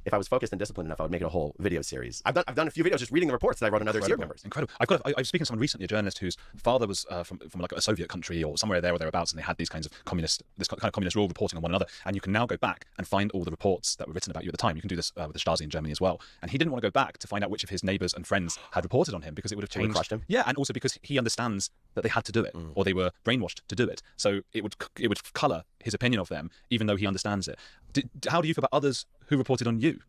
if I was focused and disciplined enough, I would make it a whole video series. I've done a few videos just reading the reports that I wrote on other Sea Org members. Incredible. I was speaking to someone recently, a journalist whose father was from like a Soviet country or somewhere there or thereabouts, and they had these kinds of communist rule reporting on one another. And you can now go back and find all the reports that were written about you at the time. You can do this with the Stasi in Germany as well. And he didn't want to go back to find out which of his neighbors and friends had reported on him because it would have changed. Crushed him. Yeah, and also because he understands that they had to do it or they were brainwashed to do it. So it would color his opinion of them, even though he understands it. How do you feel about others who reported on you?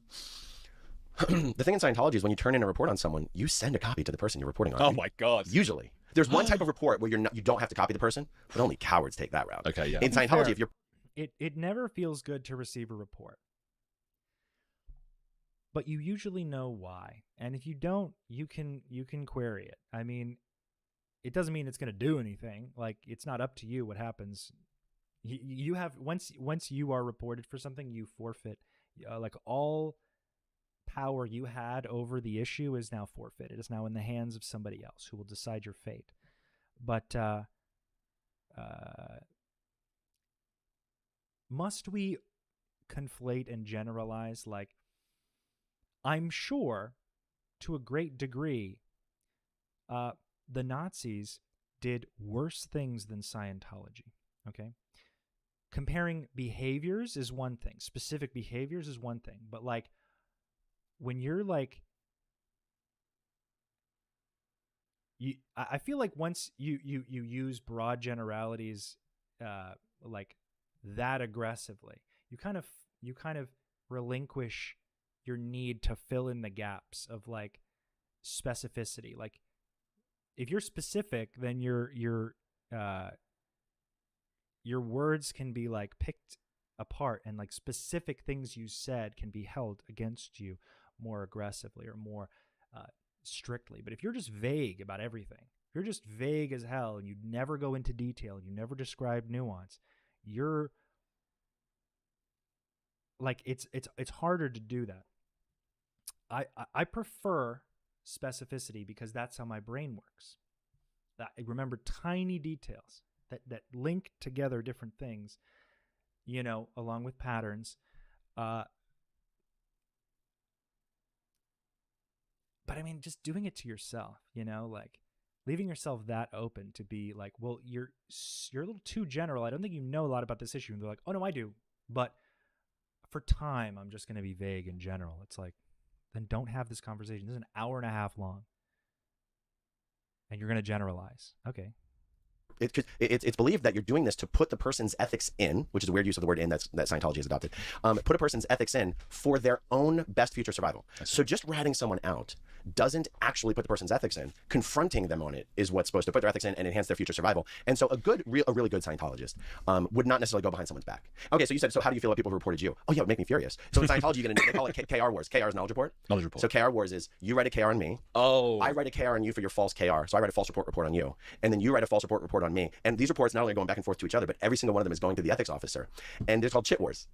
The thing in Scientology is when you turn in a report on someone, you send a copy to the person you're reporting on. Oh my God. Usually. There's one type of report where you don't have to copy the person, but only cowards take that route. Okay, yeah. In Scientology, if you're... It never feels good to receive a report. But you usually know why. And if you don't, you can query it. I mean, it doesn't mean it's going to do anything. Like, it's not up to you what happens. You have once you are reported for something, you forfeit like all power you had over the issue is now forfeit. It is now in the hands of somebody else who will decide your fate. But must we conflate and generalize? Like, I'm sure to a great degree the Nazis did worse things than Scientology. Okay? Comparing behaviors is one thing. Specific behaviors is one thing. But like, when you're like, I feel like once you use broad generalities like that aggressively, you kind of relinquish your need to fill in the gaps of like specificity. Like, if you're specific, then your words can be like picked apart, and like specific things you said can be held against you more aggressively or more strictly. But if you're just vague about everything, if you're just vague as hell and you never go into detail, you never describe nuance, you're like, it's harder to do that. I prefer specificity because that's how my brain works. That I remember tiny details that link together different things, you know, along with patterns. But I mean, just doing it to yourself, you know, like leaving yourself that open to be like, well, you're a little too general. I don't think you know a lot about this issue. And they're like, oh no, I do. But for time, I'm just going to be vague in general. It's like, then don't have this conversation. This is an hour and a half long. And you're going to generalize. Okay. it's believed that you're doing this to put the person's ethics in, which is a weird use of the word in that Scientology has adopted. Put a person's ethics in for their own best future survival. So just ratting someone out doesn't actually put the person's ethics in. Confronting them on it is what's supposed to put their ethics in and enhance their future survival. And so a really good Scientologist would not necessarily go behind someone's back. Okay, so you said, so how do you feel about people who reported you? Oh yeah, it would make me furious. So in Scientology, they call it KR Wars. KR is knowledge report. Knowledge report. So KR Wars is you write a KR on me. Oh. I write a KR on you for your false KR. So I write a false report on you. And then you write a false report on me. And these reports not only are going back and forth to each other, but every single one of them is going to the ethics officer. And they're called chit wars.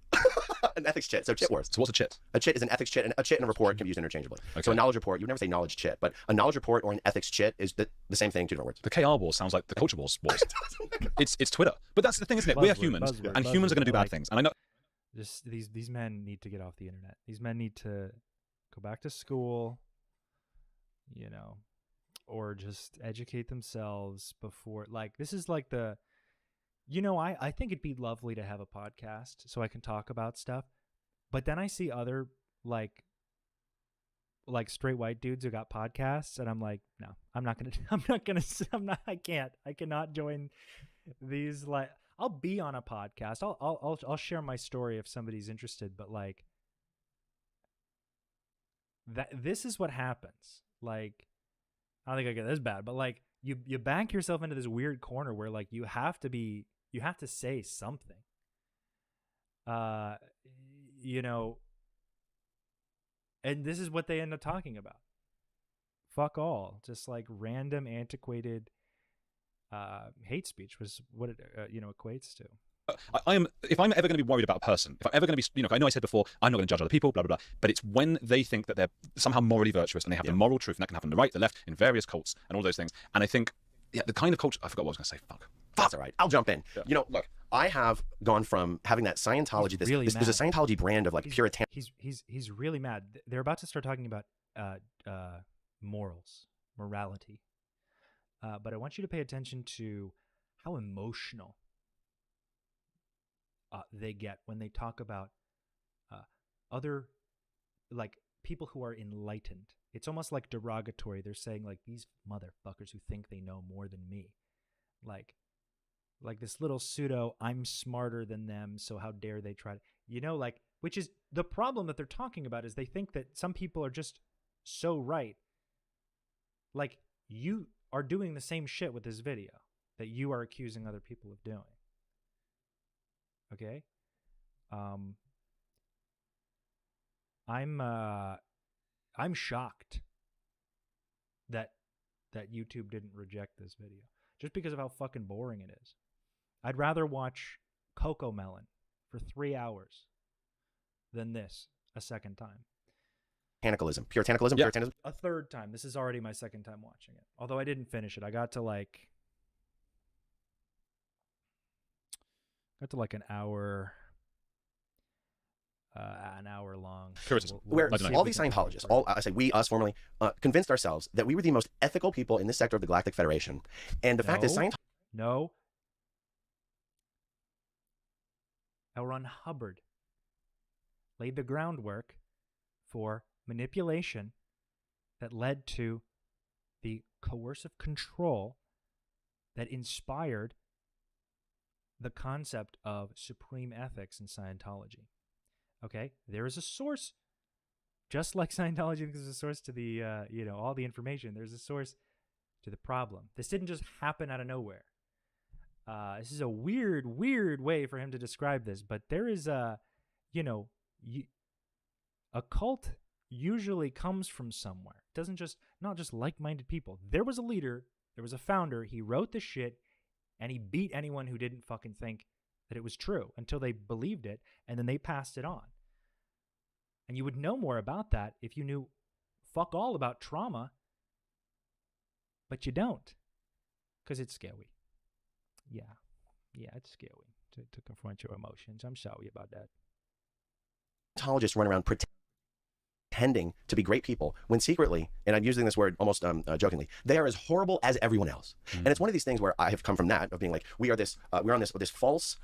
An ethics chit. So chit wars. So what's a chit? A chit is an ethics chit, and a chit and a report can be used interchangeably. Okay. So a knowledge report, you would never say knowledge chit, but a knowledge report or an ethics chit is the same thing, two different words. The KR wars sounds like the culture wars. It's Twitter. But that's the thing, isn't it? We are humans, and humans are going to do bad things. And I know just these men need to get off the internet. These men need to go back to school, you know, or just educate themselves before, like, this is like the, you know, I think it'd be lovely to have a podcast so I can talk about stuff, but then I see other like straight white dudes who got podcasts, and I'm like, no, I cannot join these. Like, I'll be on a podcast. I'll share my story if somebody's interested, but like this is what happens. Like, I don't think I get this bad, but like you back yourself into this weird corner where like you have to say something. You know, and this is what they end up talking about. Fuck all. Just like random, antiquated hate speech was what it equates to. If I'm ever going to be worried about a person, if I'm ever going to be, I know I said before, I'm not going to judge other people, blah, blah, blah, but it's when they think that they're somehow morally virtuous and they have the moral truth, and that can happen the right, the left, in various cults and all those things. And I think, the kind of culture, I forgot what I was going to say, fuck. That's all right. I'll jump in. Yeah. Look, I have gone from having that Scientology, there's a Scientology brand of like Puritan. He's really mad. They're about to start talking about morality. But I want you to pay attention to how emotional they get when they talk about other, like, people who are enlightened. It's almost like derogatory. They're saying like, these motherfuckers who think they know more than me, like this little pseudo, I'm smarter than them, so how dare they try to, like, which is the problem that they're talking about, is they think that some people are just so right. Like, you are doing the same shit with this video that you are accusing other people of doing. Okay? I'm shocked that YouTube didn't reject this video just because of how fucking boring it is. I'd rather watch Coco Melon for 3 hours than this a second time. Puritanism. A third time. This is already my second time watching it. Although I didn't finish it. I got to like an hour long. Where all these Scientologists, us formerly, convinced ourselves that we were the most ethical people in this sector of the Galactic Federation. And the fact is, No. L. Ron Hubbard laid the groundwork for manipulation that led to the coercive control that inspired the concept of supreme ethics in Scientology. Okay? There is a source, just like Scientology is a source to the, all the information. There's a source to the problem. This didn't just happen out of nowhere. This is a weird way for him to describe this, but there is a cult usually comes from somewhere. It doesn't not just like-minded people. There was a leader, there was a founder, he wrote the shit, and he beat anyone who didn't fucking think that it was true until they believed it, and then they passed it on. And you would know more about that if you knew fuck all about trauma, but you don't, because it's scary. Yeah, it's scary to confront your emotions. I'm sorry about that. Scientologists run around pretending to be great people when secretly, and I'm using this word almost jokingly, they are as horrible as everyone else. And it's one of these things where I have come from that, of being like, we're on this false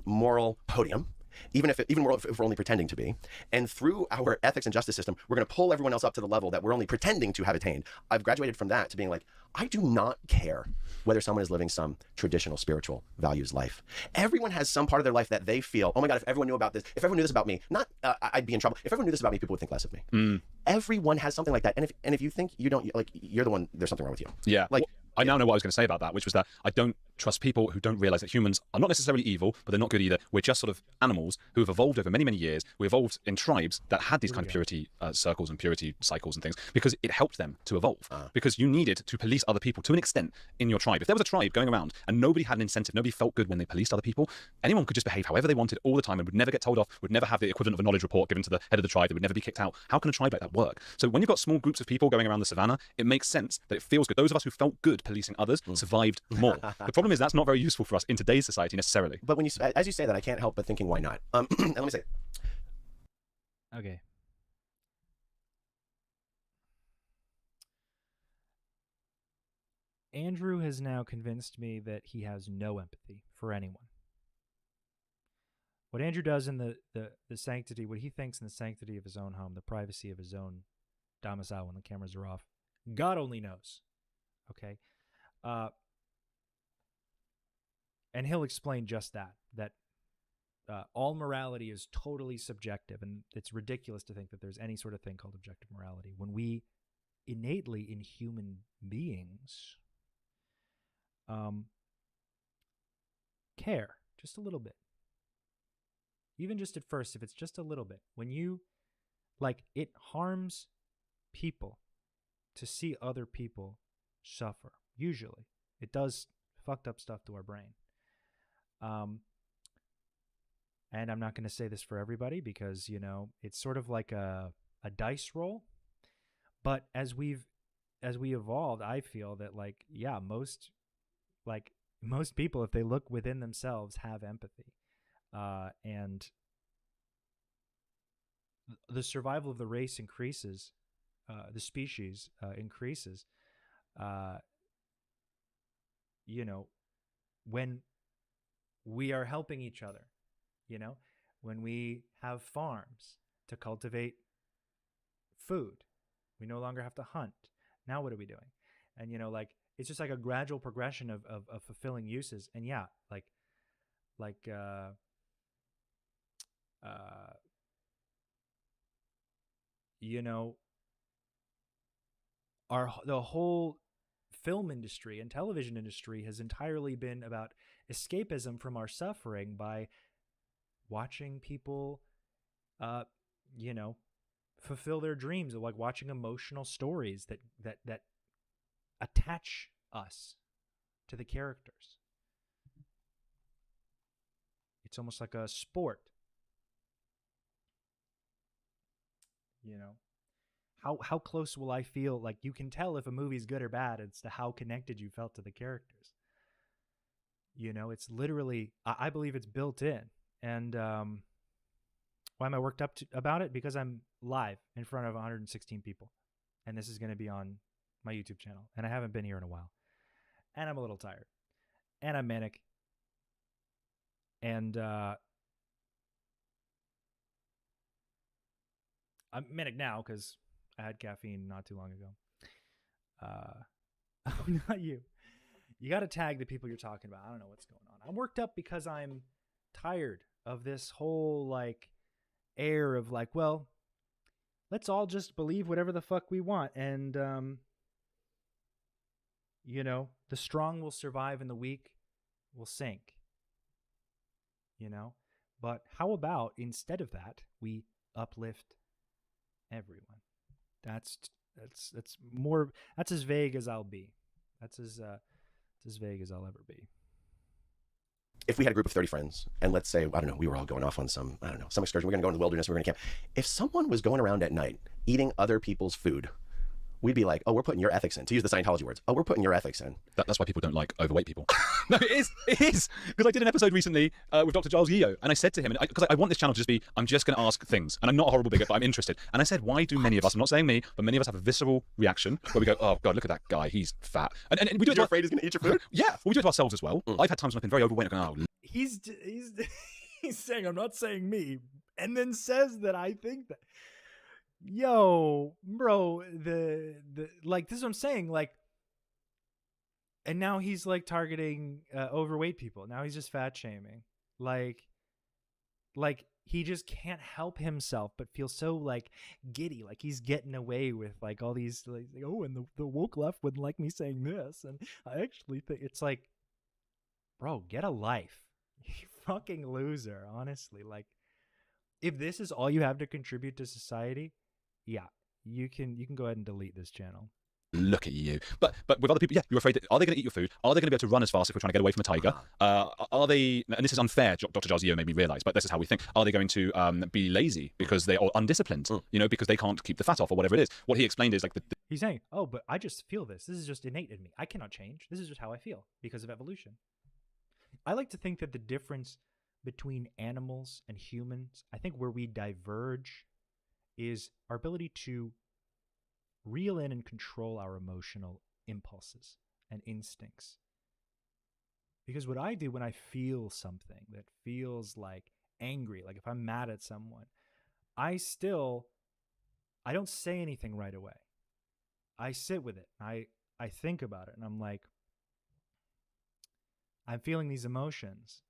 moral podium, even if we're only pretending to be. And through our ethics and justice system, we're going to pull everyone else up to the level that we're only pretending to have attained. I've graduated from that to being like, I do not care whether someone is living some traditional spiritual values life. Everyone has some part of their life that they feel, oh my God, if everyone knew about this, if everyone knew this about me, not I'd be in trouble. If everyone knew this about me, people would think less of me. Everyone has something like that. And if you think you don't, like, you're the one, there's something wrong with you. Yeah. Like, I now know what I was going to say about that, which was that I don't trust people who don't realize that humans are not necessarily evil, but they're not good either. We're just sort of animals who have evolved over many, many years. We evolved in tribes that had these kind of purity circles and purity cycles and things because it helped them to evolve. Because you needed to police other people to an extent in your tribe. If there was a tribe going around and nobody had an incentive, nobody felt good when they policed other people, anyone could just behave however they wanted all the time and would never get told off, would never have the equivalent of a knowledge report given to the head of the tribe, they would never be kicked out. How can a tribe like that work? So when you've got small groups of people going around the savannah, it makes sense that it feels good. Those of us who felt good policing others survived more. The problem is that's not very useful for us in today's society necessarily. But when you, as you say that, I can't help but thinking, why not? And let me say, okay. Andrew has now convinced me that he has no empathy for anyone. What Andrew does in the sanctity, what he thinks in the sanctity of his own home, the privacy of his own domicile when the cameras are off, God only knows. Okay? And he'll explain just that all morality is totally subjective, and it's ridiculous to think that there's any sort of thing called objective morality when we innately in human beings care just a little bit. Even just at first, if it's just a little bit. When you, like, it harms people to see other people suffer. Usually. It does fucked up stuff to our brain. And I'm not going to say this for everybody because, you know, it's sort of like a dice roll. But as we evolved, I feel that, like, yeah, most people, if they look within themselves, have empathy. And the survival of the race increases, the species increases, you know, when we are helping each other, you know, when we have farms to cultivate food, we no longer have to hunt. Now what are we doing? And, you know, like, it's just like a gradual progression of fulfilling uses. And yeah, you know, the whole film industry and television industry has entirely been about escapism from our suffering by watching people, you know, fulfill their dreams, of like watching emotional stories that attach us to the characters. It's almost like a sport. You know, how close will I feel? Like, you can tell if a movie's good or bad as to how connected you felt to the characters. You know, it's literally, I believe it's built in. And why am I worked up about it? Because I'm live in front of 116 people. And this is going to be on my YouTube channel. And I haven't been here in a while. And I'm a little tired. And I'm manic. And I'm manic now because I had caffeine not too long ago. Not you. You got to tag the people you're talking about. I don't know what's going on. I'm worked up because I'm tired of this whole, like, air of, like, well, let's all just believe whatever the fuck we want. And, you know, the strong will survive and the weak will sink. You know? But how about, instead of that, we uplift everyone? That's more, that's as vague as I'll be. That's as vague as I'll ever be. If we had a group of 30 friends, and let's say, I don't know, we were all going off on some excursion, we're going to go in the wilderness, we're going to camp. If someone was going around at night eating other people's food, we'd be like, oh, we're putting your ethics in. To use the Scientology words, oh, we're putting your ethics in. That's why people don't like overweight people. No, it is. Because I did an episode recently with Dr. Giles Yeo, and I said to him, because I want this channel to just be, I'm just going to ask things, and I'm not a horrible bigot, but I'm interested. And I said, why do many of us, I'm not saying me, but many of us have a visceral reaction where we go, oh God, look at that guy, he's fat. And we do it. You're afraid he's going to eat your food? Yeah, well, we do it to ourselves as well. I've had times when I've been very overweight and going, oh. He's He's saying, I'm not saying me, and then says that I think that. Yo, bro, the like, this is what I'm saying, like, and now he's like targeting overweight people. Now he's just fat shaming. Like he just can't help himself but feel so like giddy, like he's getting away with like all these like, oh, and the woke left wouldn't like me saying this, and I actually think it's like, bro, get a life. You fucking loser, honestly. Like, if this is all you have to contribute to society, yeah, you can go ahead and delete this channel. Look at you. But with other people, yeah, you're afraid that, are they going to eat your food? Are they going to be able to run as fast if we're trying to get away from a tiger? Are they, and this is unfair, Dr. Jarzio made me realize, but this is how we think. Are they going to be lazy because they are undisciplined, you know, because they can't keep the fat off or whatever it is? What he explained is like he's saying, oh, but I just feel this. This is just innate in me. I cannot change. This is just how I feel because of evolution. I like to think that the difference between animals and humans, I think where we diverge is our ability to reel in and control our emotional impulses and instincts. Because what I do when I feel something that feels like angry, like if I'm mad at someone, I don't say anything right away. I sit with it. I think about it, and I'm like, I'm feeling these emotions.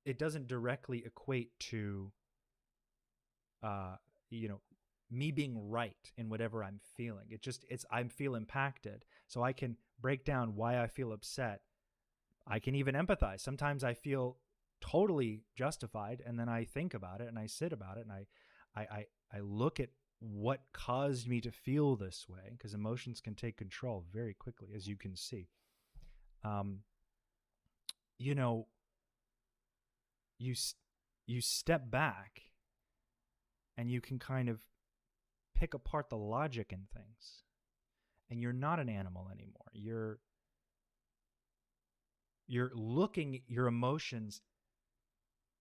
It doesn't directly equate to me being right in whatever I'm feeling. I feel impacted. So I can break down why I feel upset. I can even empathize. Sometimes I feel totally justified, and then I think about it and I sit about it, and I look at what caused me to feel this way, because emotions can take control very quickly, as you can see. You step back and you can kind of pick apart the logic in things, and you're not an animal anymore. You're looking your emotions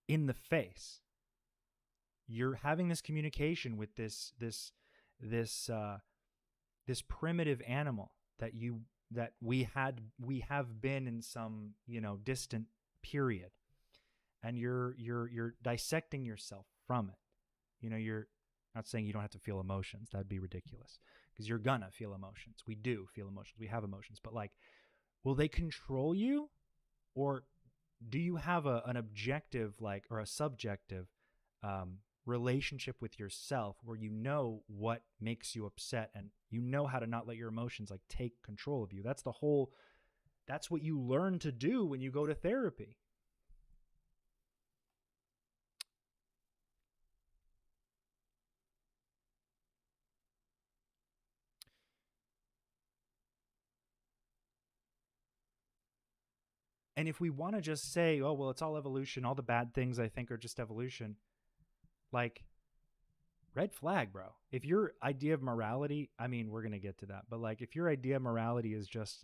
in the face. You're having this communication with this primitive animal that we have been in some distant period, and you're dissecting yourself from it. You're not saying you don't have to feel emotions. That'd be ridiculous, because you're gonna feel emotions. We do feel emotions. We have emotions, but like, will they control you, or do you have an objective, like, or a subjective relationship with yourself, where you know what makes you upset and you know how to not let your emotions like take control of you? That's what you learn to do when you go to therapy. And if we want to just say, oh, well, it's all evolution, all the bad things I think are just evolution, like, red flag, bro. If your idea of morality, I mean, we're going to get to that, but like, if your idea of morality is just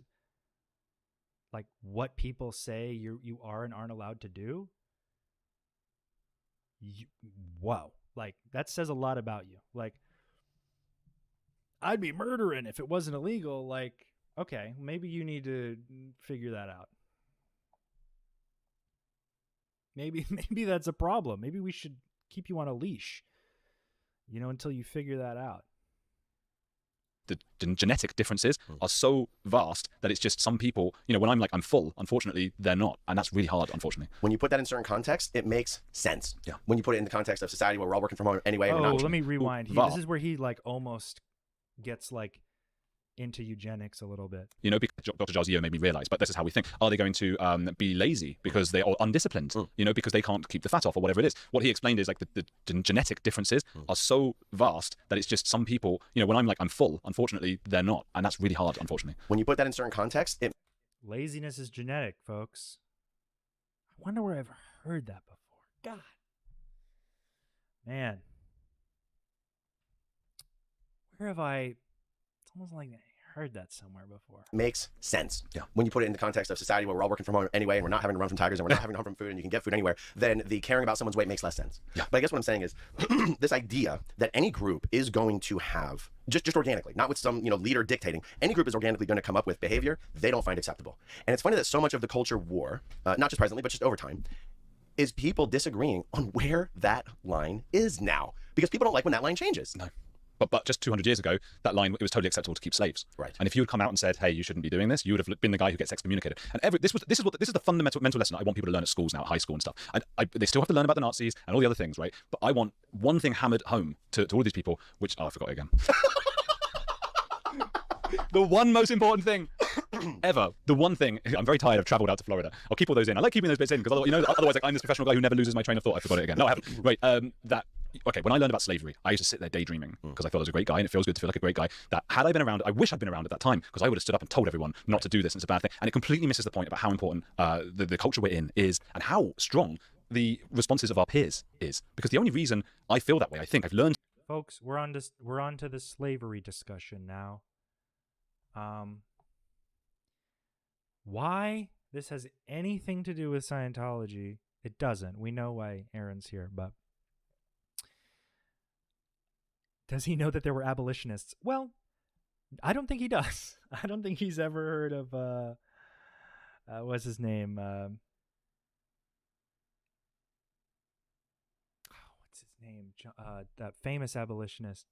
like what people say you are and aren't allowed to do, wow. Like, that says a lot about you. Like, I'd be murdering if it wasn't illegal. Like, okay, maybe you need to figure that out. Maybe that's a problem. Maybe we should keep you on a leash, until you figure that out. The genetic differences are so vast that it's just some people, when I'm like, I'm full, unfortunately, they're not. And that's really hard, unfortunately. When you put that in certain context, it makes sense. Yeah. When you put it in the context of society where we're all working from home anyway. Oh, let me rewind. This is where he like almost gets like into eugenics a little bit. Because Dr. Jarzio made me realize, but this is how we think. Are they going to be lazy because they are undisciplined, because they can't keep the fat off or whatever it is? What he explained is like the genetic differences are so vast that it's just some people, when I'm like, I'm full, unfortunately, they're not. And that's really hard, unfortunately. When you put that in certain context, laziness is genetic, folks. I wonder where I've heard that before. God. Man. Where have I... It's almost like I heard that somewhere before. Makes sense. Yeah. When you put it in the context of society where we're all working from home anyway, and we're not having to run from tigers, and we're not having to run from food, and you can get food anywhere, then the caring about someone's weight makes less sense. Yeah. But I guess what I'm saying is this idea that any group is going to have, just organically, not with some leader dictating, any group is organically going to come up with behavior they don't find acceptable. And it's funny that so much of the culture war, not just presently, but just over time, is people disagreeing on where that line is now. Because people don't like when that line changes. No. But just 200 years ago, that line, it was totally acceptable to keep slaves. Right. And if you had come out and said, hey, you shouldn't be doing this, you would have been the guy who gets excommunicated. And this is the fundamental mental lesson I want people to learn at schools now, at high school and stuff. And they still have to learn about the Nazis and all the other things, right? But I want one thing hammered home to all of these people, which, I forgot it again. The one most important thing ever. The one thing, I'm very tired. I've traveled out to Florida. I'll keep all those in. I like keeping those bits in because otherwise I'm this professional guy who never loses my train of thought. I forgot it again. No, I haven't. Right. Okay, when I learned about slavery, I used to sit there daydreaming because I thought I was a great guy, and it feels good to feel like a great guy. That had I been around, I wish I'd been around at that time, because I would have stood up and told everyone not to do this, and it's a bad thing. And it completely misses the point about how important the culture we're in is, and how strong the responses of our peers is. Because the only reason I feel that way, I think I've learned. Folks, we're on to the slavery discussion now. Why this has anything to do with Scientology, it doesn't. We know why Aaron's here, but does he know that there were abolitionists? Well, I don't think he does. I don't think he's ever heard of, what's his name? What's his name? That famous abolitionist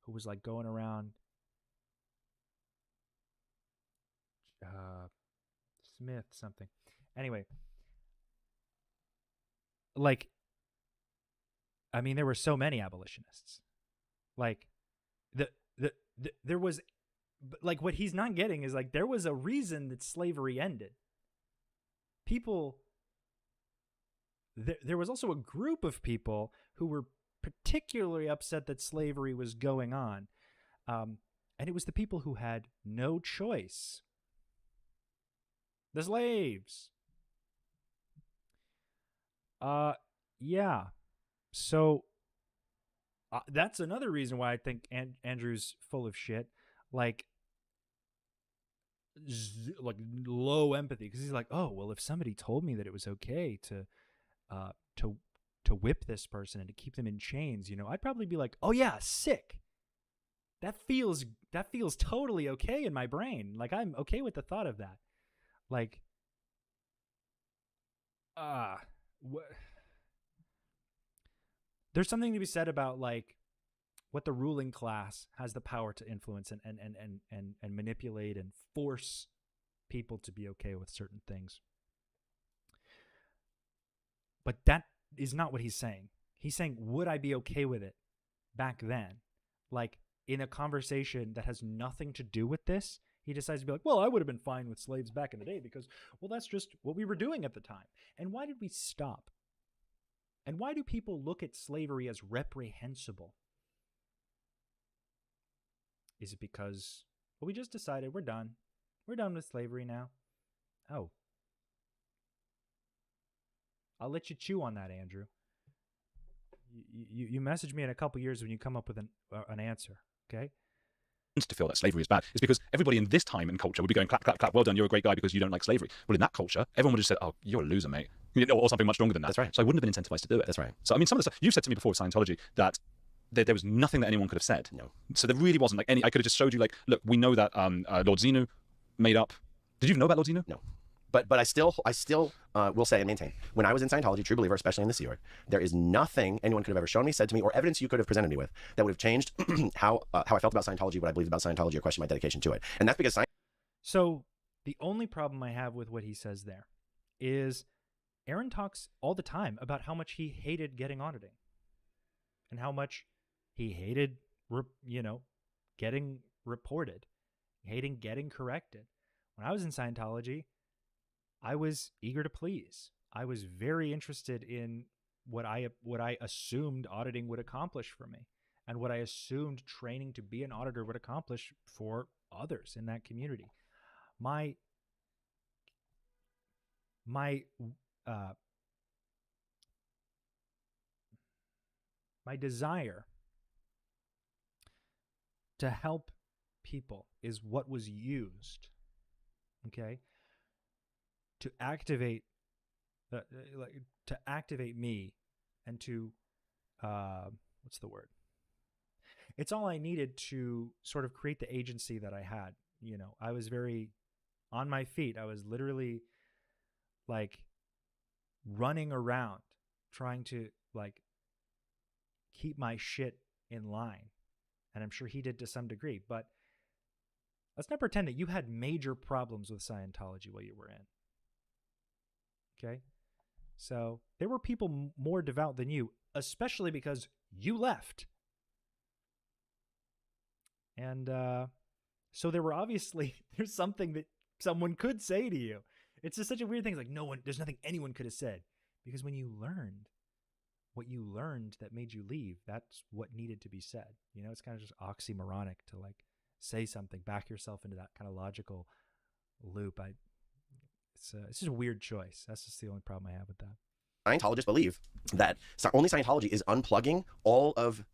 who was like going around. Smith something. Anyway, like, I mean, there were so many abolitionists. Like, there was, like, what he's not getting is, like, there was a reason that slavery ended. People, there was also a group of people who were particularly upset that slavery was going on. And it was the people who had no choice. The slaves. Yeah. So that's another reason why I think Andrew's full of shit. Like low empathy, because he's like, oh well, if somebody told me that it was okay to whip this person and to keep them in chains, I'd probably be like, oh yeah, sick. That feels totally okay in my brain. Like, I'm okay with the thought of that. Like, there's something to be said about, like, what the ruling class has the power to influence and manipulate and force people to be okay with certain things. But that is not what he's saying. He's saying, would I be okay with it back then? Like, in a conversation that has nothing to do with this, he decides to be like, well, I would have been fine with slaves back in the day because, well, that's just what we were doing at the time. And why did we stop? And why do people look at slavery as reprehensible? Is it because, well, we just decided we're done. We're done with slavery now. Oh. I'll let you chew on that, Andrew. You message me in a couple years when you come up with an answer, okay? To feel that slavery is bad is because everybody in this time and culture would be going, clap, clap, clap, well done, you're a great guy because you don't like slavery. Well, in that culture, everyone would just say, oh, you're a loser, mate. Or something much stronger than that. That's right. So I wouldn't have been incentivized to do it. That's right. So, I mean, some of the stuff you've said to me before with Scientology, that there was nothing that anyone could have said. No. So there really wasn't, like, any, I could have just showed you, like, look, we know that Lord Xenu made up. Did you even know about Lord Xenu? No. But I still will say and maintain, when I was in Scientology, true believer, especially in the Sea Org, there is nothing anyone could have ever shown me, said to me, or evidence you could have presented me with that would have changed how I felt about Scientology, what I believed about Scientology, or questioned my dedication to it. And that's because So the only problem I have with what he says there is Aaron talks all the time about how much he hated getting auditing and how much he hated, getting reported, hating getting corrected. When I was in Scientology, I was eager to please. I was very interested in what I assumed auditing would accomplish for me, and what I assumed training to be an auditor would accomplish for others in that community. My desire to help people is what was used, okay, to activate me and to what's the word? It's all I needed to sort of create the agency that I had. You know, I was very on my feet. I was literally like running around trying to like keep my shit in line. And I'm sure he did to some degree, but let's not pretend that you had major problems with Scientology while you were in. Okay? So there were people more devout than you, especially because you left. And so there were obviously, there's something that someone could say to you. It's just such a weird thing. It's like there's nothing anyone could have said. Because when you learned what you learned that made you leave, that's what needed to be said. You know, it's kind of just oxymoronic to like say something, back yourself into that kind of logical loop. It's just a weird choice. That's just the only problem I have with that. Scientologists believe that only Scientology is unplugging all of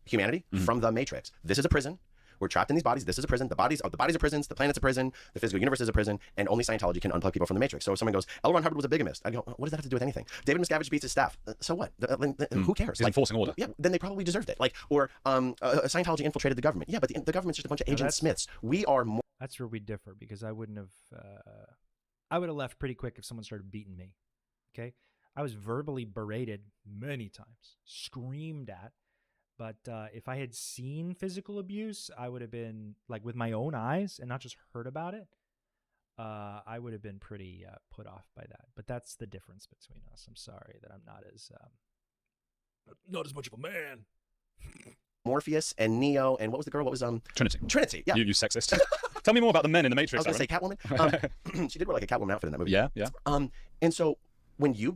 humanity from the matrix. This is a prison. We're trapped in these bodies. This is a prison. The bodies are prisons. The planet's a prison. The physical universe is a prison. And only Scientology can unplug people from the matrix. So if someone goes, L. Ron Hubbard was a bigamist, I go, what does that have to do with anything? David Miscavige beats his staff. So what? Who cares? He's enforcing order. Yeah, then they probably deserved it. Like, or Scientology infiltrated the government. Yeah, but the government's just a bunch of Agent Smiths. We are more. That's where we differ, because I would have left pretty quick if someone started beating me. Okay? I was verbally berated many times, screamed at. But if I had seen physical abuse, I would have been, like, with my own eyes and not just heard about it, I would have been pretty put off by that. But that's the difference between us. I'm sorry that I'm not as much of a man. Morpheus and Neo and what was the girl? What was Trinity. Trinity, yeah. You sexist. Tell me more about the men in the Matrix. I was going to say Catwoman. She did wear like a Catwoman outfit in that movie. Yeah. And so when you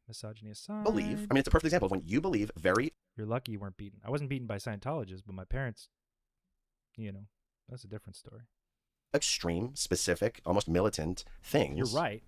misogyny aside, believe, I mean, it's a perfect example of when you believe You're lucky you weren't beaten. I wasn't beaten by Scientologists, but my parents, that's a different story. Extreme, specific, almost militant things. You're right.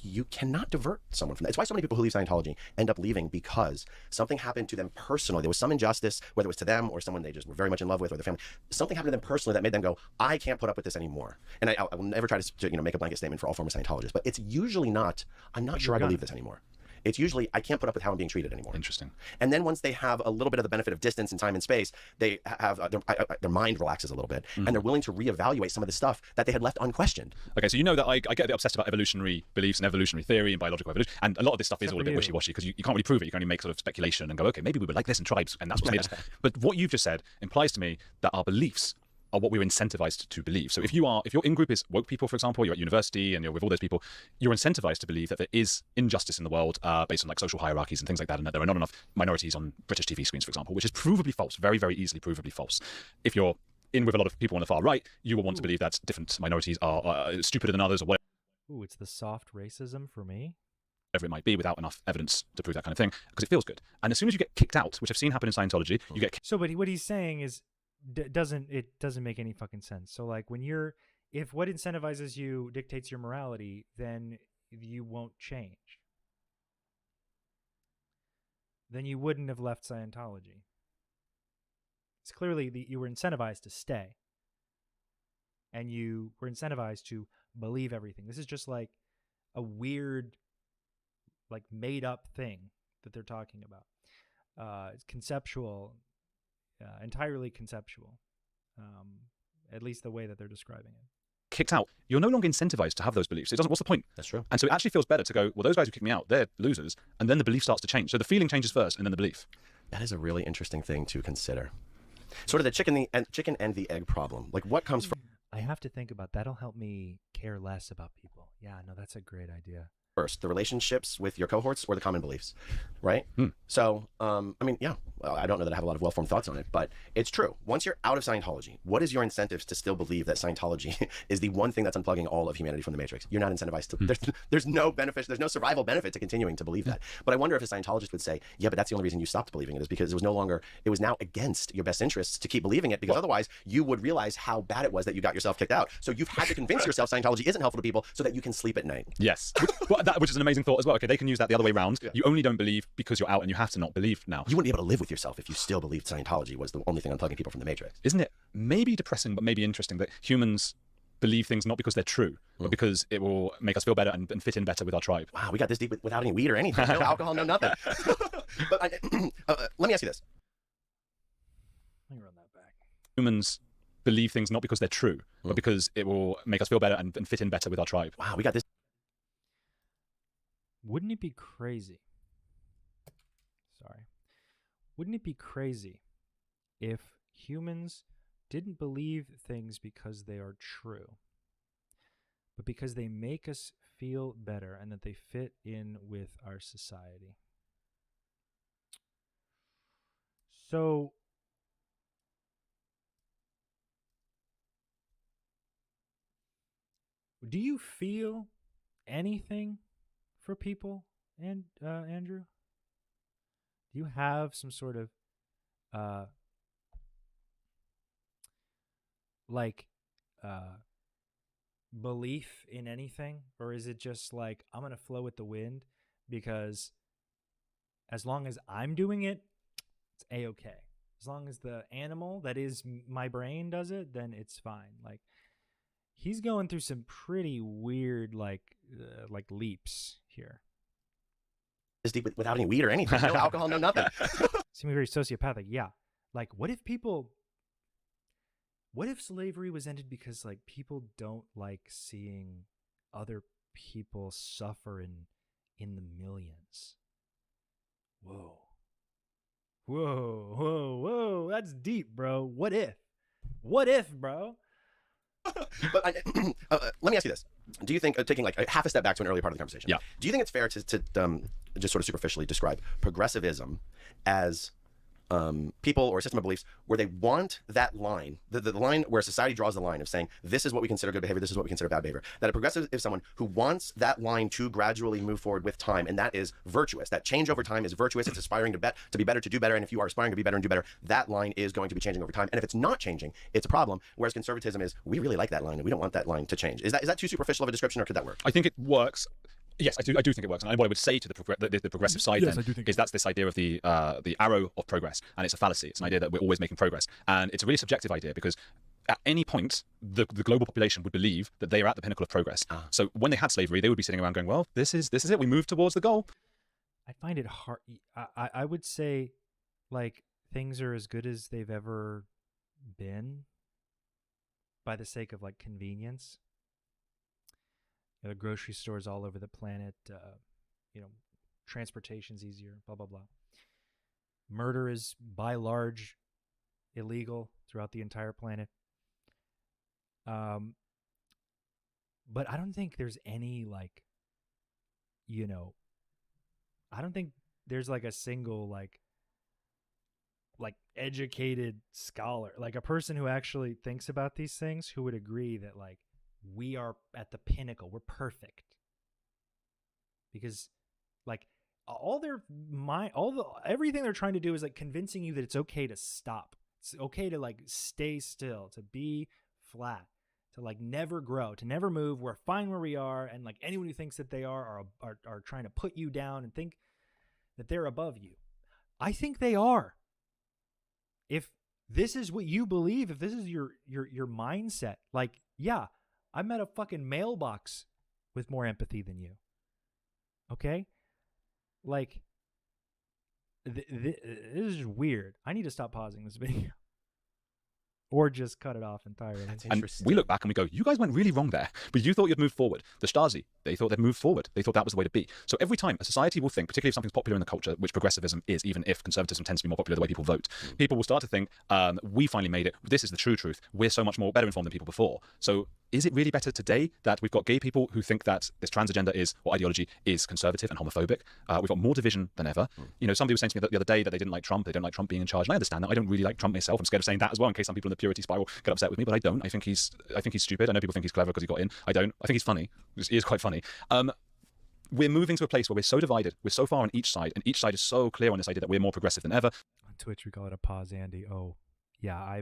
You cannot divert someone from that. It's why so many people who leave Scientology end up leaving, because something happened to them personally. There was some injustice, whether it was to them or someone they just were very much in love with or their family. Something happened to them personally that made them go, I can't put up with this anymore. And I will never try to make a blanket statement for all former Scientologists, but it's usually not, I'm not sure I believe this anymore. It's usually, I can't put up with how I'm being treated anymore. Interesting. And then once they have a little bit of the benefit of distance and time and space, they have their mind relaxes a little bit, and they're willing to reevaluate some of the stuff that they had left unquestioned. Okay, so you know that I get a bit obsessed about evolutionary beliefs and evolutionary theory and biological evolution, and a lot of this stuff is all a bit wishy-washy because you can't really prove it. You can only make sort of speculation and go, okay, maybe we were like this in tribes, and that's what made us. But what you've just said implies to me that our beliefs are what we're incentivized to believe. So if your in-group is woke people, for example, you're at university and you're with all those people, you're incentivized to believe that there is injustice in the world based on like social hierarchies and things like that, and that there are not enough minorities on British TV screens, for example, which is provably false, very, very easily provably false. If you're in with a lot of people on the far right, you will want to believe that different minorities are stupider than others or whatever. Ooh, it's the soft racism for me. Whatever it might be, without enough evidence to prove that kind of thing, because it feels good. And as soon as you get kicked out, which I've seen happen in Scientology, you get. So, but what he's saying is, it doesn't make any fucking sense. So like if what incentivizes you dictates your morality, then you won't change. Then you wouldn't have left Scientology. It's clearly that you were incentivized to stay. And you were incentivized to believe everything. This is just like a weird, like made up thing that they're talking about. It's conceptual. Entirely conceptual, at least the way that they're describing it. Kicked out, you're no longer incentivized to have those beliefs. What's the point? That's true. And so it actually feels better to go, well, those guys who kicked me out, they're losers. And then the belief starts to change. So the feeling changes first and then the belief. That is a really interesting thing to consider. Sort of the chicken and the egg problem. Like what comes first? I have to think about that'll help me care less about people. Yeah, no, that's a great idea. First, the relationships with your cohorts or the common beliefs, right? So, I mean, yeah, well, I don't know that I have a lot of well-formed thoughts on it, but it's true. Once you're out of Scientology, what is your incentives to still believe that Scientology is the one thing that's unplugging all of humanity from the Matrix? You're not incentivized to, there's no benefit, there's no survival benefit to continuing to believe that. But I wonder if a Scientologist would say, yeah, but that's the only reason you stopped believing it is because it was now against your best interests to keep believing it, because otherwise you would realize how bad it was that you got yourself kicked out. So you've had to convince yourself Scientology isn't helpful to people so that you can sleep at night. Yes. Well, which is an amazing thought as well. Okay, they can use that the other way around. Yeah. You only don't believe because you're out, and you have to not believe now. You wouldn't be able to live with yourself if you still believed Scientology was the only thing unplugging people from the Matrix. Isn't it maybe depressing, but maybe interesting that humans believe things not because they're true, but because it will make us feel better and fit in better with our tribe? Wow, we got this deep without any weed or anything. No alcohol, no nothing. But let me ask you this. Let me run that back. Humans believe things not because they're true, but because it will make us feel better and fit in better with our tribe. Wow, we got this. Wouldn't it be crazy? Sorry. Wouldn't it be crazy if humans didn't believe things because they are true, but because they make us feel better and that they fit in with our society? So, do you feel anything for people, and Andrew? Do you have some sort of belief in anything, or is it just like, I'm gonna flow with the wind because as long as I'm doing it, it's a-okay. As long as the animal that is my brain does it, then it's fine. Like, he's going through some pretty weird like leaps here. This deep without any weed or anything. No alcohol, no nothing. Seeming very sociopathic. Yeah. Like, what if slavery was ended because like people don't like seeing other people suffer in the millions? Whoa. Whoa, whoa, whoa. That's deep, bro. What if, bro? But let me ask you this. Do you think, taking like half a step back to an earlier part of the conversation, yeah, do you think it's fair to just sort of superficially describe progressivism as people or a system of beliefs where they want that line, the line where society draws the line of saying, this is what we consider good behavior, this is what we consider bad behavior, that a progressive is someone who wants that line to gradually move forward with time, and that is virtuous. That change over time is virtuous. It's aspiring to be better, to do better, and if you are aspiring to be better and do better, that line is going to be changing over time. And if it's not changing, it's a problem. Whereas conservatism is, we really like that line and we don't want that line to change. Is that too superficial of a description, or could that work? I think it works. Yes, I do think it works. And what I would say to the progressive side then is that's this idea of the arrow of progress, and it's a fallacy. It's an idea that we're always making progress, and it's a really subjective idea because at any point the global population would believe that they are at the pinnacle of progress. So when they had slavery, they would be sitting around going, well, this is it. We move towards the goal. I find it hard. I would say like things are as good as they've ever been by the sake of like convenience. There are grocery stores all over the planet. Transportation's easier, blah, blah, blah. Murder is by large illegal throughout the entire planet. But I don't think there's any I don't think there's like a single like educated scholar, like a person who actually thinks about these things, who would agree that like we are at the pinnacle, we're perfect. Because like everything they're trying to do is like convincing you that it's okay to stop. It's okay to like stay still, to be flat, to like never grow, to never move. We're fine where we are, and like anyone who thinks that they are trying to put you down and think that they're above you. I think they are. If this is what you believe, if this is your mindset, like, yeah, I'm at a fucking mailbox with more empathy than you. Okay? Like, this is weird. I need to stop pausing this video. Or just cut it off entirely. That's And interesting. we look back and we go, you guys went really wrong there. But you thought you'd move forward. The Stasi, they thought they'd move forward. They thought that was the way to be. So every time a society will think, particularly if something's popular in the culture, which progressivism is, even if conservatism tends to be more popular the way people vote, people will start to think, we finally made it. This is the true truth. We're so much more better informed than people before. So is it really better today that we've got gay people who think that this transgender ideology is conservative and homophobic? We've got more division than ever. Somebody was saying to me the other day that they didn't like Trump. They don't like Trump being in charge. And I understand that. I don't really like Trump myself. I'm scared of saying that as well, in case some people in the purity spiral get upset with me. But I don't. I think he's stupid. I know people think he's clever because he got in. I don't. I think he's funny. He is quite funny. We're moving to a place where we're so divided. We're so far on each side, and each side is so clear on this idea that we're more progressive than ever. On Twitch, we call it a pause, Andy. Oh, yeah,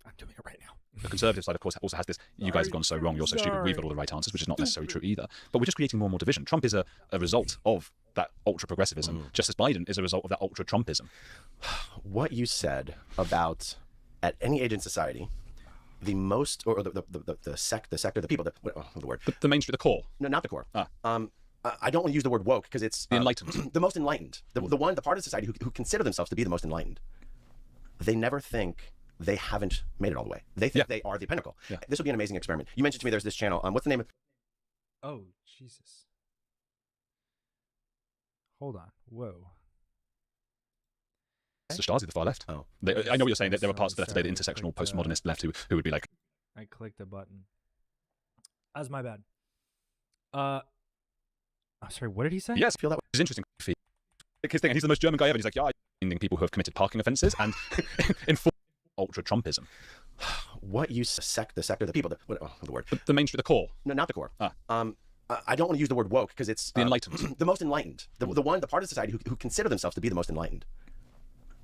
I'm doing it right now. The conservative side, of course, also has this, you guys have gone so wrong, you're so stupid, we've got all the right answers, which is not necessarily true either. But we're just creating more and more division. Trump is a result of that ultra-progressivism, just as Biden is a result of that ultra-Trumpism. What you said about, at any age in society, the most, or the sector, the people, the word? The mainstream, the core. No, not the core. I don't want to use the word woke because it's the enlightened. The most enlightened. The part of society who consider themselves to be the most enlightened. They never think they haven't made it all the way. They think they are the pinnacle. Yeah. This would be an amazing experiment. You mentioned to me there's this channel. What's the name of? Oh, Jesus. Hold on. Whoa. It's the Stasi, the far left. Oh. I know what you're saying. That there were parts of the left today, the intersectional postmodernist left, who would be like... I clicked a button. That's my bad. I'm sorry, what did he say? Yes, I feel that was interesting. His thing, and he's the most German guy ever. And he's like, yeah, I'm people who have committed parking offences and in full ultra-Trumpism. What you the sector, the people, the word? The mainstream, the core. No, not the core. I don't want to use the word woke because it's the enlightened. The most enlightened. The part of society who consider themselves to be the most enlightened.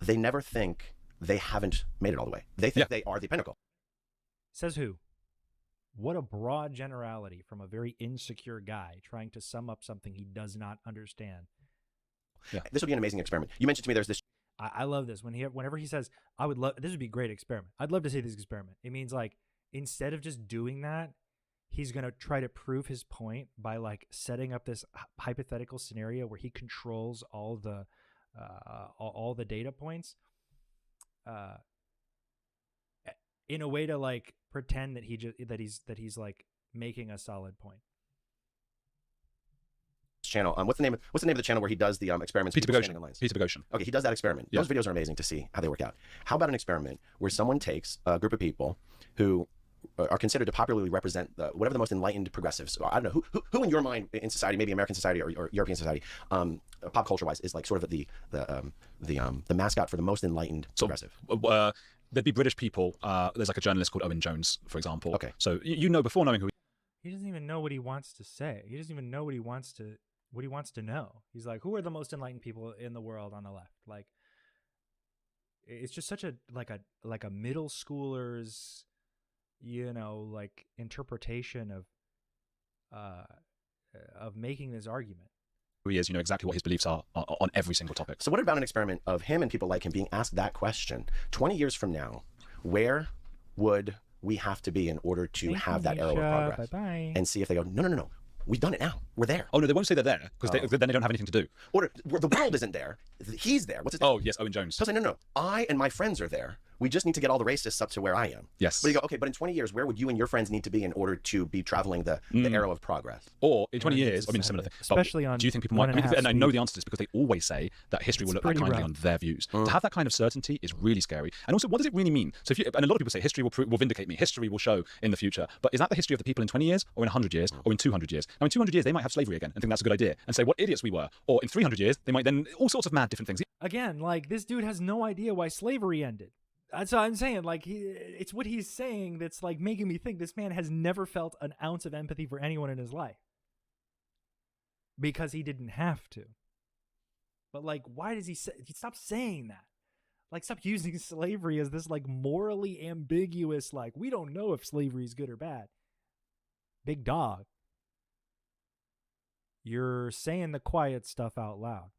They never think they haven't made it all the way. They think they are the pinnacle. Says who? What a broad generality from a very insecure guy trying to sum up something he does not understand. Yeah. This would be an amazing experiment. You mentioned to me there's this. I love this. Whenever he says, I would love, this would be a great experiment. I'd love to see this experiment. It means like, instead of just doing that, he's going to try to prove his point by like setting up this hypothetical scenario where he controls all the data points in a way to like pretend that he's like making a solid point. Channel. What's the name of the channel where he does the experiments? Peter Boghossian. Okay, he does that experiment. Those videos are amazing to see how they work out. How about an experiment where someone takes a group of people who are considered to popularly represent whatever the most enlightened progressives. So I don't know who in your mind in society, maybe American society or European society, pop culture wise, is like sort of the mascot for the most enlightened progressive. There'd be British people. There's like a journalist called Owen Jones, for example. Okay. So you know before knowing who he doesn't even know what he wants to say. He doesn't even know what he wants to know. He's like, who are the most enlightened people in the world on the left? Like, it's just such a middle schooler's, like interpretation of making this argument. Who he is, exactly what his beliefs are on every single topic. So what about an experiment of him and people like him being asked that question 20 years from now? Where would we have to be in order to have that arrow of progress? Bye-bye. And see if they go, no. We've done it now. We're there. Oh, no, they won't say they're there because then they don't have anything to do. Or the world isn't there. He's there. What's his name? Oh, yes, Owen Jones. He'll say, no. I and my friends are there. We just need to get all the racists up to where I am. Yes. But you go, okay, but in 20 years, where would you and your friends need to be in order to be traveling the arrow of progress? Or in 20 years, similar thing. Especially on. Do you think people might? And I know the answer to this because they always say that history will look back kindly on their views. To have that kind of certainty is really scary. And also, what does it really mean? So, and a lot of people say history will vindicate me. History will show in the future. But is that the history of the people in 20 years, or in 100 years, or in 200 years? Now, in 200 years, they might have slavery again and think that's a good idea and say what idiots we were. Or in 300 years, they might then all sorts of mad different things. Again, like this dude has no idea why slavery ended. That's what I'm saying. Like it's what he's saying that's like making me think this man has never felt an ounce of empathy for anyone in his life because he didn't have to. But like, why does he stop saying that? Like, stop using slavery as this like morally ambiguous, like we don't know if slavery is good or bad. Big dog. You're saying the quiet stuff out loud.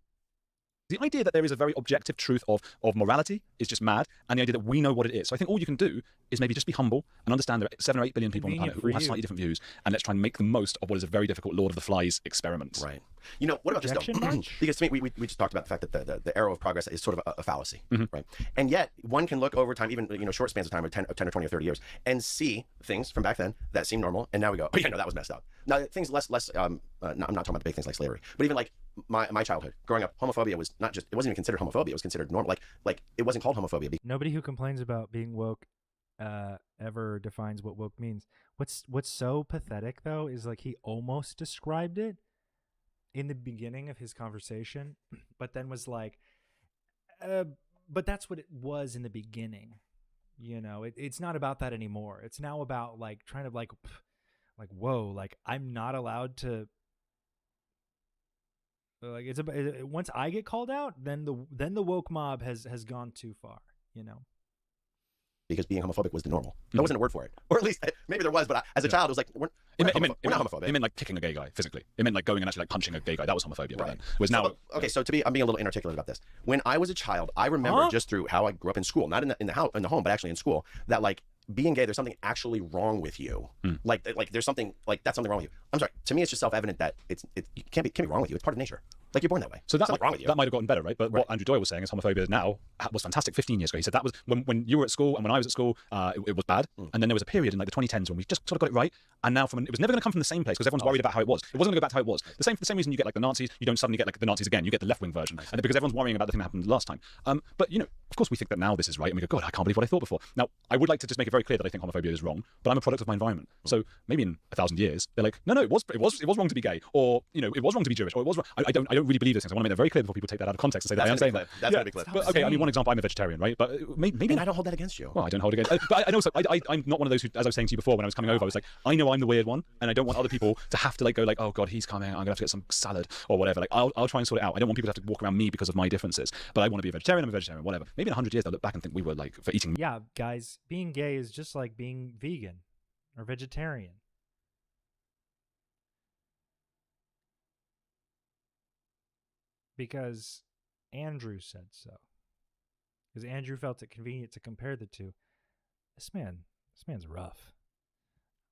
The idea that there is a very objective truth of morality is just mad, and the idea that we know what it is. So I think all you can do is maybe just be humble and understand there are 7 or 8 billion people on the planet who all have slightly different views, and let's try and make the most of what is a very difficult Lord of the Flies experiment. Right. What about this though? Because to me, we just talked about the fact that the arrow of progress is sort of a fallacy, right? And yet one can look over time, even short spans of time of 10 or 20 or 30 years, and see things from back then that seem normal, and now we go, oh yeah, no, that was messed up. Now things less I'm not talking about the big things like slavery, but even like my childhood, growing up, homophobia was it wasn't even considered homophobia, it was considered normal. Like it wasn't called homophobia. Nobody who complains about being woke ever defines what woke means. What's so pathetic though is like he almost described it in the beginning of his conversation, but then was like, but that's what it was in the beginning. It's not about that anymore. It's now about like trying to like whoa, like I'm not allowed to. Like once I get called out, then the woke mob has gone too far. because being homophobic was the normal. There wasn't a word for it, or at least maybe there was, but as a child, it was like we're not homophobic. It meant like kicking a gay guy physically. It meant like going and actually like punching a gay guy. That was homophobia. Right. Then. Whereas now, okay, so I'm being a little inarticulate about this. When I was a child, I remember just through how I grew up in school, not in the home, but actually in school, that like being gay, there's something actually wrong with you. Like there's something like that's something wrong with you. I'm sorry. To me, it's just self-evident that it can't be wrong with you. It's part of nature. Like you're born that way. So that's wrong with you. That might have gotten better, right? But what Andrew Doyle was saying is homophobia now was fantastic 15 years ago. He said that was when you were at school and when I was at school, it was bad. And then there was a period in like the 2010s when we just sort of got it right. And now it was never going to come from the same place because everyone's worried about how it was. It wasn't going to go back to how it was. For the same reason you get like the Nazis, you don't suddenly get like the Nazis again. You get the left-wing version, and because everyone's worrying about the thing that happened last time. But you know, of course, we think that now this is right, and we go, God, I can't believe what I thought before. Now, I would like to just make it very clear that I think homophobia is wrong, but I'm a product of my environment. So maybe in 1,000 years, they're like, no, it was wrong to be gay, or you know, it was wrong to be Jewish, or it was wrong. I don't really believe those things. I want to make that very clear before people take that out of context and say that I am saying that. That's going to be clear. But okay, I mean, one example, I'm a vegetarian, right? But maybe and I don't hold that against you. Well, I don't hold it against. But I know, I'm not one of those who, as I was saying to you before when I was coming over, I was like, I know I'm the weird one, and I don't want other people to have to like go like, oh God, he's coming, I'm gonna have to get some salad or whatever. Like, I'll try and sort it out. I don't want people to have to walk around me because of my differences. But I want to be a vegetarian. I'm a vegetarian, whatever. Maybe in 100 years they'll look back and think we were like for eating. Yeah, guys, being gay is just like being vegan or vegetarian. Because Andrew said so. Because Andrew felt it convenient to compare the two. This man's rough.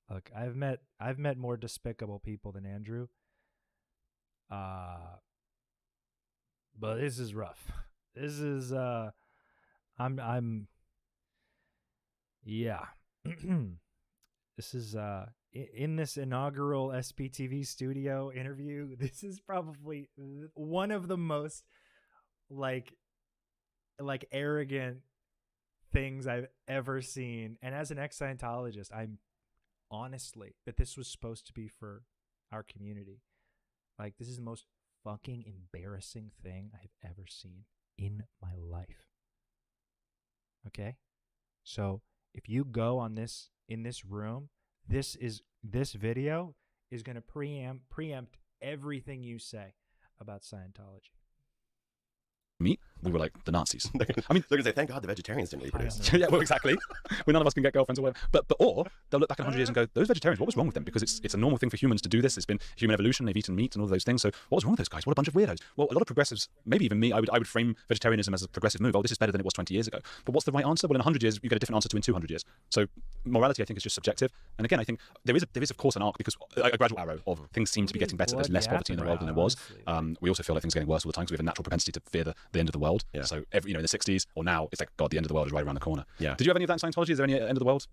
Look, I've met more despicable people than Andrew. But this is rough. This is yeah. This is in this inaugural SPTV studio interview, this is probably one of the most like arrogant things I've ever seen. And as an ex-Scientologist, I'm honestly that this was supposed to be for our community. Like, this is the most fucking embarrassing thing I've ever seen in my life. Okay? So if you go on this in this room, this video is going to preempt everything you say about Scientology. Meat, we were like the Nazis. I mean, they're gonna say, "Thank God the vegetarians didn't reproduce." Yeah, well, exactly. When none of us can get girlfriends or whatever. But or they'll look back in 100 years and go, "Those vegetarians, what was wrong with them?" Because it's a normal thing for humans to do this. It's been human evolution. They've eaten meat and all those things. So what was wrong with those guys? What a bunch of weirdos. Well, a lot of progressives, maybe even me, I would frame vegetarianism as a progressive move. Oh, this is better than it was 20 years ago. But what's the right answer? Well, in 100 years, you get a different answer to in 200 years. So morality, I think, is just subjective. And again, I think there is of course an arc because a gradual arrow of things seem to be getting better. There's less poverty in the world than there was. We also feel like things are getting worse all the time because we have a natural propensity to fear the end of the world. Yeah. So in the 60s or now, it's like, God, the end of the world is right around the corner. Yeah. Did you have any of that in Scientology? Is there any end of the world?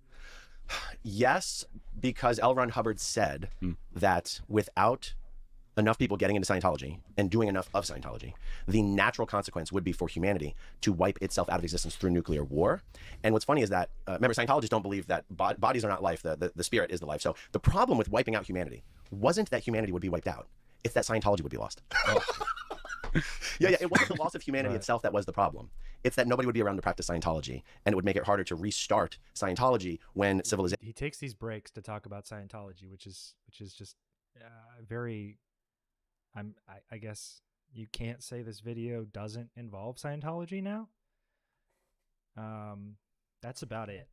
Yes, because L. Ron Hubbard said that without enough people getting into Scientology and doing enough of Scientology, the natural consequence would be for humanity to wipe itself out of existence through nuclear war. And what's funny is that, remember, Scientologists don't believe that bodies are not life, the spirit is the life. So the problem with wiping out humanity wasn't that humanity would be wiped out, it's that Scientology would be lost. Yeah, it wasn't the loss of humanity itself that was the problem. It's that nobody would be around to practice Scientology, and it would make it harder to restart Scientology when civilization. He takes these breaks to talk about Scientology, which is just very. I guess you can't say this video doesn't involve Scientology now. That's about it.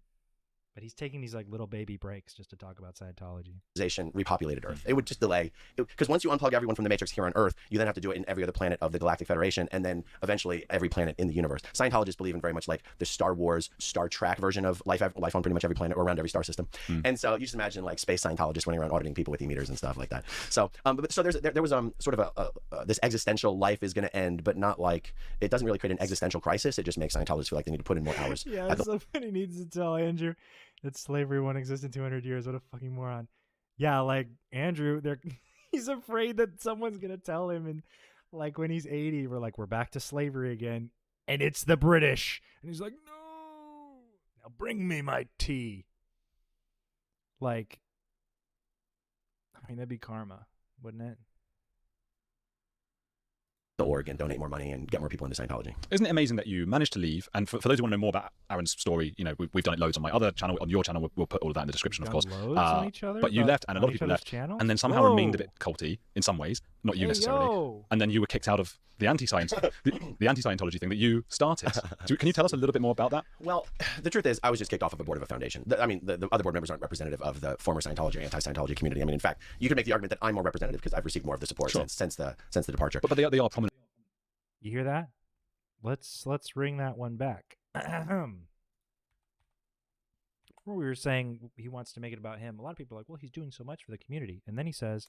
But he's taking these like little baby breaks just to talk about Scientology. Repopulated Earth. It would just delay. Because once you unplug everyone from the Matrix here on Earth, you then have to do it in every other planet of the Galactic Federation, and then eventually every planet in the universe. Scientologists believe in very much like the Star Wars, Star Trek version of life on pretty much every planet or around every star system. And so you just imagine like space Scientologists running around auditing people with e-meters and stuff like that. So, so there was sort of this existential life is going to end, but not like, it doesn't really create an existential crisis. It just makes Scientologists feel like they need to put in more hours. Yeah, somebody needs to tell Andrew that slavery won't exist in 200 years. What a fucking moron. Yeah, like Andrew, he's afraid that someone's going to tell him, and like when he's 80, we're back to slavery again, and it's the British. And he's like, no, now bring me my tea. Like, I mean, that'd be karma, wouldn't it? The origin. change.org and donate more money and get more people into Scientology. Isn't it amazing that you managed to leave? And for those who want to know more about Aaron's story, you know, we've done it loads on my other channel. On your channel, we'll put all of that in the description, of course. Loads on each other, but you left, and a lot of people left, channels? and then somehow remained a bit culty in some ways, not you necessarily. Yo. And then you were kicked out of the anti-science, the anti-Scientology thing that you started. Can you tell us a little bit more about that? Well, the truth is, I was just kicked off of a board of a foundation. The other board members aren't representative of the former Scientology or anti-Scientology community. I mean, in fact, you could make the argument that I'm more representative because I've received more of the support since the departure. But they are prominent. You hear that? Let's ring that one back. We were saying he wants to make it about him. A lot of people are like, well, he's doing so much for the community. And then he says,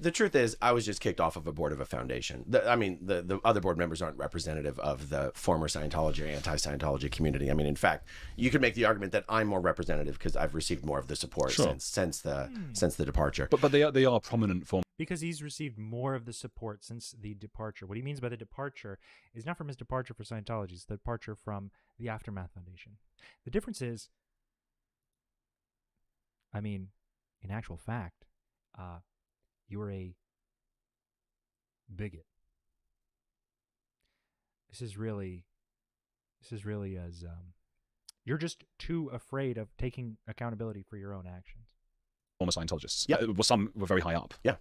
the truth is, I was just kicked off of a board of a foundation. The other board members aren't representative of the former Scientology or anti-Scientology community. I mean, in fact, you could make the argument that I'm more representative because I've received more of the support since the departure. But they are prominent for. Because he's received more of the support since the departure. What he means by the departure is not from his departure for Scientology, it's the departure from the Aftermath Foundation. The difference is, I mean, in actual fact, you're a bigot. This is really as you're just too afraid of taking accountability for your own actions. Former Scientologists. Yeah. Well, some were very high up. Yeah.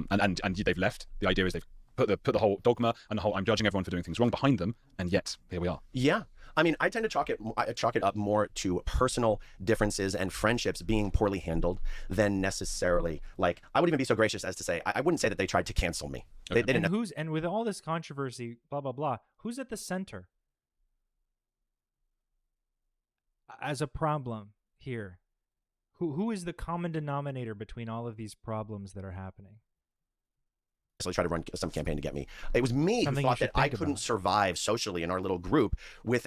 And they've left. The idea is they've put the whole dogma and the whole I'm judging everyone for doing things wrong behind them, and yet here we are. Yeah. I mean, I tend to chalk it up more to personal differences and friendships being poorly handled than necessarily, like, I would even be so gracious as to say, I wouldn't say that they tried to cancel me. Okay. They didn't. And with all this controversy, blah, blah, blah, who's at the center as a problem here? Who is the common denominator between all of these problems that are happening? So they tried to run some campaign to get me. It was me who thought that I couldn't survive socially in our little group with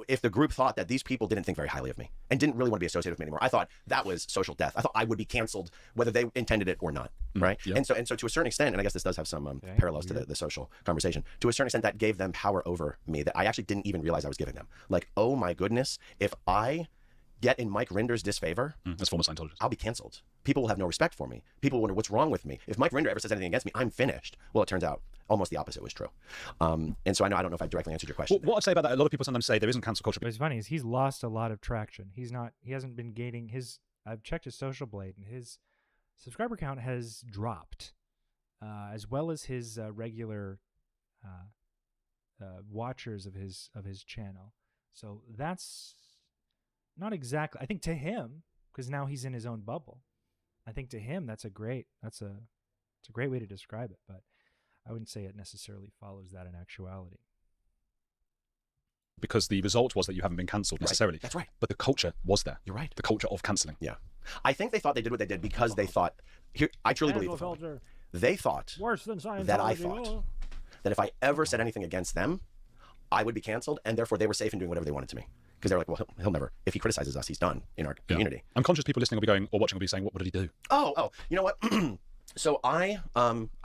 if the group thought that these people didn't think very highly of me and didn't really want to be associated with me anymore. I thought that was social death. I thought I would be canceled whether they intended it or not, right? Yep. And so to a certain extent, and I guess this does have some parallels to the social conversation, to a certain extent that gave them power over me that I actually didn't even realize I was giving them. Like, oh my goodness, if I get in Mike Rinder's disfavor, that's former Scientologist, I'll be canceled. People will have no respect for me. People will wonder what's wrong with me. If Mike Rinder ever says anything against me, I'm finished. Well, it turns out almost the opposite was true. And so I don't know if I directly answered your question. Well, what I'd say about that, a lot of people sometimes say there isn't cancel culture. What's funny is he's lost a lot of traction. He hasn't been gaining his, I've checked his Social Blade, and his subscriber count has dropped, as well as his regular watchers of his channel. So that's not exactly, I think to him, because now he's in his own bubble, I think to him it's a great way to describe it, but I wouldn't say it necessarily follows that in actuality. Because the result was that you haven't been cancelled necessarily. Right. That's right. But the culture was there. You're right. The culture of cancelling. Yeah. I think they thought they did what they did because they thought, I truly believe the following. They thought worse than Scientology. That I thought that if I ever said anything against them, I would be canceled, and therefore they were safe in doing whatever they wanted to me. Because they're like, well, he'll never, if he criticizes us, he's done in our community. I'm conscious people listening will be going, or watching will be saying, what did he do? Oh, you know what? So I've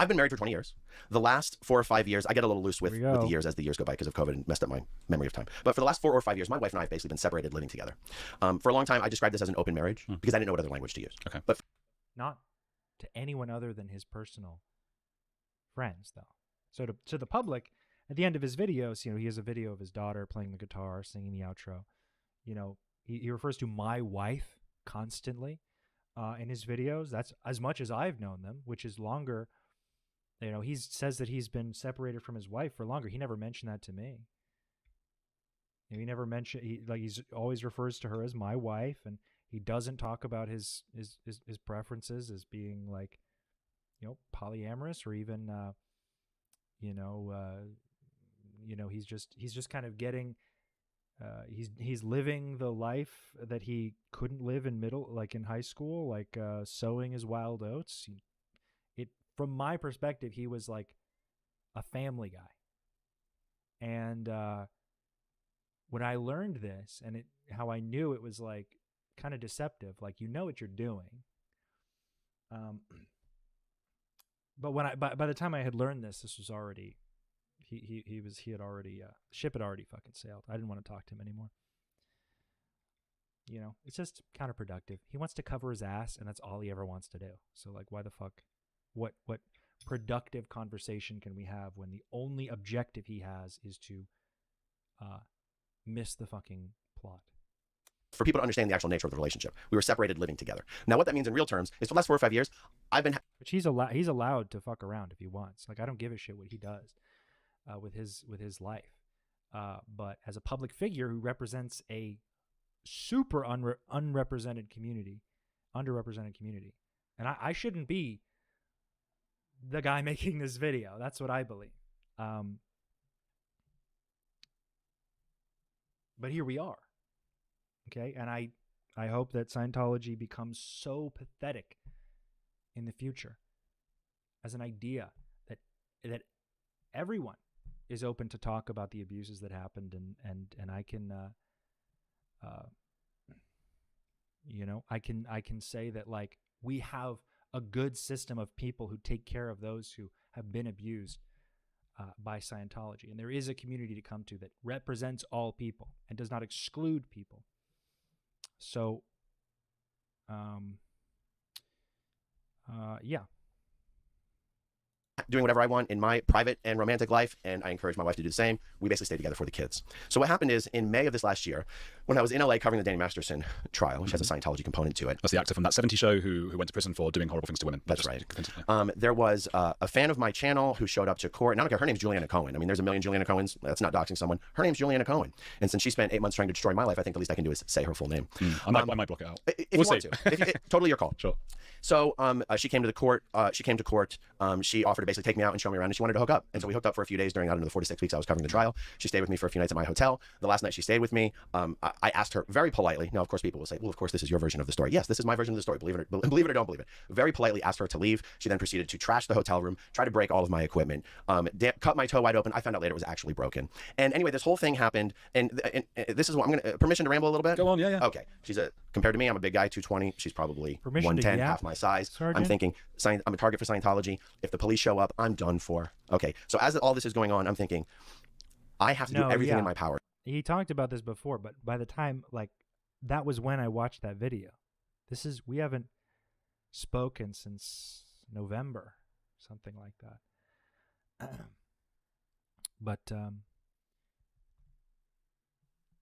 been married for 20 years. The last 4 or 5 years, I get a little loose with the years as the years go by because of COVID and messed up my memory of time. But for the last 4 or 5 years, my wife and I have basically been separated, living together. For a long time, I described this as an open marriage because I didn't know what other language to use. Okay. But not to anyone other than his personal friends, though. So to the public, at the end of his videos, he has a video of his daughter playing the guitar, singing the outro. He refers to my wife constantly in his videos. That's as much as I've known them, which is longer. He says that he's been separated from his wife for longer. He never mentioned that to me. He never mentioned, he's always refers to her as my wife, and he doesn't talk about his preferences as being like, polyamorous or even, he's just kind of getting, he's living the life that he couldn't live in high school, sowing his wild oats. From my perspective, he was like a family guy. And when I learned this, and how I knew it was like kind of deceptive, like what you're doing. But by the time I had learned this was already. Ship had already fucking sailed. I didn't want to talk to him anymore. It's just counterproductive. He wants to cover his ass, and that's all he ever wants to do. So why the fuck? What productive conversation can we have when the only objective he has is to miss the fucking plot? For people to understand the actual nature of the relationship. We were separated living together. Now, what that means in real terms is for the last 4 or 5 years, I've been... Which he's allowed to fuck around if he wants. Like, I don't give a shit what he does with his life. But as a public figure who represents a super underrepresented community, and I shouldn't be the guy making this video. That's what I believe. But here we are. Okay, and I hope that Scientology becomes so pathetic in the future as an idea that everyone is open to talk about the abuses that happened, and I can I can say that, like, we have a good system of people who take care of those who have been abused by Scientology, and there is a community to come to that represents all people and does not exclude people. So, yeah. Doing whatever I want in my private and romantic life, and I encourage my wife to do the same. We basically stay together for the kids. So what happened is, in May of this last year, when I was in LA covering the Danny Masterson trial, which has a Scientology component to it. That's the actor from that 70s show who went to prison for doing horrible things to women. That's right. There was a fan of my channel who showed up to court. And I don't care, her name's Juliana Cohen. I mean, there's a million Juliana Cohens. That's not doxing someone. Her name's Juliana Cohen. And since she spent 8 months trying to destroy my life, I think the least I can do is say her full name. I might block it out. If you want to. Totally your call. Sure. So she came to the court. She came to court. She offered to basically take me out and show me around, and she wanted to hook up. And so we hooked up for a few days during, I don't know, the 4 to 6 weeks I was covering the trial. She stayed with me for a few nights at my hotel. The last night she stayed with me, I asked her very politely. Now, of course, people will say, well, of course, this is your version of the story. Yes, this is my version of the story. Believe it or don't believe it. Very politely asked her to leave. She then proceeded to trash the hotel room, try to break all of my equipment, cut my toe wide open. I found out later it was actually broken. And anyway, this whole thing happened. And this is what I'm going to, permission to ramble a little bit? Go on, yeah. Okay. Compared to me, I'm a big guy, 220. She's probably 110, half my size. Sergeant? I'm thinking, I'm a target for Scientology. If the police show up, I'm done for. Okay. So as all this is going on, I'm thinking, I have to do everything in my power. He talked about this before, but by the time, like, that was when I watched that video. We haven't spoken since November, something like that. But,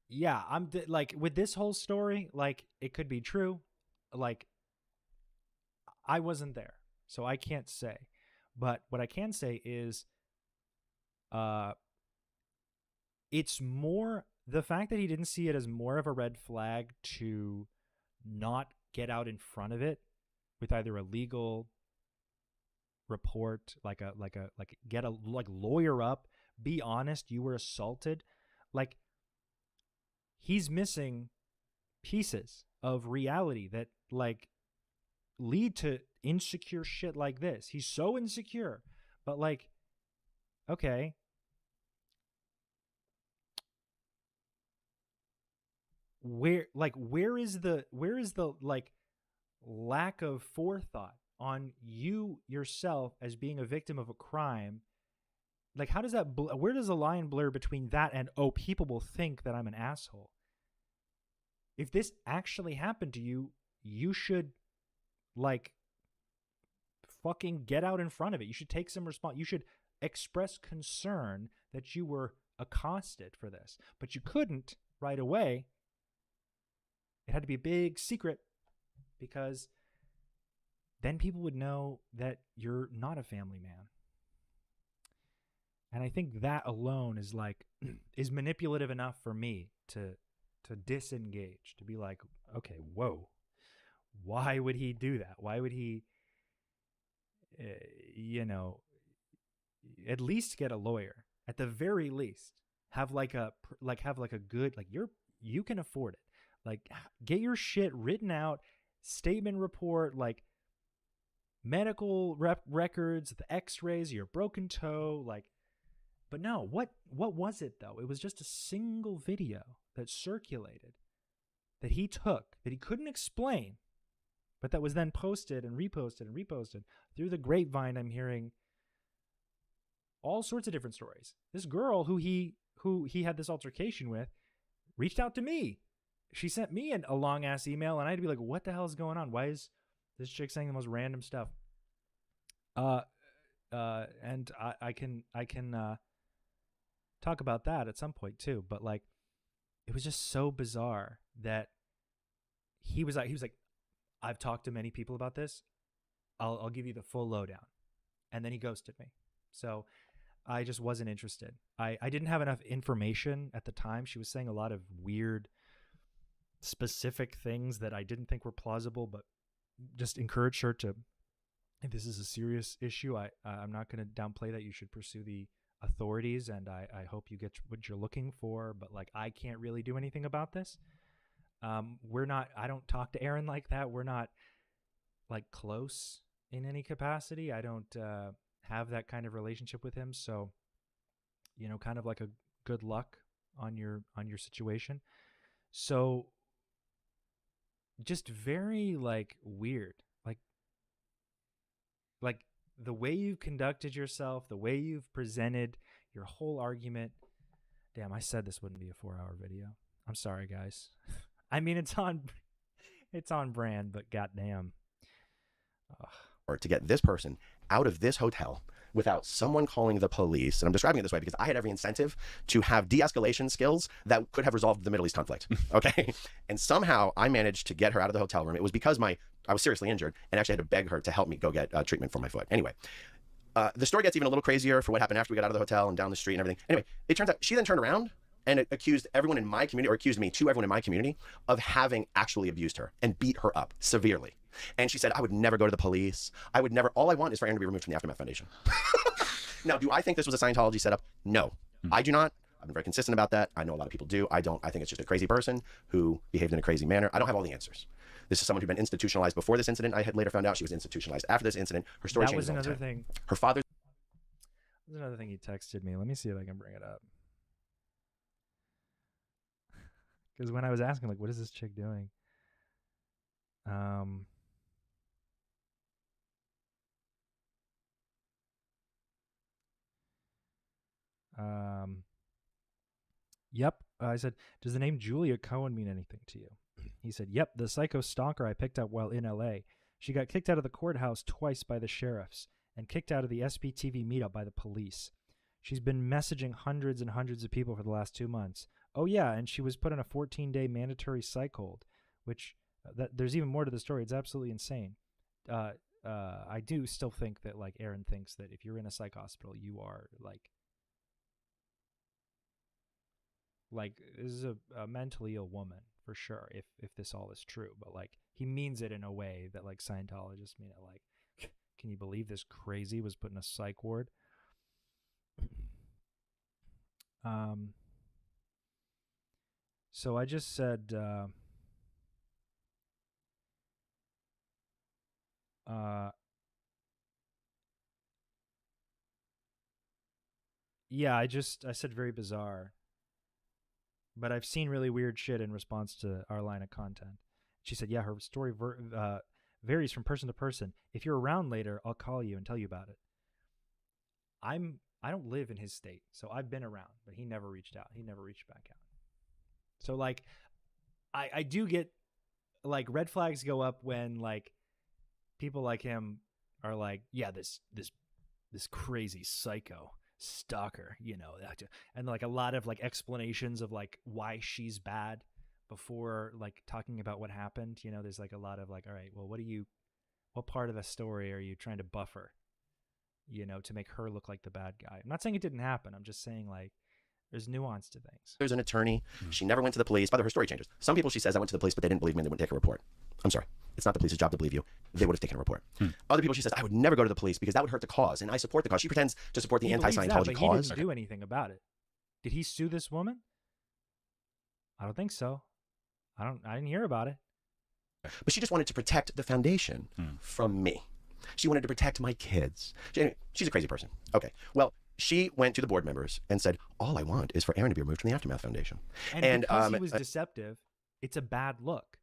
yeah, like, with this whole story, like, it could be true. Like, I wasn't there, so I can't say. But what I can say is, it's more the fact that he didn't see it as more of a red flag to not get out in front of it with either a legal report, lawyer up, be honest, you were assaulted. Like, he's missing pieces of reality that, like, lead to insecure shit like this. He's so insecure, but, like, okay, where is the like lack of forethought on you yourself as being a victim of a crime? Like, how does that where does the line blur between that and, oh, people will think that I'm an asshole? If this actually happened to you, you should, like, fucking get out in front of it. You should take some response. You should express concern that you were accosted for this, but you couldn't right away. It had to be a big secret, because then people would know that you're not a family man. And I think that alone is, like, is manipulative enough for me to disengage, to be like, okay, whoa, why would he do that? Why would he, at least get a lawyer, at the very least, have like a good, like, you can afford it. Like, get your shit written out, statement report, like, medical records, the x-rays, your broken toe, like. But no, what was it, though? It was just a single video that circulated, that he took, that he couldn't explain, but that was then posted and reposted and reposted. Through the grapevine, I'm hearing all sorts of different stories. This girl who he had this altercation with reached out to me. She sent me a long-ass email, and I had to be like, what the hell is going on? Why is this chick saying the most random stuff? and I can talk about that at some point too. But like, it was just so bizarre that he was like, I've talked to many people about this. I'll give you the full lowdown, and then he ghosted me. So I just wasn't interested. I didn't have enough information at the time. She was saying a lot of weird, specific things that I didn't think were plausible, but just encouraged her to, if this is a serious issue, I'm not going to downplay that. You should pursue the authorities, and I hope you get what you're looking for, but like, I can't really do anything about this. I don't talk to Aaron like that. We're not like close in any capacity. I don't have that kind of relationship with him. So, you know, kind of like a good luck on your situation. So just very like weird, like the way you've conducted yourself, the way you've presented your whole argument. Damn, I said this wouldn't be a 4-hour video. I'm sorry, guys. I mean, it's on brand, but goddamn. Or to get this person out of this hotel without someone calling the police. And I'm describing it this way because I had every incentive to have de-escalation skills that could have resolved the Middle East conflict. Okay. And somehow I managed to get her out of the hotel room. It was because I was seriously injured and actually had to beg her to help me go get treatment for my foot. Anyway, the story gets even a little crazier for what happened after we got out of the hotel and down the street and everything. Anyway, it turns out she then turned around and accused everyone in my community, or accused me to everyone in my community, of having actually abused her and beat her up severely. And she said, I would never go to the police. I would never, all I want is for Aaron to be removed from the Aftermath Foundation. Now, do I think this was a Scientology setup? No, I do not. I've been very consistent about that. I know a lot of people do. I don't. I think it's just a crazy person who behaved in a crazy manner. I don't have all the answers. This is someone who'd been institutionalized before this incident. I had later found out she was institutionalized after this incident. Her story changed. That was another thing. Her father. That was another thing he texted me. Let me see if I can bring it up. Because when I was asking, like, what is this chick doing? Yep. I said, does the name Julia Cohen mean anything to you? He said, yep, the psycho stalker I picked up while in LA. She got kicked out of the courthouse twice by the sheriffs and kicked out of the SPTV meetup by the police. She's been messaging hundreds and hundreds of people for the last 2 months. Oh, yeah, and she was put on a 14-day mandatory psych hold, which there's even more to the story. It's absolutely insane. I do still think that, like, Aaron thinks that if you're in a psych hospital, you are, like this is a mentally ill woman, for sure, if this all is true. But, like, he means it in a way that, like, Scientologists mean it. Like, can you believe this crazy was put in a psych ward? So I just said, yeah, I said very bizarre, but I've seen really weird shit in response to our line of content. She said, yeah, her story varies from person to person. If you're around later, I'll call you and tell you about it. I don't live in his state, so I've been around, but he never reached out. He never reached back out. So, like, I do get, like, red flags go up when, like, people like him are like, yeah, this crazy psycho stalker, you know, and, like, a lot of, like, explanations of, like, why she's bad before, like, talking about what happened. You know, there's, like, a lot of, like, all right, well, what part of the story are you trying to buffer, you know, to make her look like the bad guy? I'm not saying it didn't happen. I'm just saying, like, there's nuance to things. There's an attorney. She never went to the police. By the way, her story changes. Some people, she says, I went to the police, but they didn't believe me and they wouldn't take a report. I'm sorry. It's not the police's job to believe you. They would have taken a report. Other people, she says, I would never go to the police because that would hurt the cause. And I support the cause. She pretends to support the anti-Scientology cause. He didn't do anything about it. Did he sue this woman? I don't think so. I didn't hear about it. But she just wanted to protect the foundation from me. She wanted to protect my kids. She's a crazy person. Okay. Well, she went to the board members and said, all I want is for Aaron to be removed from the Aftermath Foundation. And because he was deceptive, it's a bad look.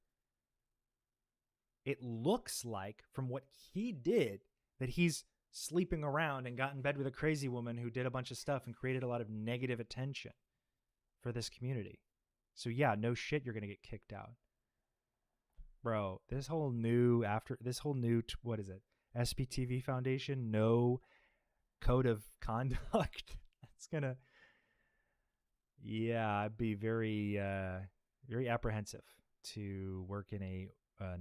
It looks like, from what he did, that he's sleeping around and got in bed with a crazy woman who did a bunch of stuff and created a lot of negative attention for this community. So yeah, no shit, you're going to get kicked out. Bro, this whole new, what is it? SPTV Foundation, no code of conduct. That's gonna, yeah, I'd be very, very apprehensive to work in a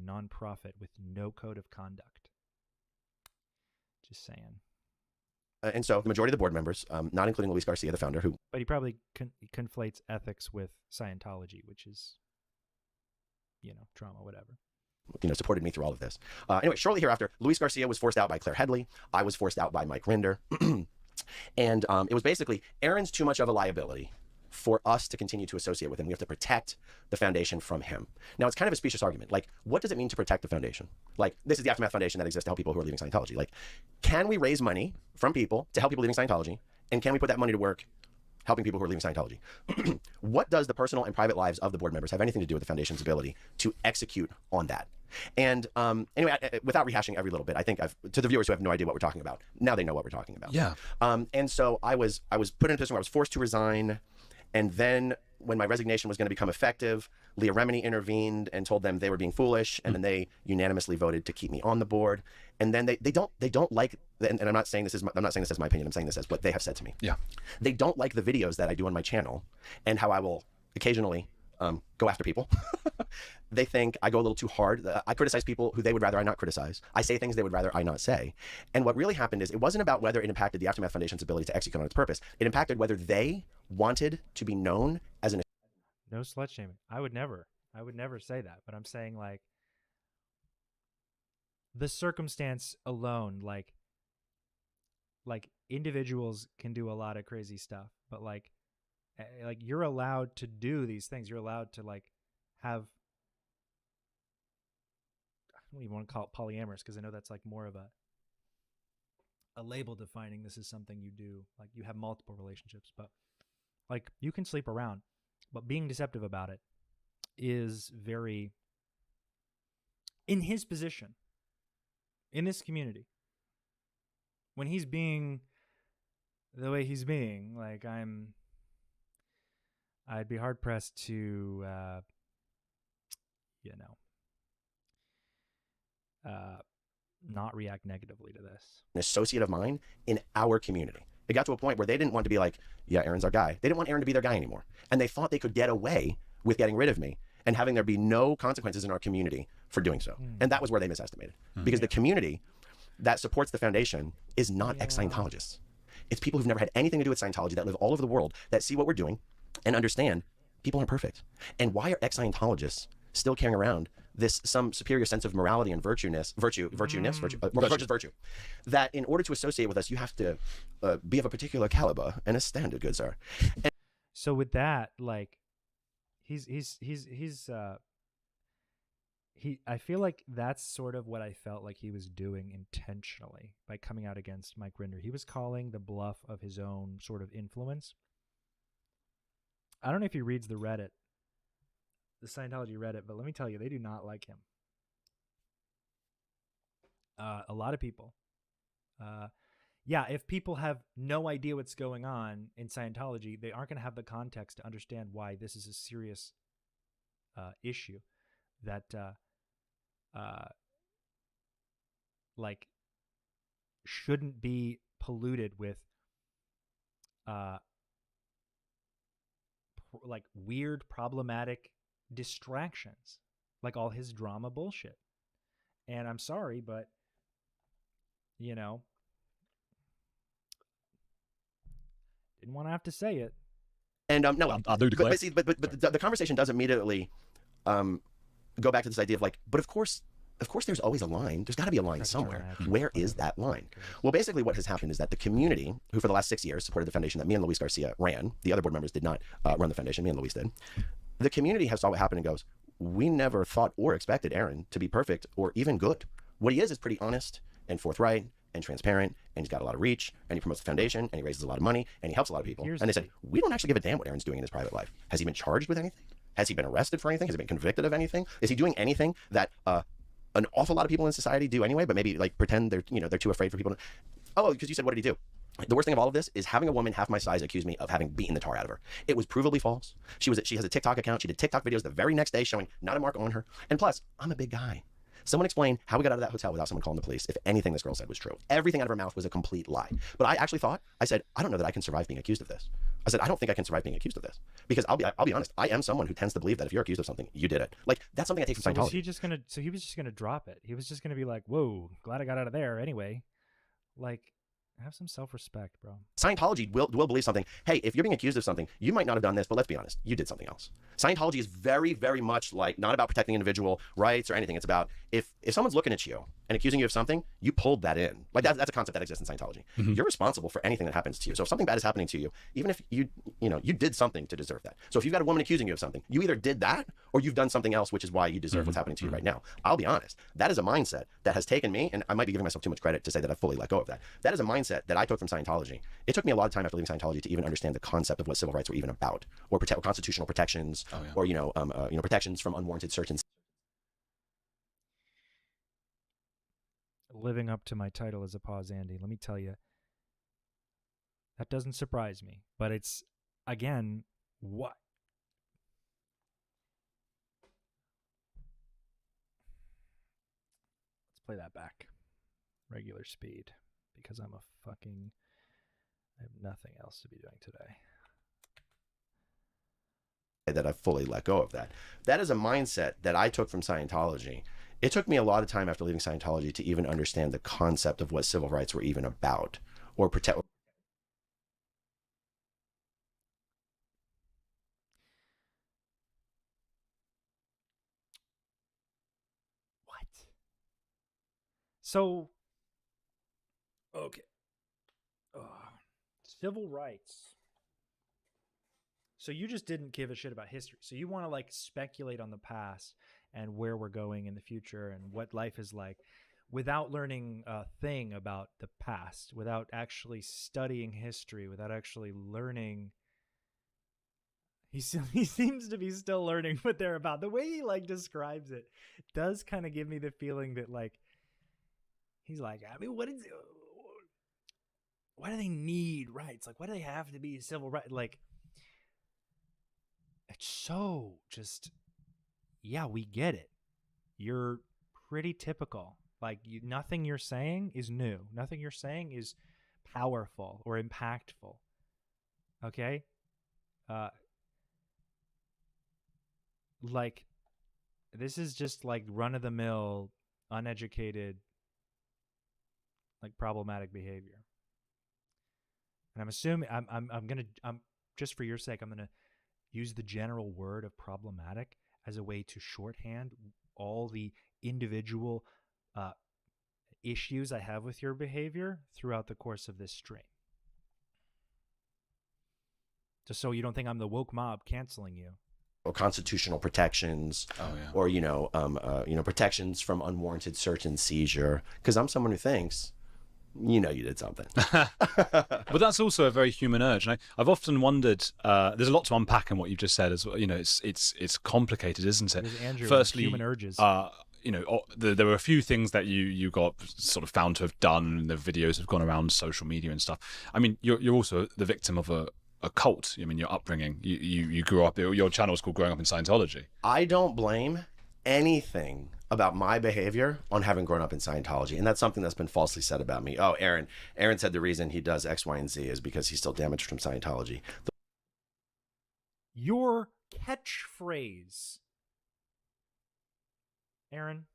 nonprofit with no code of conduct. Just saying. And so the majority of the board members, not including Luis Garcia, the founder, who... But he probably conflates ethics with Scientology, which is, trauma, whatever. Supported me through all of this. Anyway, shortly hereafter, Luis Garcia was forced out by Claire Headley. I was forced out by Mike Rinder. And it was basically, Aaron's too much of a liability for us to continue to associate with him. We have to protect the foundation from him. Now, it's kind of a specious argument. Like, what does it mean to protect the foundation? Like, this is the Aftermath Foundation that exists to help people who are leaving Scientology. Like, can we raise money from people to help people leaving Scientology? And can we put that money to work helping people who are leaving Scientology? What does the personal and private lives of the board members have anything to do with the foundation's ability to execute on that? And anyway, without rehashing every little bit, I think to the viewers who have no idea what we're talking about, now they know what we're talking about. Yeah. And so I was put in a position where I was forced to resign. And then when my resignation was going to become effective, Leah Remini intervened and told them they were being foolish. And then they unanimously voted to keep me on the board. And then they don't like, and I'm not saying this as my opinion, I'm saying this as what they have said to me. Yeah. They don't like the videos that I do on my channel and how I will occasionally go after people. They think I go a little too hard. I criticize people who they would rather I not criticize. I say things they would rather I not say. And what really happened is it wasn't about whether it impacted the Aftermath Foundation's ability to execute on its purpose. It impacted whether they wanted to be known as an... No slut shaming. I would never say that. But I'm saying, like, the circumstance alone, like individuals can do a lot of crazy stuff, but like you're allowed to do these things. You're allowed to have, I don't even want to call it polyamorous, because I know that's like more of a label defining this is something you do. Like, you have multiple relationships, but like you can sleep around, but being deceptive about it is very, in his position, in this community, when he's being the way he's being, like, I'd be hard pressed to, not react negatively to this. An associate of mine in our community. It got to a point where they didn't want to be like, yeah, Aaron's our guy. They didn't want Aaron to be their guy anymore. And they thought they could get away with getting rid of me and having there be no consequences in our community for doing so. And that was where they misestimated. Because the community that supports the foundation is not ex-Scientologists. It's people who've never had anything to do with Scientology, that live all over the world, that see what we're doing and understand people aren't perfect. And why are ex-Scientologists still carrying around some superior sense of morality and virtue, that in order to associate with us, you have to be of a particular caliber and a standard, good sir. And so with that, like, I feel like that's sort of what I felt like he was doing intentionally by coming out against Mike Rinder. He was calling the bluff of his own sort of influence. I don't know if he reads the Reddit, the Scientology Reddit, but let me tell you, they do not like him. A lot of people. If people have no idea what's going on in Scientology, they aren't going to have the context to understand why this is a serious issue that shouldn't be polluted with weird, problematic distractions, like all his drama bullshit. And I'm sorry, but didn't want to have to say it. And no, I do declare. But the conversation does immediately go back to this idea of like, but of course there's always a line. There's got to be a line somewhere. Where is that line? Well, basically what has happened is that the community, who for the last 6 years supported the foundation that me and Luis Garcia ran, the other board members did not run the foundation, me and Luis did. The community has saw what happened and goes, we never thought or expected Aaron to be perfect or even good. What he is pretty honest and forthright and transparent, and he's got a lot of reach, and he promotes the foundation, and he raises a lot of money, and he helps a lot of people. And they said, we don't actually give a damn what Aaron's doing in his private life. Has he been charged with anything? Has he been arrested for anything? Has he been convicted of anything? Is he doing anything that an awful lot of people in society do anyway, but maybe like pretend they're too afraid for people to... Oh, because you said, what did he do? The worst thing of all of this is having a woman half my size accuse me of having beaten the tar out of her. It was provably false. She has a TikTok account. She did TikTok videos the very next day showing not a mark on her. And plus, I'm a big guy. Someone explain how we got out of that hotel without someone calling the police if anything this girl said was true. Everything out of her mouth was a complete lie. But I actually thought, I said, I don't know that I can survive being accused of this. I said, I don't think I can survive being accused of this. Because I'll be honest, I am someone who tends to believe that if you're accused of something, you did it. Like, that's something I take from Scientology. So he was just gonna drop it. He was just gonna be like, whoa, glad I got out of there anyway. Like, have some self-respect, bro. Scientology will believe something. Hey, if you're being accused of something, you might not have done this, but let's be honest, you did something else. Scientology is very, very much like, not about protecting individual rights or anything. It's about if someone's looking at you and accusing you of something, you pulled that in. Like, that's a concept that exists in Scientology. You're responsible for anything that happens to you. So if something bad is happening to you, even if you did something to deserve that. So if you've got a woman accusing you of something, you either did that or you've done something else, which is why you deserve what's happening to you right now. I'll be honest, that is a mindset that has taken me, and I might be giving myself too much credit to say that I've fully let go of that. That is a mindset that I took from Scientology. It took me a lot of time after leaving Scientology to even understand the concept of what civil rights were even about, or constitutional protections, or protections from unwarranted search and Living up to my title as a Pause Andy, let me tell you, that doesn't surprise me. But it's, again, what? Let's play that back. Regular speed. Because I have nothing else to be doing today. that I've fully let go of that. That is a mindset that I took from Scientology. It took me a lot of time after leaving Scientology to even understand the concept of what civil rights were even about, or protect. What? So, okay. Civil rights. So you just didn't give a shit about history. So you want to like speculate on the past and where we're going in the future and what life is like without learning a thing about the past, without actually studying history, without actually learning. He seems to be still learning what they're about. The way he like describes it does kind of give me the feeling that like he's like, I mean, why do they need rights? Like, why do they have to be civil rights? Like, it's so just, yeah, we get it. You're pretty typical. Like, nothing you're saying is new. Nothing you're saying is powerful or impactful. Okay? Like, this is just like run-of-the-mill, uneducated, like problematic behavior. And I'm assuming I'm just for your sake, I'm gonna use the general word of problematic as a way to shorthand all the individual issues I have with your behavior throughout the course of this stream. Just so you don't think I'm the woke mob canceling you. Or constitutional protections, or protections from unwarranted search and seizure. Because I'm someone who thinks, you did something. But that's also a very human urge, and I've often wondered. There's a lot to unpack in what you've just said as well. It's complicated, isn't it? Andrew, Firstly, human urges. There were a few things that you got sort of found to have done, and the videos have gone around social media and stuff. I mean, you're also the victim of a cult. I mean, your upbringing. You grew up. Your channel was called Growing Up in Scientology. I don't blame anything about my behavior on having grown up in Scientology, and that's something that's been falsely said about me. Oh, Aaron said the reason he does X, Y, and Z is because he's still damaged from Scientology. Your catchphrase, Aaron.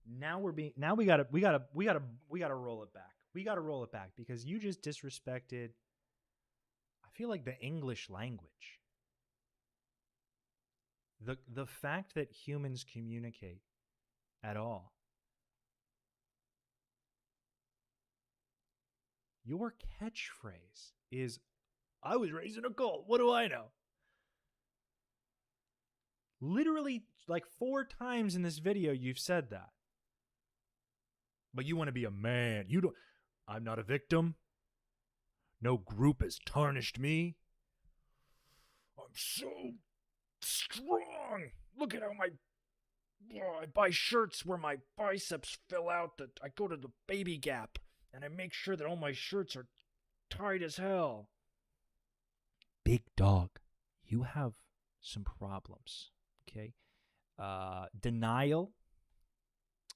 Now we gotta roll it back. We gotta roll it back because you just disrespected, I feel like, the English language. The fact that humans communicate at all. Your catchphrase is, I was raised in a cult. What do I know? Literally like 4 times in this video you've said that. But you want to be a man. I'm not a victim. No group has tarnished me. I'm so strong. Look at how I buy shirts where my biceps fill out. That I go to the Baby Gap and I make sure that all my shirts are tight as hell. Big dog, you have some problems, okay? Denial,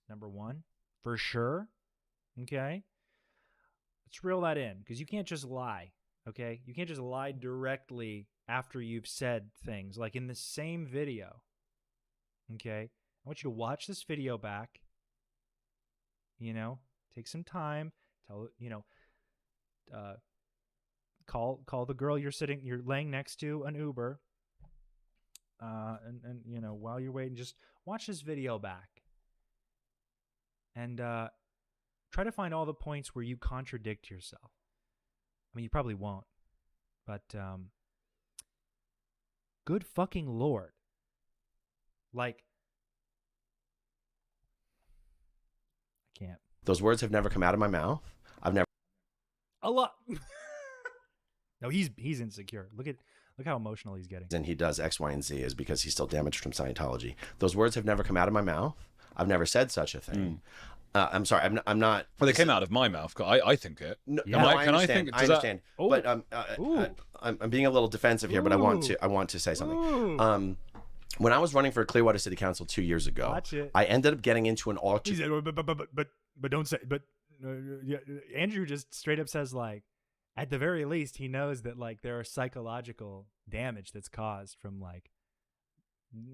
number one, for sure. Okay? Let's reel that in, because you can't just lie. Okay? You can't just lie directly after you've said things. Like in the same video. Okay? I want you to watch this video back. You know, take some time. Tell, you know, call the girl you're laying next to an Uber. And you know, while you're waiting, just watch this video back. And try to find all the points where you contradict yourself. I mean, you probably won't. But good fucking Lord. Like, I can't. Those words have never come out of my mouth. I've never. A lot. No, he's insecure. Look how emotional he's getting. And he does X, Y, and Z is because he's still damaged from Scientology. Those words have never come out of my mouth. I've never said such a thing. I'm sorry. I'm not. Well, they came out of my mouth. I think it. No, Yeah. no, I I understand. think- I does that- understand. Oh. But I'm being a little defensive here, but I want to say something. Ooh. When I was running for Clearwater City Council 2 years ago, Watch it. I ended up getting into an He altercation. said, but don't say. But yeah, Andrew just straight up says, like, at the very least, he knows that, like, there are psychological damage that's caused from, like,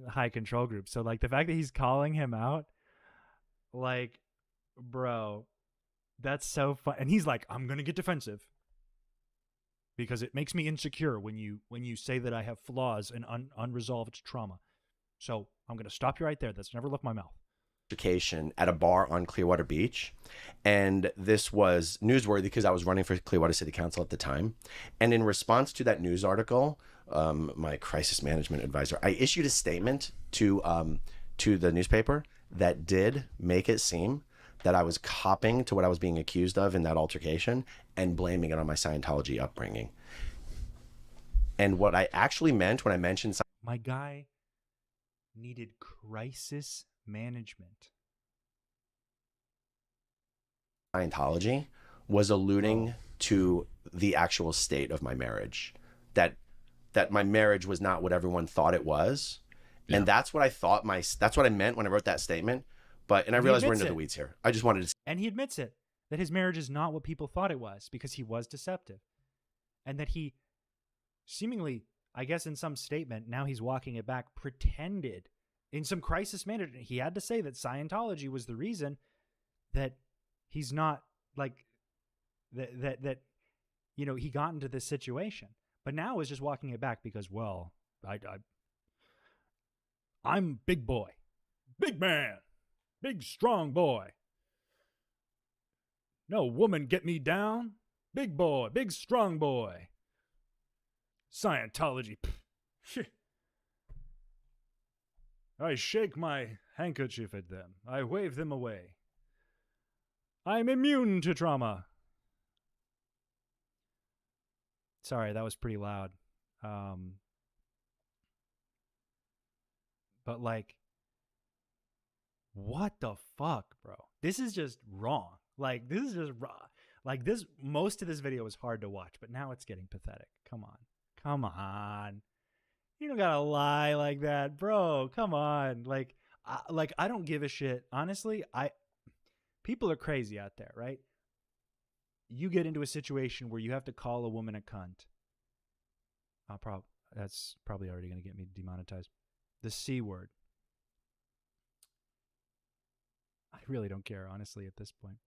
high control groups. So, like, the fact that he's calling him out, like, bro, that's so fun. And he's like, I'm gonna get defensive because it makes me insecure when you say that I have flaws and unresolved trauma. So I'm gonna stop you right there. That's never left my mouth. At a bar on Clearwater Beach, and this was newsworthy because I was running for Clearwater City Council at the time. And in response to that news article, my crisis management advisor, I issued a statement to the newspaper that did make it seem that I was copping to what I was being accused of in that altercation and blaming it on my Scientology upbringing. And what I actually meant when I mentioned My guy needed crisis management. Scientology was alluding to the actual state of my marriage, that my marriage was not what everyone thought it was. Yeah. And that's what I thought that's what I meant when I wrote that statement. And I realized we're into the weeds here. I just wanted to And he admits it, that his marriage is not what people thought it was because he was deceptive. And that he seemingly, I guess in some statement, now he's walking it back, pretended in some crisis management. He had to say that Scientology was the reason that he's not, like, that you know, he got into this situation. But now is just walking it back because, well, I'm big boy, big man, big strong boy. No woman get me down. Big boy, big strong boy. Scientology. Pff. I shake my handkerchief at them. I wave them away. I'm immune to trauma. Sorry, that was pretty loud. But, like, what the fuck, bro? This is just wrong. Like, this is just raw. Like, this, most of this video was hard to watch, but now it's getting pathetic. Come on. Come on. You don't gotta lie like that, bro. Come on. Like, I don't give a shit. Honestly, people are crazy out there, right? You get into a situation where you have to call a woman a cunt. That's probably already going to get me demonetized. The C word. I really don't care, honestly, at this point.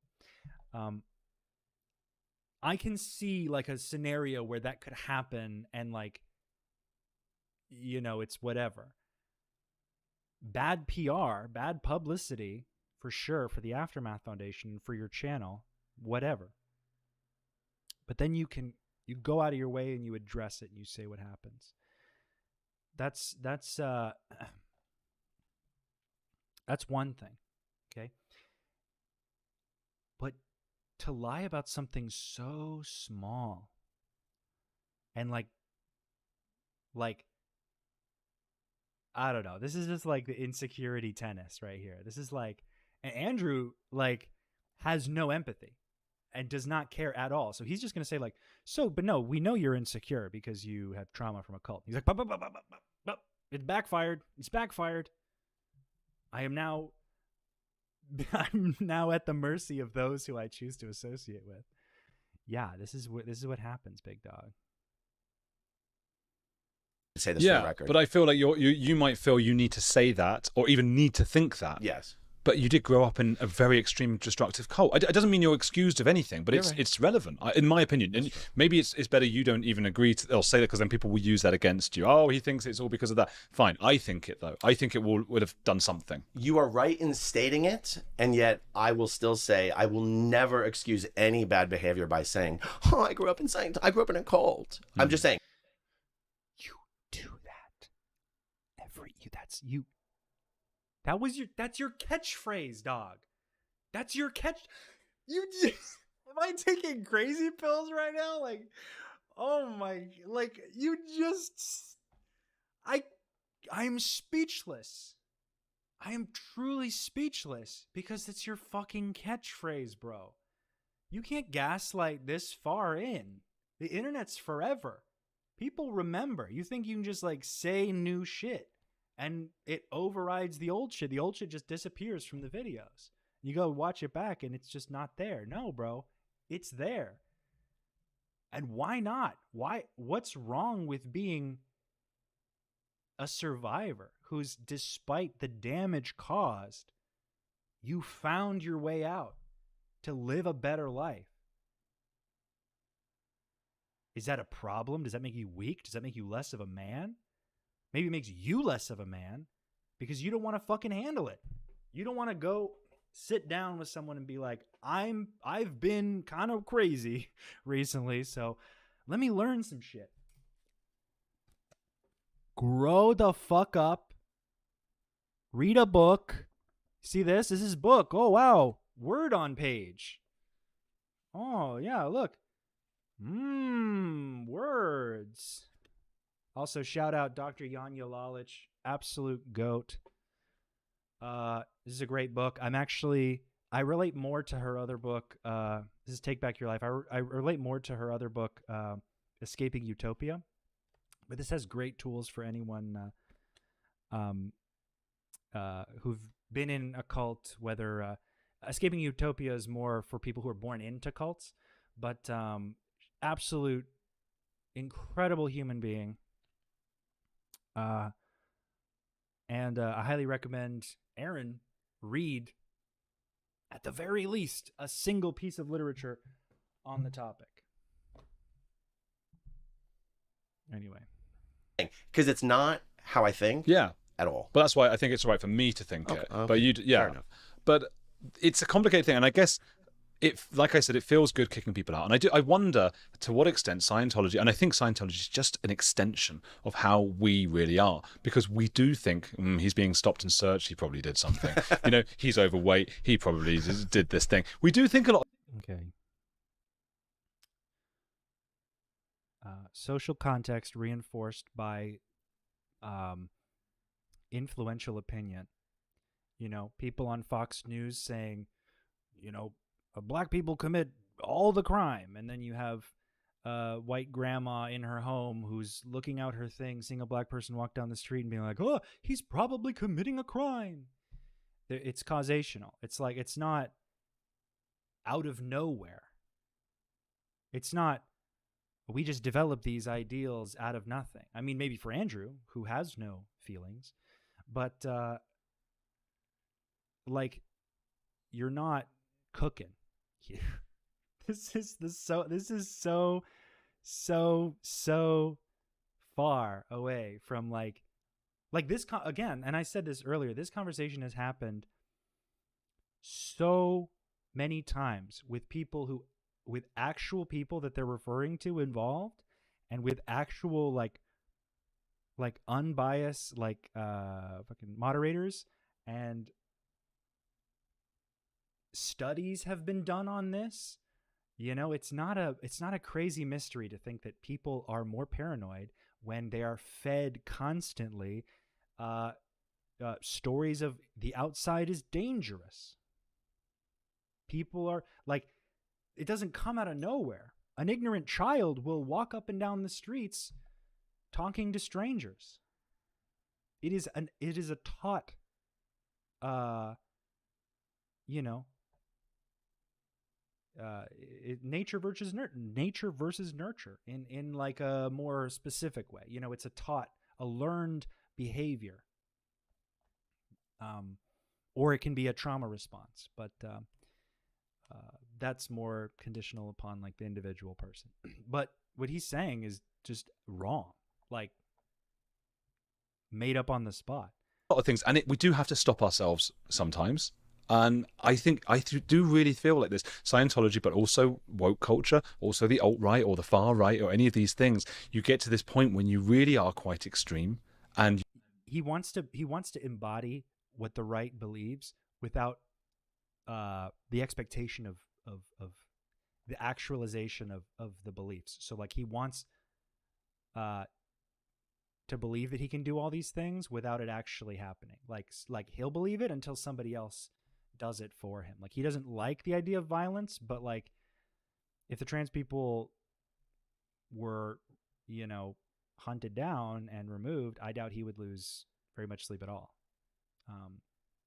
I can see, like, a scenario where that could happen and, like, you know, it's whatever. Bad PR, bad publicity, for sure, for the Aftermath Foundation, for your channel, whatever. But then you go out of your way and you address it and you say what happens. That's one thing, okay? But to lie about something so small and like I don't know. This is just like the insecurity tennis right here. This is like, and Andrew like has no empathy and does not care at all. So he's just going to say like, so, but no, we know you're insecure because you have trauma from a cult. He's like, it backfired. It's backfired. I'm now at the mercy of those who I choose to associate with. Yeah, this is what happens, big dog. Say this for the record. But I feel like you might feel you need to say that or even need to think that. Yes. But you did grow up in a very extreme destructive cult. It doesn't mean you're excused of anything, but it's relevant, in my opinion. And maybe it's better you don't even agree to or say that, because then people will use that against you. Oh, he thinks it's all because of that. Fine. I think it, though. I think it would have done something. You are right in stating it, and yet I will still say I will never excuse any bad behavior by saying, oh, I grew up in a cult. I'm just saying. You do that. That's your catchphrase, dog. That's your catch. Am I taking crazy pills right now? Like, oh my, like you just, I'm speechless. I am truly speechless because it's your fucking catchphrase, bro. You can't gaslight this far in. The internet's forever. People remember. You think you can just like say new shit and it overrides the old shit. The old shit just disappears from the videos. You go watch it back and it's just not there. No, bro. It's there. And why not? What's wrong with being a survivor who's, despite the damage caused, you found your way out to live a better life? Is that a problem? Does that make you weak? Does that make you less of a man? Maybe it makes you less of a man because you don't want to fucking handle it. You don't want to go sit down with someone and be like, I've been kind of crazy recently, so let me learn some shit. Grow the fuck up. Read a book. See this? This is book. Oh, wow. Word on page. Oh, yeah, look. Words. Also, shout out Dr. Janja Lalich, absolute goat. This is a great book. I relate more to her other book. This is Take Back Your Life. I relate more to her other book, Escaping Utopia. But this has great tools for anyone who've been in a cult, whether Escaping Utopia is more for people who are born into cults, but absolute incredible human being. And I highly recommend Aaron read, at the very least, a single piece of literature on the topic. Anyway. Because it's not how I think at all. But that's why I think it's all right for me to think it. Okay. But fair enough. But it's a complicated thing, and I guess like I said, it feels good kicking people out. And I wonder to what extent Scientology, and I think Scientology is just an extension of how we really are, because we do think he's being stopped and searched, he probably did something. He's overweight, he probably did this thing. We do think a lot. Okay. Social context reinforced by influential opinion. People on Fox News saying, black people commit all the crime. And then you have a white grandma in her home who's looking out her thing, seeing a black person walk down the street and being like, oh, he's probably committing a crime. It's causational. It's like, it's not out of nowhere. It's not, we just develop these ideals out of nothing. I mean, maybe for Andrew, who has no feelings, but you're not cooking here. This is so far away from like this again. And I said this earlier, this conversation has happened so many times with people with actual people that they're referring to involved, and with actual like unbiased fucking moderators, and studies have been done on this. It's not a crazy mystery to think that people are more paranoid when they are fed constantly stories of the outside is dangerous. People are like, it doesn't come out of nowhere. An ignorant child will walk up and down the streets talking to strangers. It is a taught you know, nature versus nurture in like a more specific way. You know, it's a learned behavior, or it can be a trauma response, but that's more conditional upon like the individual person. But what he's saying is just wrong, like made up on the spot. A lot of things, and we do have to stop ourselves sometimes. And I think I do really feel like this Scientology, but also woke culture, also the alt-right or the far right or any of these things, you get to this point when you really are quite extreme, and he wants to embody what the right believes without the expectation of the actualization of the beliefs. So like he wants to believe that he can do all these things without it actually happening. Like he'll believe it until somebody else does it for him. Like he doesn't like the idea of violence, but like if the trans people were, you know, hunted down and removed, I doubt he would lose very much sleep at all.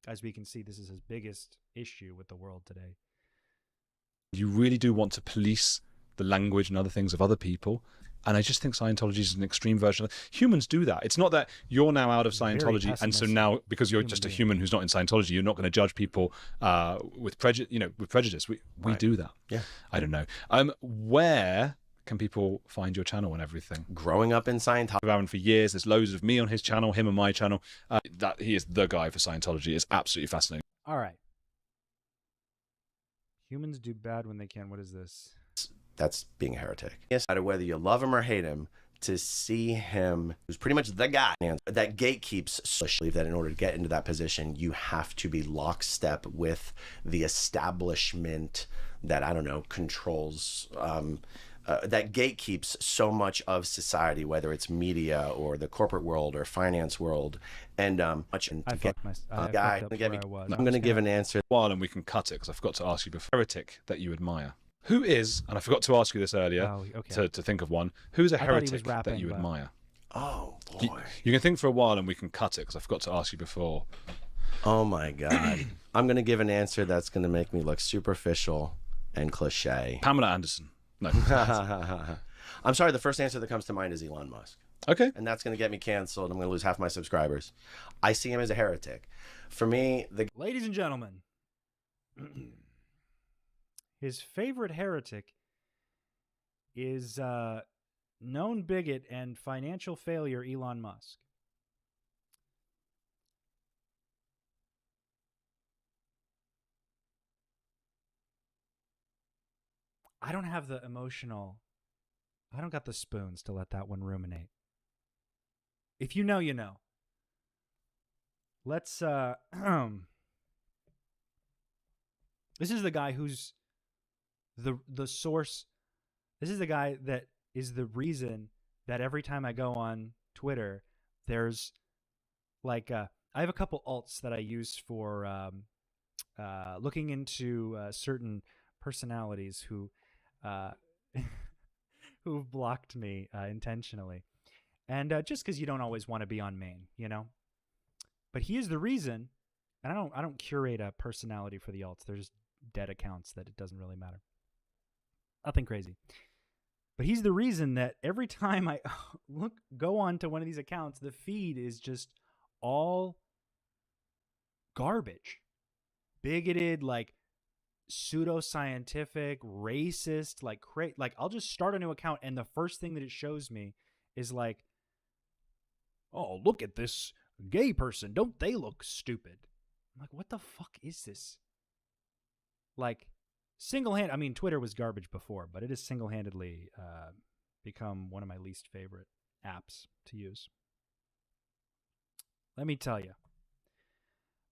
As we can see, this is his biggest issue with the world today. You really do want to police the language and other things of other people. And I just think Scientology is an extreme version of that. Humans do that. It's not that you're now out of Scientology, and so now because you're just a human who's not in Scientology, you're not going to judge people with prejudice. You know, with prejudice. We do that. Yeah. I don't know. Where can people find your channel and everything? Growing up in Scientology. Aaron for years. There's loads of me on his channel, him on my channel. That he is the guy for Scientology. It's absolutely fascinating. All right. Humans do bad when they can. What is this? That's being a heretic. Yes, no matter whether you love him or hate him, to see him, who's pretty much the guy that gatekeeps, so I believe that in order to get into that position, you have to be lockstep with the establishment that, I don't know, controls, that gatekeeps so much of society, whether it's media or the corporate world or finance world. And much to get guy, I'm going to give an answer. While and we can cut it because I forgot to ask you before. Heretic that you admire. Who is, and I forgot to ask you this earlier, to think of one, who's a heretic that you admire? Oh, boy. You can think for a while and we can cut it because I forgot to ask you before. Oh, my God. I'm going to give an answer that's going to make me look superficial and cliche. Pamela Anderson. No. I'm sorry, the first answer that comes to mind is Elon Musk. Okay. And that's going to get me canceled. I'm going to lose half my subscribers. I see him as a heretic. For me, ladies and gentlemen, his favorite heretic is known bigot and financial failure Elon Musk. I don't have the emotional, I don't got the spoons to let that one ruminate. If you know, you know. Let's, this is the guy who's the source. This is the guy that is the reason that every time I go on Twitter, there's like, I have a couple alts that I use for looking into certain personalities who who've blocked me intentionally. And just because you don't always want to be on main, you know? But he is the reason, and I don't curate a personality for the alts. There's dead accounts that it doesn't really matter. Nothing crazy. But he's the reason that every time I go on to one of these accounts, the feed is just all garbage. Bigoted, like pseudoscientific, racist, like I'll just start a new account and the first thing that it shows me is like, oh, look at this gay person. Don't they look stupid? I'm like, what the fuck is this? Like, I mean, Twitter was garbage before, but it has single-handedly become one of my least favorite apps to use. Let me tell you.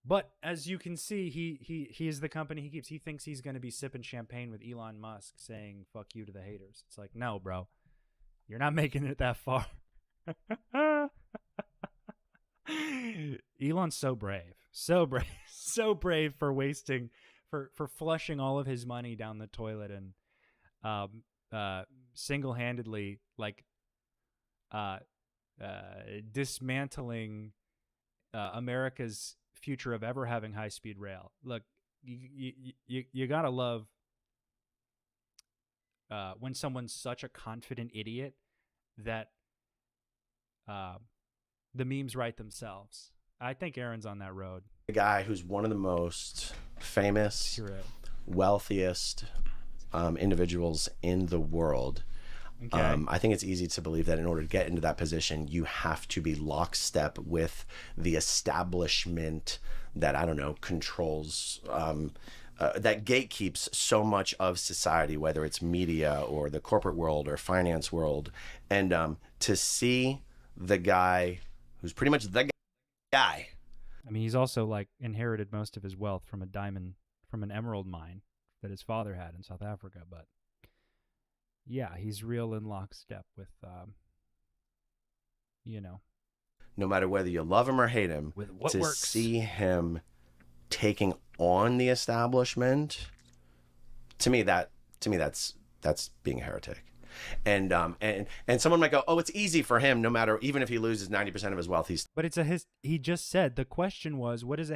But as you can see, he is the company he keeps. He thinks he's going to be sipping champagne with Elon Musk saying, fuck you to the haters. It's like, no, bro. You're not making it that far. Elon's so brave. So brave. So brave for wasting, for flushing all of his money down the toilet and single-handedly, like, dismantling America's future of ever having high-speed rail. Look, you gotta love when someone's such a confident idiot that the memes write themselves. I think Aaron's on that road. A guy who's one of the most famous, wealthiest individuals in the world. Okay. I think it's easy to believe that in order to get into that position, you have to be lockstep with the establishment that, I don't know, controls, that gatekeeps so much of society, whether it's media or the corporate world or finance world. And to see the guy who's pretty much the guy. I mean, he's also like inherited most of his wealth from an emerald mine that his father had in South Africa. But yeah, he's real in lockstep with, No matter whether you love him or hate him, with what to works. see him taking on the establishment, to me that's being a heretic. And someone might go, oh, it's easy for him, no matter, even if he loses 90% of his wealth, he's. But it's he just said, the question was, what is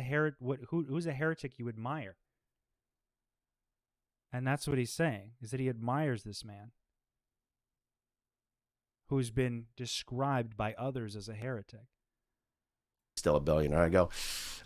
who's a heretic you admire? And that's what he's saying, is that he admires this man who's been described by others as a heretic. Still a billionaire. I go,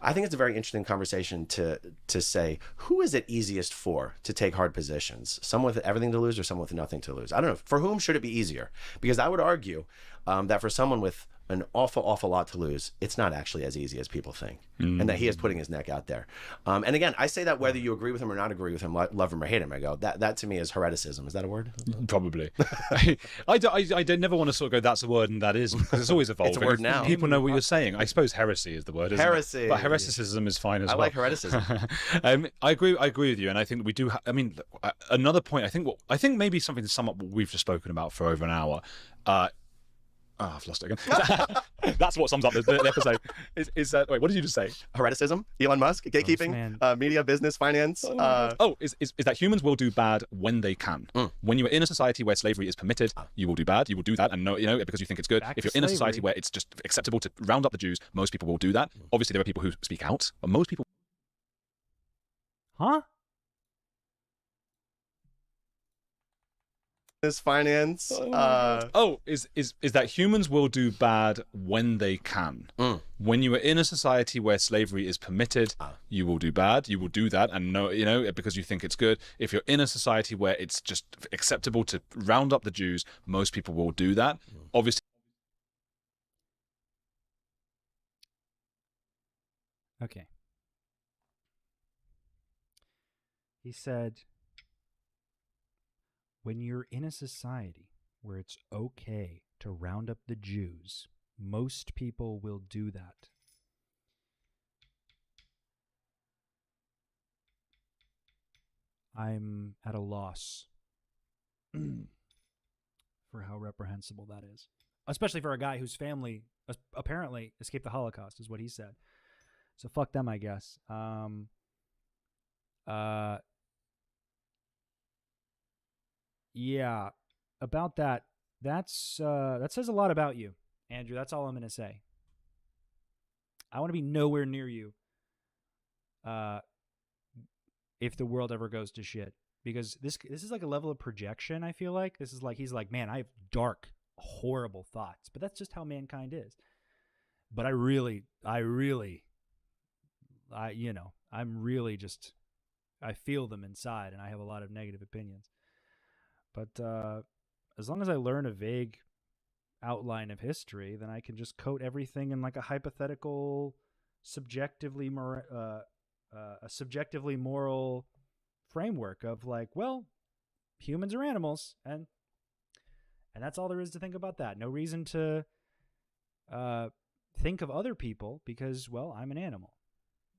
I think it's a very interesting conversation to say, who is it easiest for to take hard positions? Someone with everything to lose or someone with nothing to lose? I don't know. For whom should it be easier? Because I would argue that for someone with an awful lot to lose, it's not actually as easy as people think, and that he is putting his neck out there. And again, I say that whether you agree with him or not agree with him, love him or hate him. I go, that to me is hereticism. Is that a word? Probably. I never want to sort of go, that's a word and that is, because it's always evolving. It's a word now. People know what you're saying. I suppose heresy is the word, isn't Heresy. it? But hereticism is fine as well. I like hereticism. I agree with you, and I think that we do. Another point. I think maybe something to sum up what we've just spoken about for over an hour. I've lost it again. That's what sums up the episode. Is wait, what did you just say? Hereticism, Elon Musk, gatekeeping, media, business, finance. Is that humans will do bad when they can. When you are in a society where slavery is permitted, you will do bad. You will do that, and because you think it's good. If you're in a society where it's just acceptable to round up the Jews, most people will do that. Obviously, there are people who speak out, but most people. Huh? Finance. Is that humans will do bad when they can. When you are in a society where slavery is permitted, you will do bad. You will do that, and because you think it's good. If you're in a society where it's just acceptable to round up the Jews, most people will do that. Obviously. Okay. He said, when you're in a society where it's okay to round up the Jews, most people will do that. I'm at a loss for how reprehensible that is. Especially for a guy whose family apparently escaped the Holocaust, is what he said. So fuck them, I guess. Yeah, about that. That says a lot about you, Andrew. That's all I'm gonna say. I want to be nowhere near you. If the world ever goes to shit, because this is like a level of projection. I feel like this is like he's like, man, I have dark, horrible thoughts, but that's just how mankind is. But I'm really just, I feel them inside, and I have a lot of negative opinions. But as long as I learn a vague outline of history, then I can just coat everything in like a hypothetical, subjectively moral framework of like, well, humans are animals, and that's all there is to think about that. No reason to think of other people because, well, I'm an animal.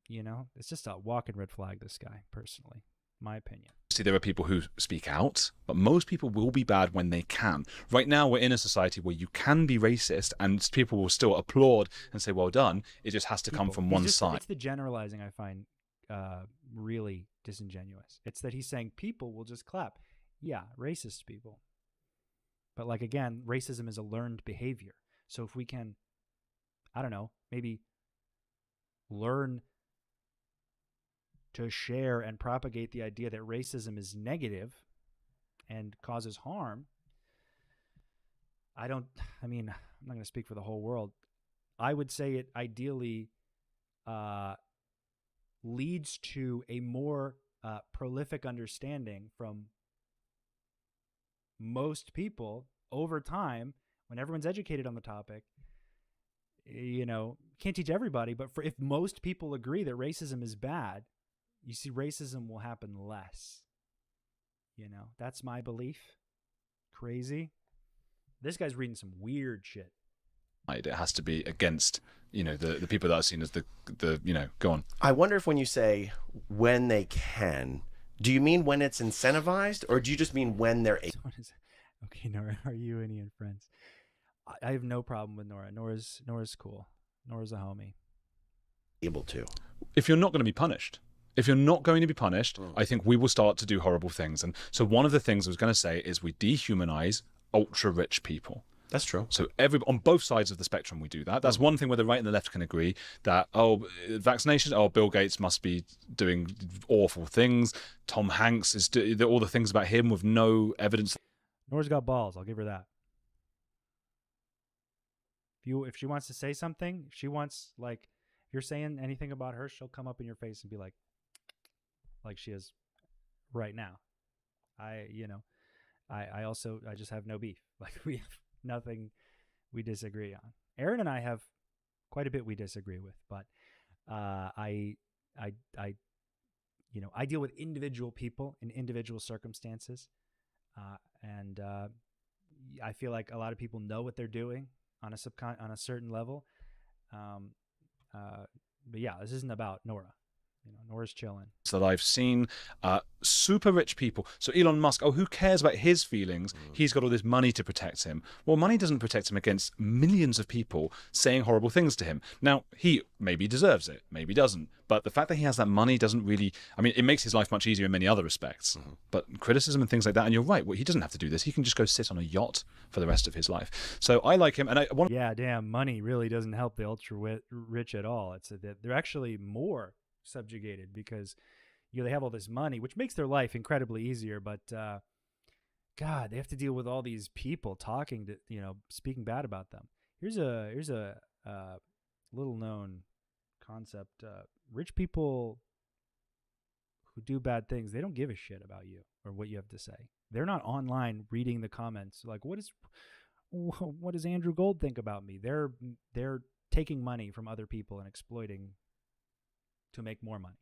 It's just a walking red flag, this guy, personally. My opinion. See, there are people who speak out, but most people will be bad when they can. Right now, we're in a society where you can be racist and people will still applaud and say, well done. It just has to come from one side. It's the generalizing I find really disingenuous. It's that he's saying people will just clap. Yeah, racist people. But like, again, racism is a learned behavior. So if we can, I don't know, maybe learn to share and propagate the idea that racism is negative and causes harm, I'm not going to speak for the whole world. I would say it ideally leads to a more prolific understanding from most people over time when everyone's educated on the topic. Can't teach everybody, but if most people agree that racism is bad, you see racism will happen less. That's my belief. Crazy. This guy's reading some weird shit. It has to be against, the people that are seen as the go on. I wonder if when you say when they can, do you mean when it's incentivized, or do you just mean when they're able? Okay, Nora, are you any and friends? I have no problem with Nora. Nora's cool. Nora's a homie. Able to. If you're not going to be punished. If you're not going to be punished, I think we will start to do horrible things. And so one of the things I was going to say is we dehumanize ultra-rich people. That's true. So on both sides of the spectrum, we do that. That's one thing where the right and the left can agree that, vaccinations, Bill Gates must be doing awful things. Tom Hanks is doing all the things about him with no evidence. Nora's got balls. I'll give her that. If she wants to say something, if you're saying anything about her, she'll come up in your face and be like she is right now. I just have no beef. We have nothing we disagree on. Aaron and I have quite a bit we disagree with, but I deal with individual people in individual circumstances, and I feel like a lot of people know what they're doing on a certain level. But yeah, this isn't about Nora. Nora's chilling. That I've seen super rich people. So Elon Musk, who cares about his feelings? He's got all this money to protect him. Well, money doesn't protect him against millions of people saying horrible things to him. Now, he maybe deserves it, maybe doesn't. But the fact that he has that money doesn't really, it makes his life much easier in many other respects. But criticism and things like that, and you're right, he doesn't have to do this. He can just go sit on a yacht for the rest of his life. So I like him. And yeah, damn, money really doesn't help the ultra rich at all. It's they're actually more subjugated because they have all this money, which makes their life incredibly easier, but God, they have to deal with all these people talking to speaking bad about them. Here's a little known concept. Rich people who do bad things, they don't give a shit about you or what you have to say. They're not online reading the comments like, what does Andrew Gold think about me? They're taking money from other people and exploiting to make more money,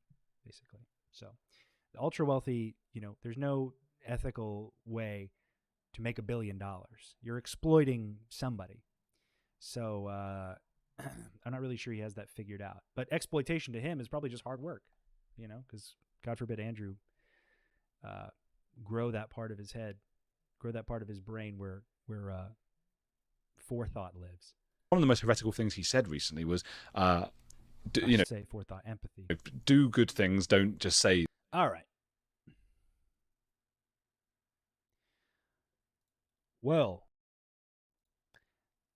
basically. So the ultra wealthy, there's no ethical way to make $1 billion. You're exploiting somebody. So I'm not really sure he has that figured out. But exploitation to him is probably just hard work, because God forbid Andrew grow that part of his head, grow that part of his brain where forethought lives. One of the most heretical things he said recently was, say forethought, empathy. Do good things, don't just say. All right. Well,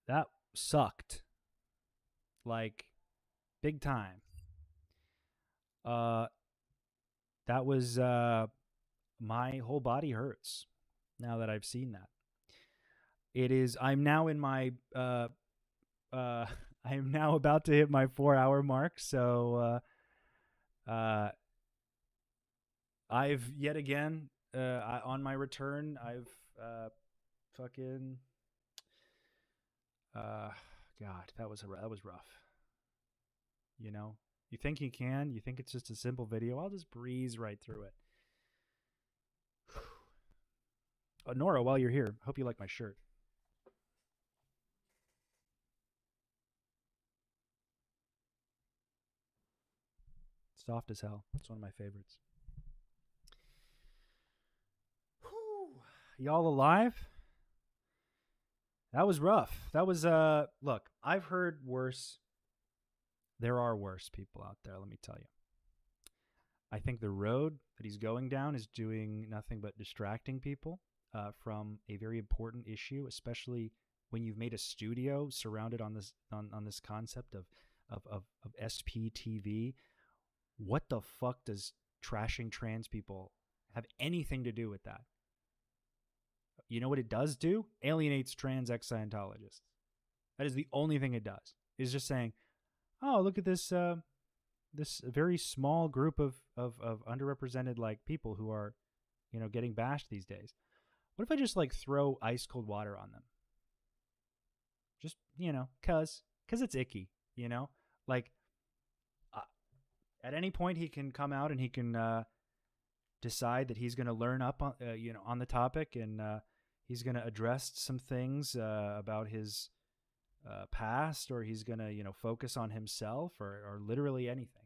that sucked. Big time. That was my whole body hurts now that I've seen that. I'm now in my I am now about to hit my 4-hour mark, so I've yet again on my return, I've God, that was rough. You think you think it's just a simple video. I'll just breeze right through it. Nora, while you're here, hope you like my shirt. Soft as hell. It's one of my favorites. Whew. Y'all alive? That was rough. That was look, I've heard worse. There are worse people out there, let me tell you. I think the road that he's going down is doing nothing but distracting people from a very important issue, especially when you've made a studio surrounded on this concept of of SPTV. What the fuck does trashing trans people have anything to do with that? You know what it does do? Alienates trans ex-Scientologists. That is the only thing it does. It's just saying, oh, look at this this very small group of underrepresented like people who are, you know, getting bashed these days. What if I just like throw ice cold water on them? Just, you know, cause it's icky, you know? Like at any point he can come out and he can decide that he's going to learn up on you know, on the topic, and he's going to address some things about his past, or he's going to, you know, focus on himself, or literally anything.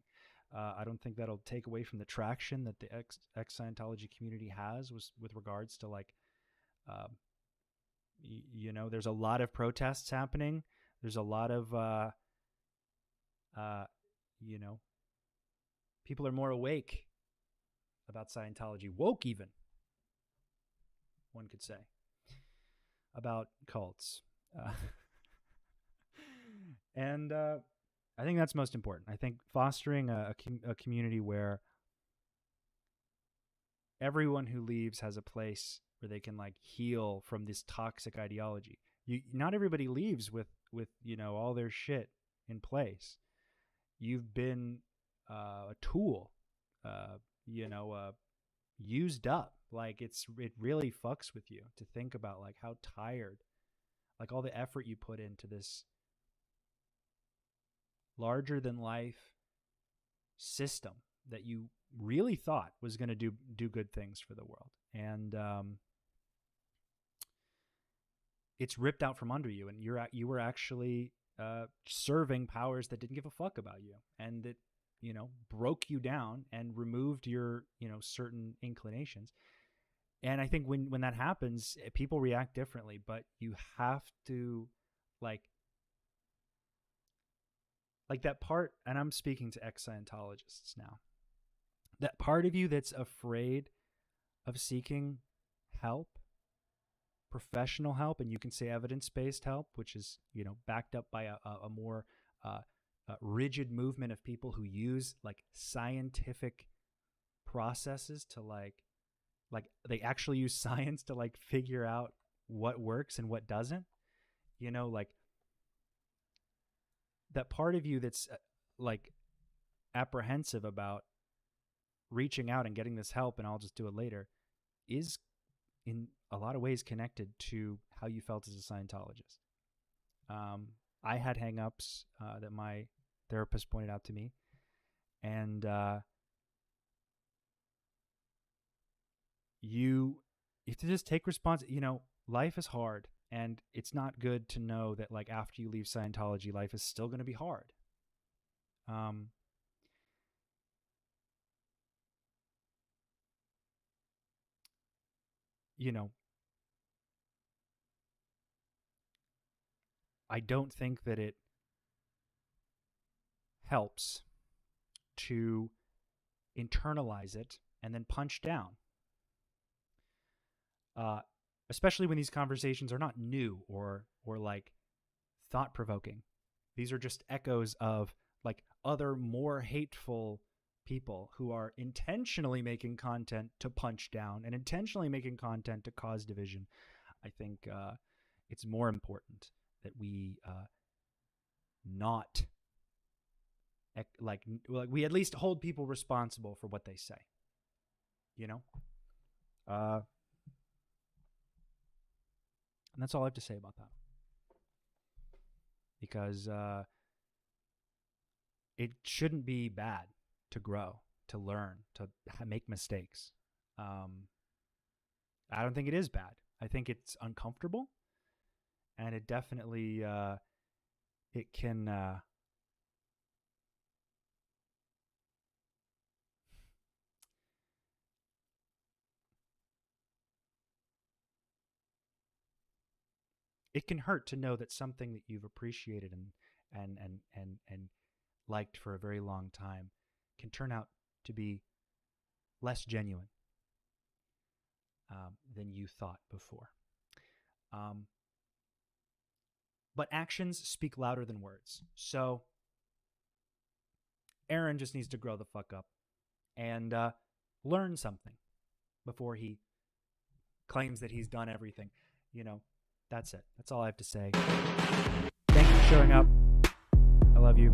I don't think that'll take away from the traction that the ex-Scientology community has with regards to like, you know, there's a lot of protests happening. There's a lot of, you know, people are more awake about Scientology, woke even, one could say, about cults. And I think that's most important. I think fostering a community where everyone who leaves has a place where they can like heal from this toxic ideology. Not everybody leaves with you know, all their shit in place. You've been a tool, you know, used up. Like it really fucks with you to think about like how tired, like all the effort you put into this larger than life system that you really thought was going to do good things for the world. And it's ripped out from under you, and you were actually serving powers that didn't give a fuck about you, and that, you know, broke you down and removed your, you know, certain inclinations. And I think when that happens, people react differently, but you have to like that part, and I'm speaking to ex-Scientologists now, that part of you that's afraid of seeking help, professional help, and you can say evidence-based help, which is, you know, backed up by a more rigid movement of people who use like scientific processes to like they actually use science to like figure out what works and what doesn't, you know, like that part of you that's like apprehensive about reaching out and getting this help and I'll just do it later is in a lot of ways connected to how you felt as a Scientologist. I had hangups that my therapist pointed out to me, and you have to just take responsibility. You know, life is hard, and it's not good to know that like after you leave Scientology, life is still going to be hard. You know, I don't think that it helps to internalize it and then punch down. Especially when these conversations are not new or like thought-provoking. These are just echoes of like other more hateful people who are intentionally making content to punch down and intentionally making content to cause division. I think it's more important that we not like we at least hold people responsible for what they say, you know? And that's all I have to say about that. Because it shouldn't be bad to grow, to learn, to make mistakes. I don't think it is bad. I think it's uncomfortable, and it definitely it can it can hurt to know that something that you've appreciated and liked for a very long time can turn out to be less genuine than you thought before. But actions speak louder than words. So Aaron just needs to grow the fuck up and learn something before he claims that he's done everything. That's it. That's all I have to say. Thank you for showing up. I love you.